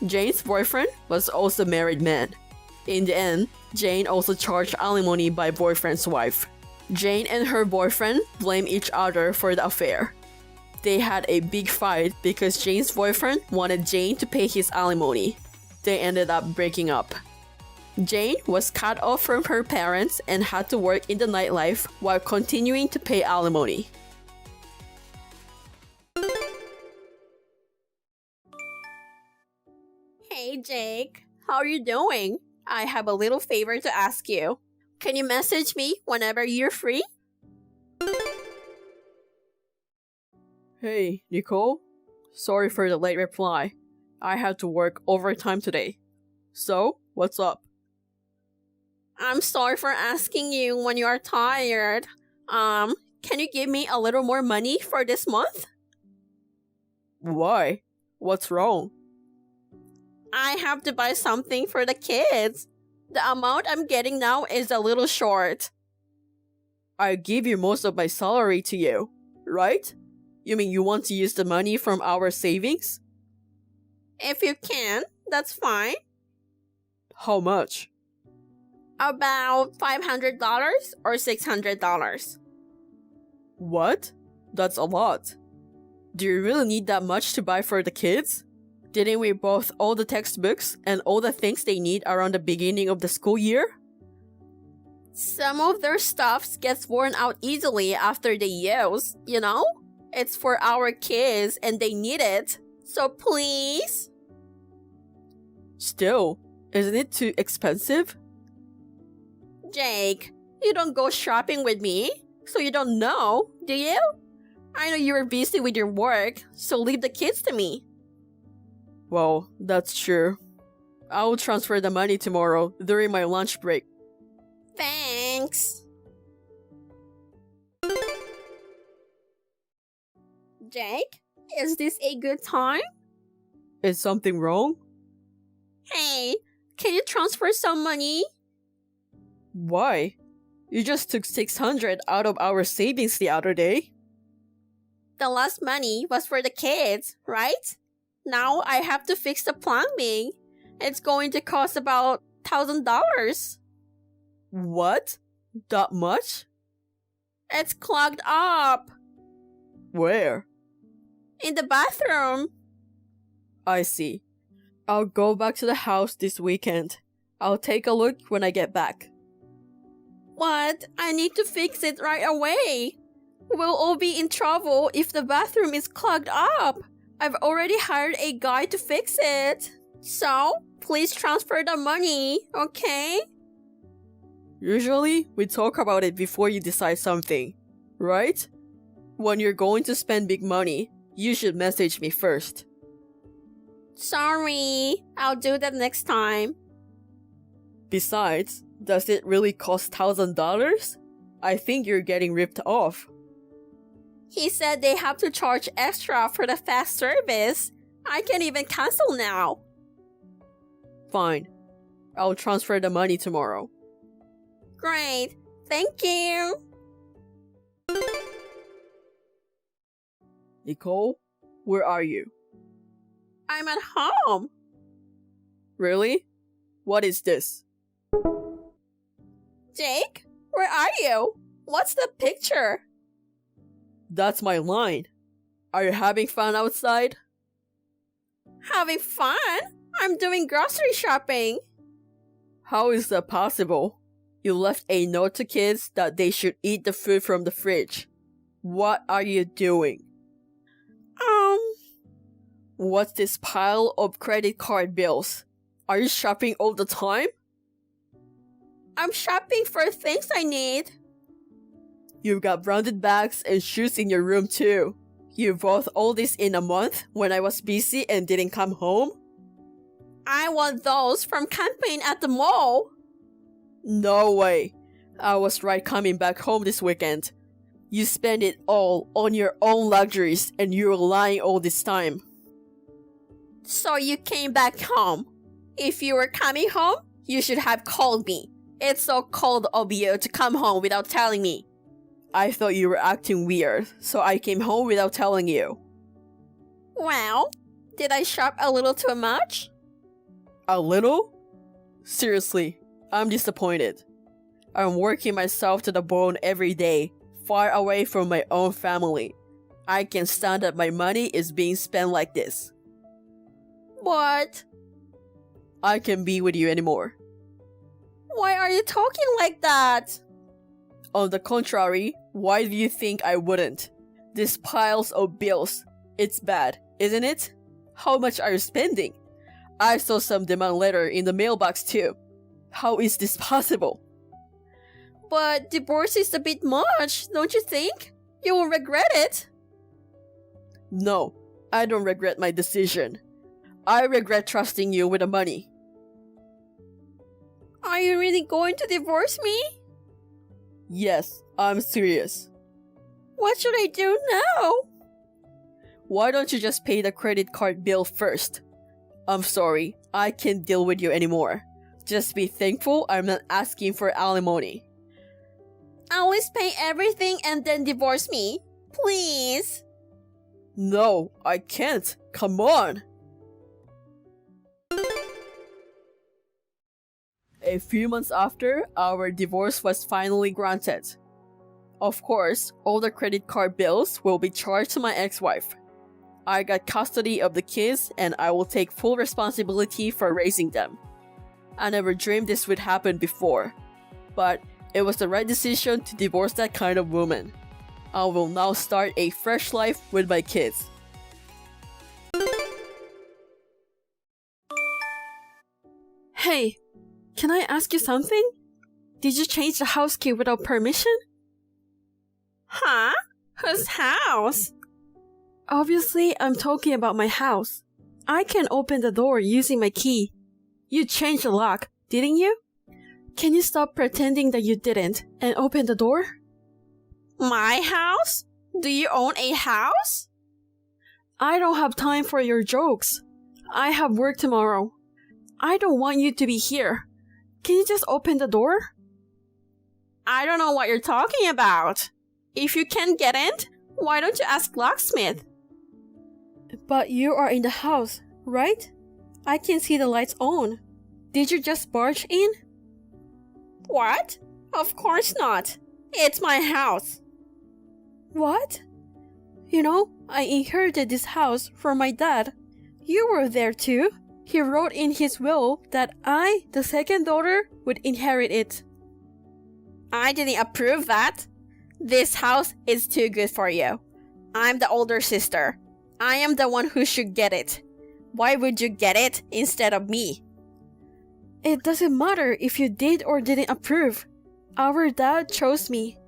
Jane's boyfriend was also a married man. In the end, Jane also charged alimony by boyfriend's wife. Jane and her boyfriend blame each other for the affair. They had a big fight because Jane's boyfriend wanted Jane to pay his alimony. They ended up breaking up. Jane was cut off from her parents and had to work in the nightlife while continuing to pay alimony. Hey Jake, how are you doing? I have a little favor to ask you. Can you message me whenever you're free? Hey, Nicole. Sorry for the late reply. I had to work overtime today. So, what's up? I'm sorry for asking you when you are tired. Can you give me a little more money for this month? Why? What's wrong? I have to buy something for the kids. The amount I'm getting now is a little short. I give you most of my salary to you, right? You mean you want to use the money from our savings? If you can, that's fine. How much? About $500 or $600. What? That's a lot. Do you really need that much to buy for the kids? Didn't we both all the textbooks and all the things they need around the beginning of the school year? Some of their stuff gets worn out easily after they use, you know? It's for our kids and they need it. So please? Still, isn't it too expensive? Jake, you don't go shopping with me, so you don't know, do you? I know you're busy with your work, so leave the kids to me. Well, that's true. I'll transfer the money tomorrow during my lunch break. Thanks. Jake, is this a good time? Is something wrong? Hey, can you transfer some money? Why? You just took 600 out of our savings the other day. The last money was for the kids, right? Now I have to fix the plumbing. It's going to cost about $1,000. What? That much? It's clogged up. Where? In the bathroom. I see. I'll go back to the house this weekend. I'll take a look when I get back. What? I need to fix it right away. We'll all be in trouble if the bathroom is clogged up. I've already hired a guy to fix it. So, please transfer the money, okay? Usually, we talk about it before you decide something, right? When you're going to spend big money, you should message me first. Sorry, I'll do that next time. Besides, does it really cost $1,000? I think you're getting ripped off. He said they have to charge extra for the fast service. I can't even cancel now. Fine. I'll transfer the money tomorrow. Great. Thank you. Nicole, where are you? I'm at home. Really? What is this? Jake, where are you? What's the picture? That's my line. Are you having fun outside? Having fun? I'm doing grocery shopping. How is that possible? You left a note to kids that they should eat the food from the fridge. What are you doing? What's this pile of credit card bills? Are you shopping all the time? I'm shopping for things I need. You've got branded bags and shoes in your room too. You bought all this in a month when I was busy and didn't come home? I want those from camping at the mall. No way. I was right coming back home this weekend. You spent it all on your own luxuries and you were lying all this time. So you came back home. If you were coming home, you should have called me. It's so cold of you to come home without telling me. I thought you were acting weird, so I came home without telling you. Well, did I shop a little too much? A little? Seriously, I'm disappointed. I'm working myself to the bone every day, far away from my own family. I can't stand that my money is being spent like this. What? I can't be with you anymore. Why are you talking like that? On the contrary, why do you think I wouldn't? These piles of bills. It's bad, isn't it? How much are you spending? I saw some demand letter in the mailbox too. How is this possible? But divorce is a bit much, don't you think? You will regret it. No, I don't regret my decision. I regret trusting you with the money. Are you really going to divorce me? Yes, I'm serious. What should I do now? Why don't you just pay the credit card bill first? I'm sorry, I can't deal with you anymore. Just be thankful I'm not asking for alimony. At least pay everything and then divorce me. Please. No, I can't. Come on. A few months after, our divorce was finally granted. Of course, all the credit card bills will be charged to my ex-wife. I got custody of the kids and I will take full responsibility for raising them. I never dreamed this would happen before, but it was the right decision to divorce that kind of woman. I will now start a fresh life with my kids. Hey, can I ask you something? Did you change the house key without permission? Huh? Whose house? Obviously, I'm talking about my house. I can open the door using my key. You changed the lock, didn't you? Can you stop pretending that you didn't and open the door? My house? Do you own a house? I don't have time for your jokes. I have work tomorrow. I don't want you to be here. Can you just open the door? I don't know what you're talking about. If you can't get in, why don't you ask locksmith? But you are in the house, right? I can see the lights on. Did you just barge in? What? Of course not. It's my house. What? You know, I inherited this house from my dad. You were there too. He wrote in his will that I, the second daughter, would inherit it. I didn't approve that. This house is too good for you. I'm the older sister. I am the one who should get it. Why would you get it instead of me? It doesn't matter if you did or didn't approve. Our dad chose me.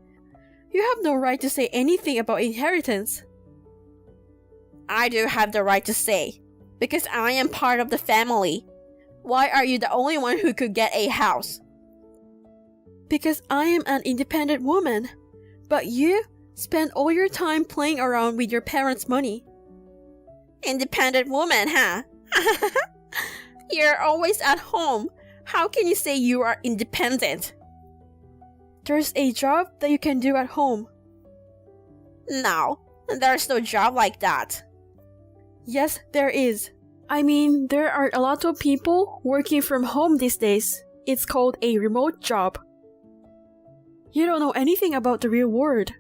You have no right to say anything about inheritance. I do have the right to say, because I am part of the family. Why are you the only one who could get a house? Because I am an independent woman. But you spend all your time playing around with your parents' money. Independent woman, huh? You're always at home. How can you say you are independent? There's a job that you can do at home. No, there's no job like that. Yes, there is. I mean, there are a lot of people working from home these days. It's called a remote job. You don't know anything about the real world.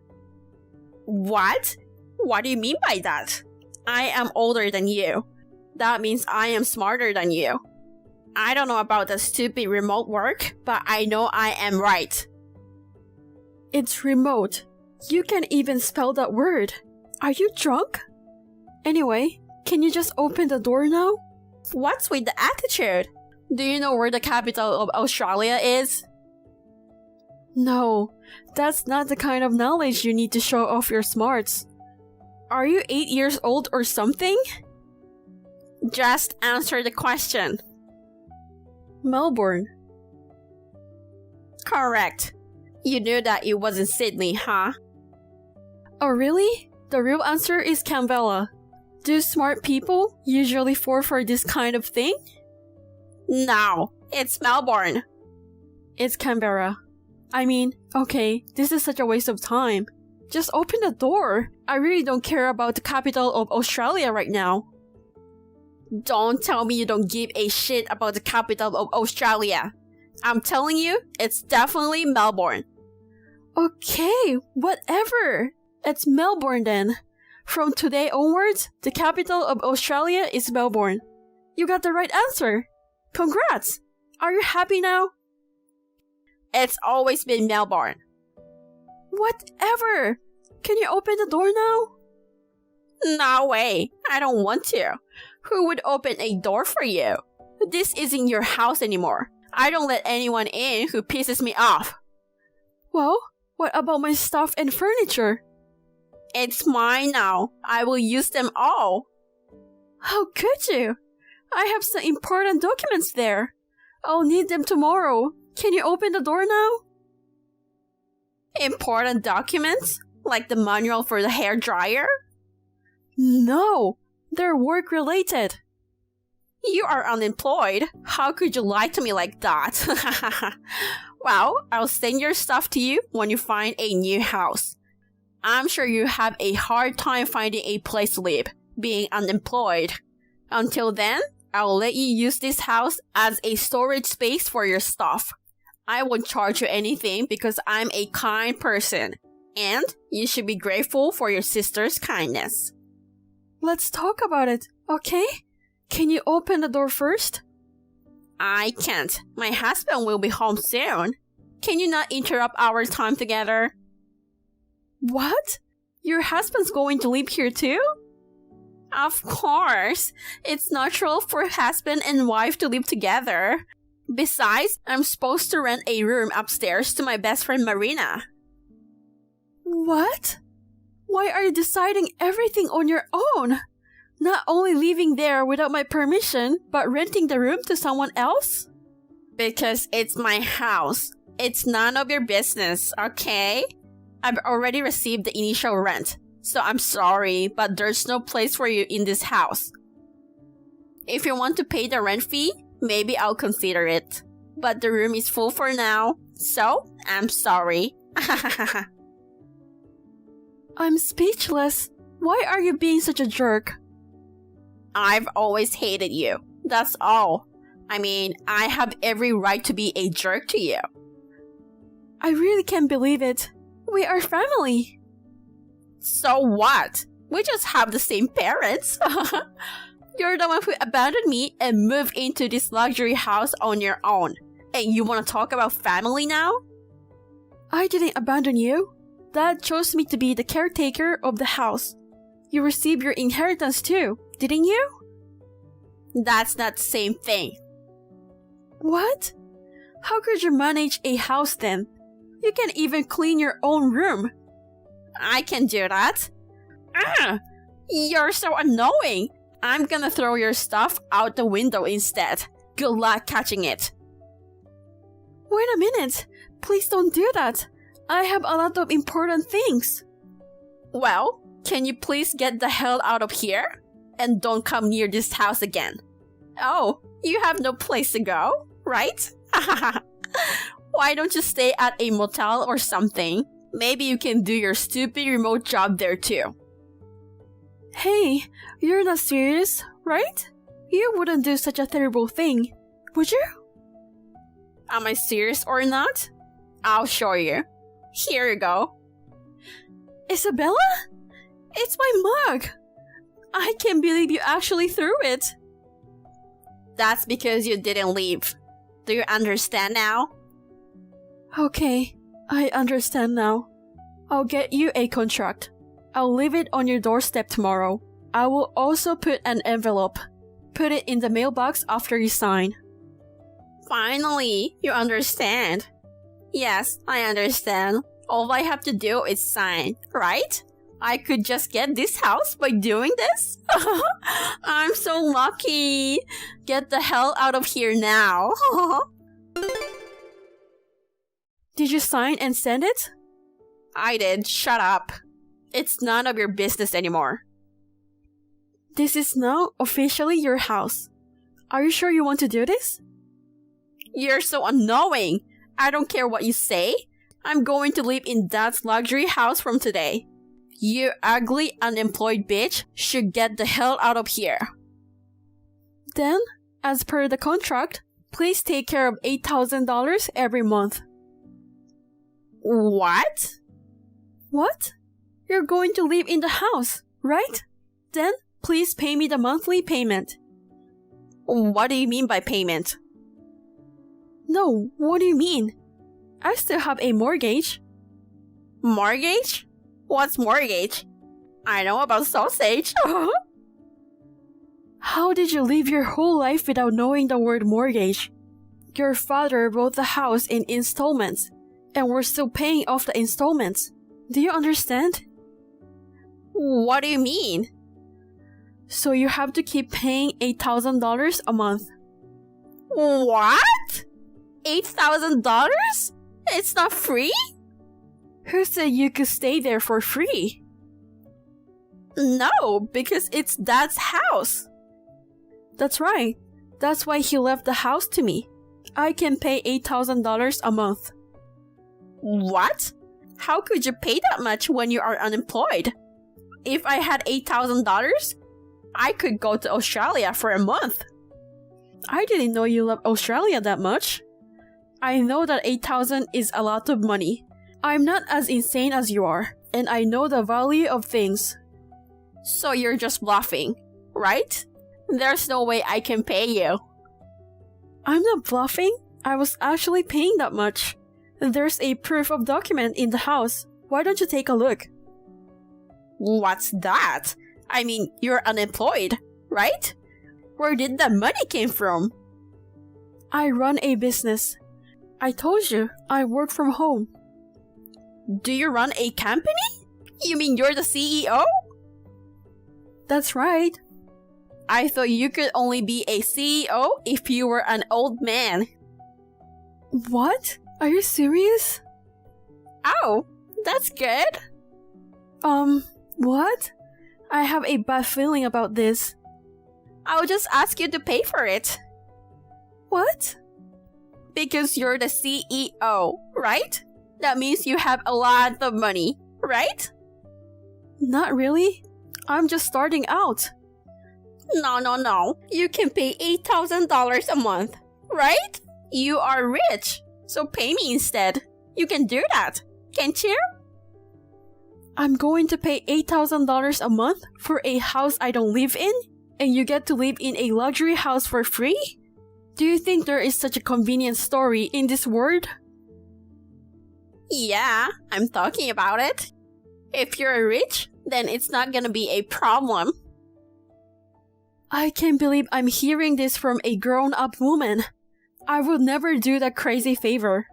What? What do you mean by that? I am older than you. That means I am smarter than you. I don't know about the stupid remote work, but I know I am right. It's remote. You can't even spell that word. Are you drunk? Anyway, can you just open the door now? What's with the attitude? Do you know where the capital of Australia is? No, that's not the kind of knowledge you need to show off your smarts. Are you 8 years old or something? Just answer the question. Melbourne. Correct. You knew that it wasn't Sydney, huh? Oh really? The real answer is Canberra. Do smart people usually fall for this kind of thing? No, it's Melbourne. It's Canberra. I mean, okay, this is such a waste of time. Just open the door. I really don't care about the capital of Australia right now. Don't tell me you don't give a shit about the capital of Australia. I'm telling you, it's definitely Melbourne. Okay, whatever. It's Melbourne then. From today onwards, the capital of Australia is Melbourne. You got the right answer. Congrats! Are you happy now? It's always been Melbourne. Whatever! Can you open the door now? No way. I don't want to. Who would open a door for you? This isn't your house anymore. I don't let anyone in who pisses me off. Well, what about my stuff and furniture? It's mine now. I will use them all. How could you? I have some important documents there. I'll need them tomorrow. Can you open the door now? Important documents? Like the manual for the hair dryer? No, they're work related. You are unemployed. How could you lie to me like that? Well, I'll send your stuff to you when you find a new house. I'm sure you have a hard time finding a place to live, being unemployed. Until then, I'll let you use this house as a storage space for your stuff. I won't charge you anything because I'm a kind person. And you should be grateful for your sister's kindness. Let's talk about it, okay? Can you open the door first? I can't. My husband will be home soon. Can you not interrupt our time together? What? Your husband's going to live here too? Of course. It's natural for husband and wife to live together. Besides, I'm supposed to rent a room upstairs to my best friend Marina. What? Why are you deciding everything on your own? Not only living there without my permission, but renting the room to someone else? Because it's my house. It's none of your business, okay? I've already received the initial rent, so I'm sorry, but there's no place for you in this house. If you want to pay the rent fee, maybe I'll consider it. But the room is full for now, so I'm sorry. I'm speechless. Why are you being such a jerk? I've always hated you. That's all. I mean, I have every right to be a jerk to you. I really can't believe it. We are family. So what? We just have the same parents. You're the one who abandoned me and moved into this luxury house on your own. And you want to talk about family now? I didn't abandon you. Dad chose me to be the caretaker of the house. You received your inheritance too, didn't you? That's not the same thing. What? How could you manage a house then? You can't even clean your own room. I can do that. You're so annoying. I'm gonna throw your stuff out the window instead. Good luck catching it. Wait a minute. Please don't do that. I have a lot of important things. Well, can you please get the hell out of here? And don't come near this house again. Oh, you have no place to go, right? Why don't you stay at a motel or something? Maybe you can do your stupid remote job there too. Hey, you're not serious, right? You wouldn't do such a terrible thing, would you? Am I serious or not? I'll show you. Here you go. Isabella? It's my mug! I can't believe you actually threw it. That's because you didn't leave. Do you understand now? Okay, I understand now. I'll get you a contract. I'll leave it on your doorstep tomorrow. I will also put an envelope. Put it in the mailbox after you sign. Finally, you understand. Yes, I understand. All I have to do is sign, right? I could just get this house by doing this? I'm so lucky. Get the hell out of here now. Did you sign and send it? I did. Shut up. It's none of your business anymore. This is now officially your house. Are you sure you want to do this? You're so annoying. I don't care what you say. I'm going to live in Dad's luxury house from today. You ugly, unemployed bitch should get the hell out of here. Then, as per the contract, please take care of $8,000 every month. What? What? You're going to live in the house, right? Then, please pay me the monthly payment. What do you mean by payment? No, what do you mean? I still have a mortgage. Mortgage? What's mortgage? I know about sausage. How did you live your whole life without knowing the word mortgage? Your father bought the house in installments, and we're still paying off the installments. Do you understand? What do you mean? So you have to keep paying $8,000 a month. What? $8,000? It's not free? Who said you could stay there for free? No, because it's Dad's house. That's right. That's why he left the house to me. I can pay $8,000 a month. What? How could you pay that much when you are unemployed? If I had $8,000, I could go to Australia for a month. I didn't know you loved Australia that much. I know that $8,000 is a lot of money. I'm not as insane as you are, and I know the value of things. So you're just bluffing, right? There's no way I can pay you. I'm not bluffing. I was actually paying that much. There's a proof of document in the house. Why don't you take a look? What's that? I mean, you're unemployed, right? Where did that money came from? I run a business. I told you, I work from home. Do you run a company? You mean you're the CEO? That's right. I thought you could only be a CEO if you were an old man. What? Are you serious? Oh, that's good. What? I have a bad feeling about this. I'll just ask you to pay for it. What? Because you're the CEO, right? That means you have a lot of money, right? Not really. I'm just starting out. No. You can pay $8,000 a month, right? You are rich, so pay me instead. You can do that, can't you? I'm going to pay $8,000 a month for a house I don't live in, and you get to live in a luxury house for free? Do you think there is such a convenient story in this world? Yeah, I'm talking about it. If you're rich, then it's not gonna be a problem. I can't believe I'm hearing this from a grown-up woman. I would never do that crazy favor.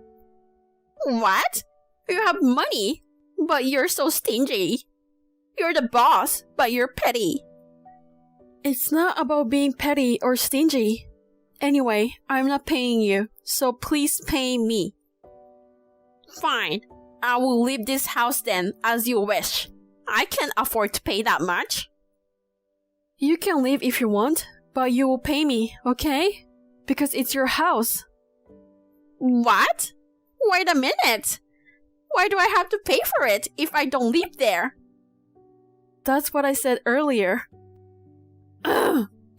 What? You have money, but you're so stingy. You're the boss, but you're petty. It's not about being petty or stingy. Anyway, I'm not paying you, so please pay me. Fine. I will leave this house then, as you wish. I can't afford to pay that much. You can leave if you want, but you will pay me, okay? Because it's your house. What? Wait a minute. Why do I have to pay for it if I don't live there? That's what I said earlier.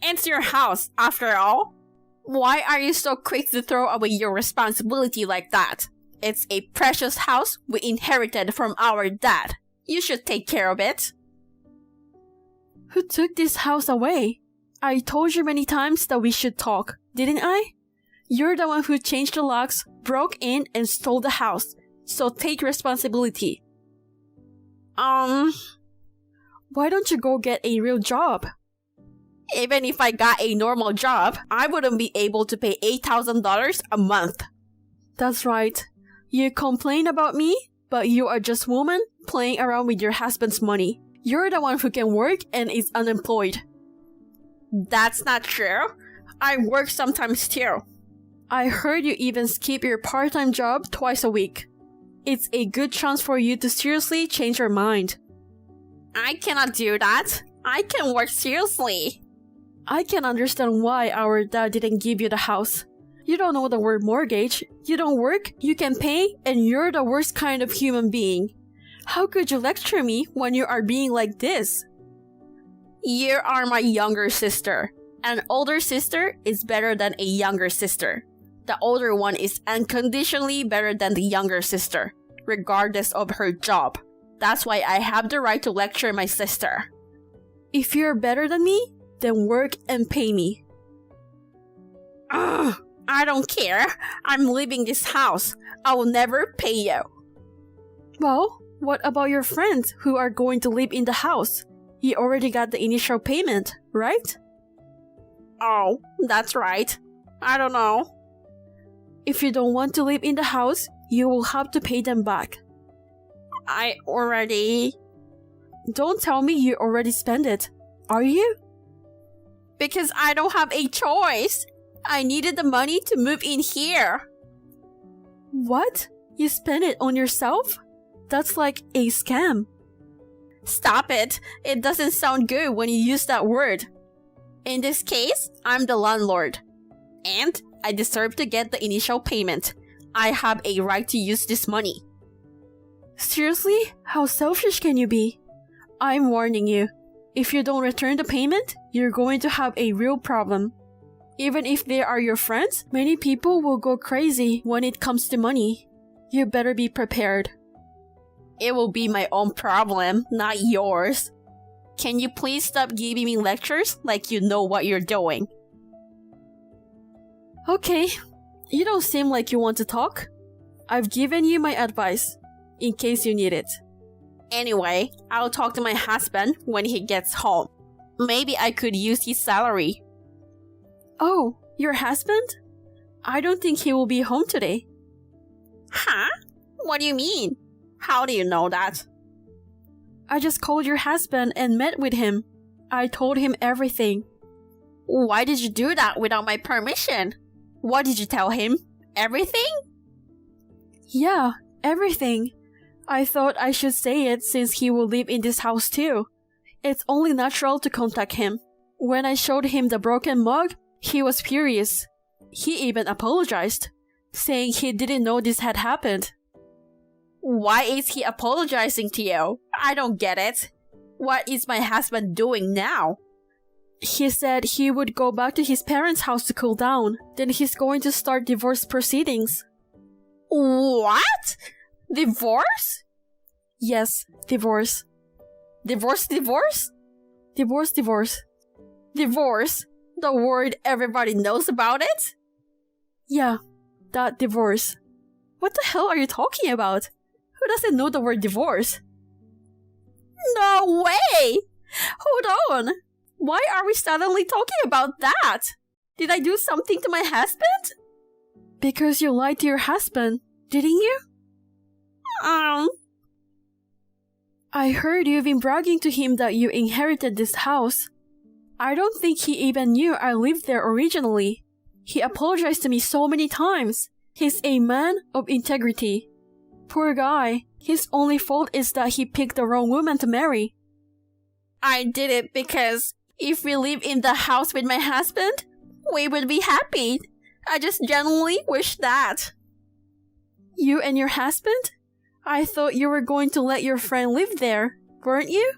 It's your house, after all. Why are you so quick to throw away your responsibility like that? It's a precious house we inherited from our dad. You should take care of it. Who took this house away? I told you many times that we should talk, didn't I? You're the one who changed the locks, broke in, and stole the house. So take responsibility. Why don't you go get a real job? Even if I got a normal job, I wouldn't be able to pay $8,000 a month. That's right. You complain about me, but you are just woman playing around with your husband's money. You're the one who can work and is unemployed. That's not true. I work sometimes too. I heard you even skip your part-time job twice a week. It's a good chance for you to seriously change your mind. I cannot do that. I can work seriously. I can understand why our dad didn't give you the house. You don't know the word mortgage, you don't work, you can pay, and you're the worst kind of human being. How could you lecture me when you are being like this? You are my younger sister. An older sister is better than a younger sister. The older one is unconditionally better than the younger sister, regardless of her job. That's why I have the right to lecture my sister. If you're better than me, then work and pay me. Ugh, I don't care. I'm leaving this house. I will never pay you. Well, what about your friends who are going to live in the house? You already got the initial payment, right? Oh, that's right. I don't know. If you don't want to live in the house, you will have to pay them back. I already... Don't tell me you already spent it. Are you? Because I don't have a choice. I needed the money to move in here. What? You spent it on yourself? That's like a scam. Stop it. It doesn't sound good when you use that word. In this case, I'm the landlord. And I deserve to get the initial payment. I have a right to use this money. Seriously? How selfish can you be? I'm warning you. If you don't return the payment, you're going to have a real problem. Even if they are your friends, many people will go crazy when it comes to money. You better be prepared. It will be my own problem, not yours. Can you please stop giving me lectures like you know what you're doing? Okay, you don't seem like you want to talk. I've given you my advice, in case you need it. Anyway, I'll talk to my husband when he gets home. Maybe I could use his salary. Oh, your husband? I don't think he will be home today. Huh? What do you mean? How do you know that? I just called your husband and met with him. I told him everything. Why did you do that without my permission? What did you tell him? Everything? Yeah, everything. I thought I should say it since he will live in this house too. It's only natural to contact him. When I showed him the broken mug, he was furious. He even apologized, saying he didn't know this had happened. Why is he apologizing to you? I don't get it. What is my husband doing now? He said he would go back to his parents' house to cool down. Then he's going to start divorce proceedings. What? Divorce? Yes, divorce. Divorce? Divorce? Divorce. Divorce? The word everybody knows about it? Yeah, that divorce. What the hell are you talking about? Who doesn't know the word divorce? No way! Hold on. Why are we suddenly talking about that? Did I do something to my husband? Because you lied to your husband, didn't you? I heard you've been bragging to him that you inherited this house. I don't think he even knew I lived there originally. He apologized to me so many times. He's a man of integrity. Poor guy. His only fault is that he picked the wrong woman to marry. I did it because if we live in the house with my husband, we would be happy. I just genuinely wish that. You and your husband? I thought you were going to let your friend live there, weren't you?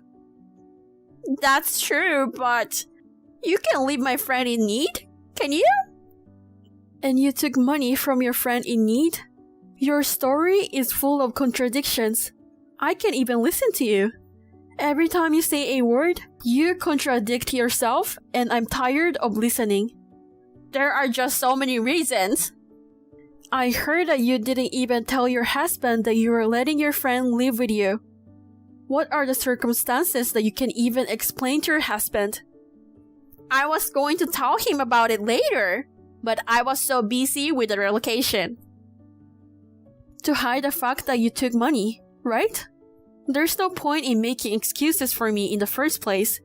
That's true, but You can leave my friend in need? Can you? And you took money from your friend in need? Your story is full of contradictions. I can't even listen to you. Every time you say a word, you contradict yourself, and I'm tired of listening. There are just so many reasons. I heard that you didn't even tell your husband that you were letting your friend live with you. What are the circumstances that you can even explain to your husband? I was going to tell him about it later, but I was so busy with the relocation. To hide the fact that you took money, right? There's no point in making excuses for me in the first place.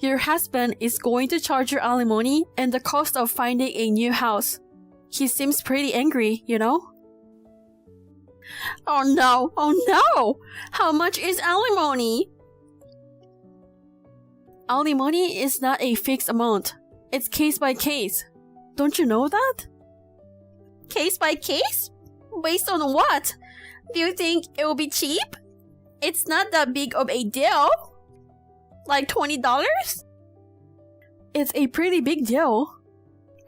Your husband is going to charge your alimony and the cost of finding a new house. He seems pretty angry, you know? Oh no! How much is alimony? Alimony is not a fixed amount. It's case by case. Don't you know that? Case by case? Based on what? Do you think it will be cheap? It's not that big of a deal. Like $20? It's a pretty big deal.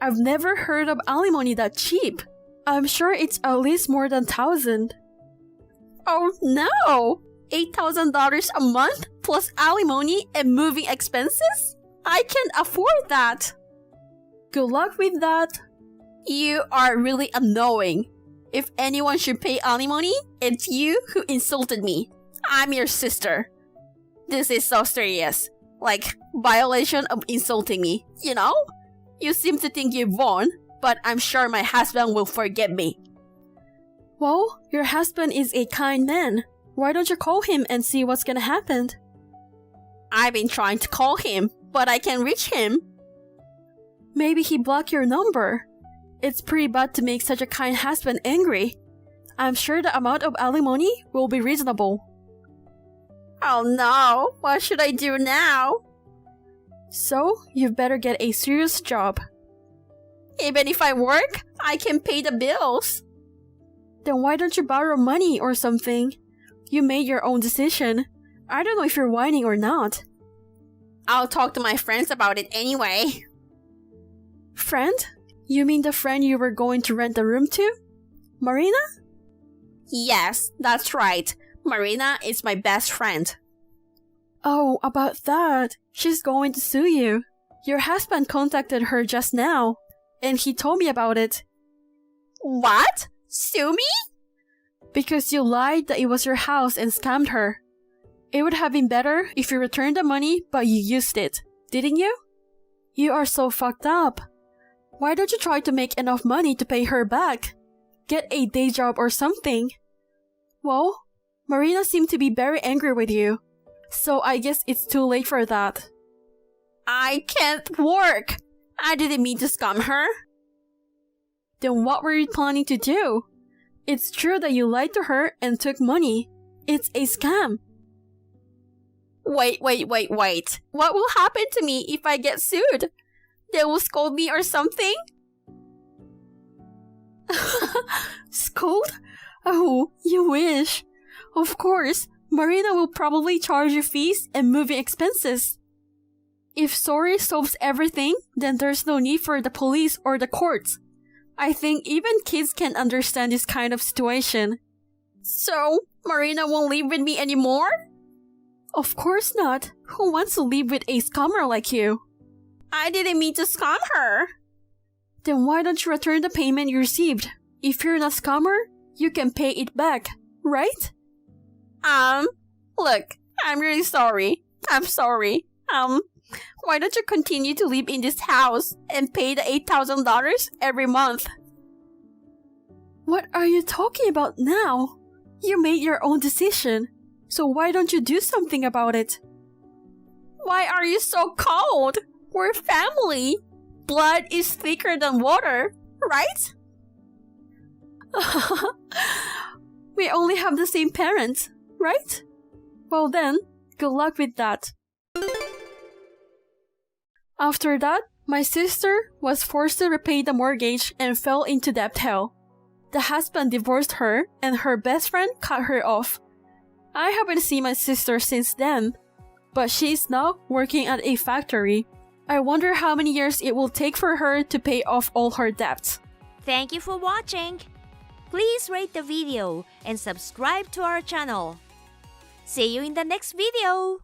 I've never heard of alimony that cheap. I'm sure it's at least more than 1,000. Oh no! $8,000 a month plus alimony and moving expenses? I can't afford that. Good luck with that. You are really annoying. If anyone should pay alimony, it's you who insulted me. I'm your sister. This is so serious. Like, violation of insulting me, you know? You seem to think you've won, but I'm sure my husband will forgive me. Well, your husband is a kind man. Why don't you call him and see what's gonna happen? I've been trying to call him, but I can't reach him. Maybe he blocked your number. It's pretty bad to make such a kind husband angry. I'm sure the amount of alimony will be reasonable. Oh no, what should I do now? So, you've better get a serious job. Even if I work, I can pay the bills. Then why don't you borrow money or something? You made your own decision. I don't know if you're whining or not. I'll talk to my friends about it anyway. Friend? You mean the friend you were going to rent the room to? Marina? Yes, that's right. Marina is my best friend. Oh, about that. She's going to sue you. Your husband contacted her just now, and he told me about it. What? Sue me? Because you lied that it was your house and scammed her. It would have been better if you returned the money, but you used it, didn't you? You are so fucked up. Why don't you try to make enough money to pay her back? Get a day job or something. Well, Marina seemed to be very angry with you, so I guess it's too late for that. I can't work. I didn't mean to scam her. Then what were you planning to do? It's true that you lied to her and took money. It's a scam. Wait. What will happen to me if I get sued? They will scold me or something? Scold? Oh, you wish. Of course, Marina will probably charge you fees and moving expenses. If sorry solves everything, then there's no need for the police or the courts. I think even kids can understand this kind of situation. So, Marina won't live with me anymore? Of course not. Who wants to live with a scammer like you? I didn't mean to scam her. Then why don't you return the payment you received? If you're not a scammer, you can pay it back, right? Look, I'm really sorry. I'm sorry. Why don't you continue to live in this house and pay the $8,000 every month? What are you talking about now? You made your own decision, so why don't you do something about it? Why are you so cold? We're family. Blood is thicker than water, right? We only have the same parents, right? Well then, good luck with that. After that, my sister was forced to repay the mortgage and fell into debt hell. The husband divorced her and her best friend cut her off. I haven't seen my sister since then, but she is now working at a factory. I wonder how many years it will take for her to pay off all her debts. Thank you for watching. Please rate the video and subscribe to our channel. See you in the next video.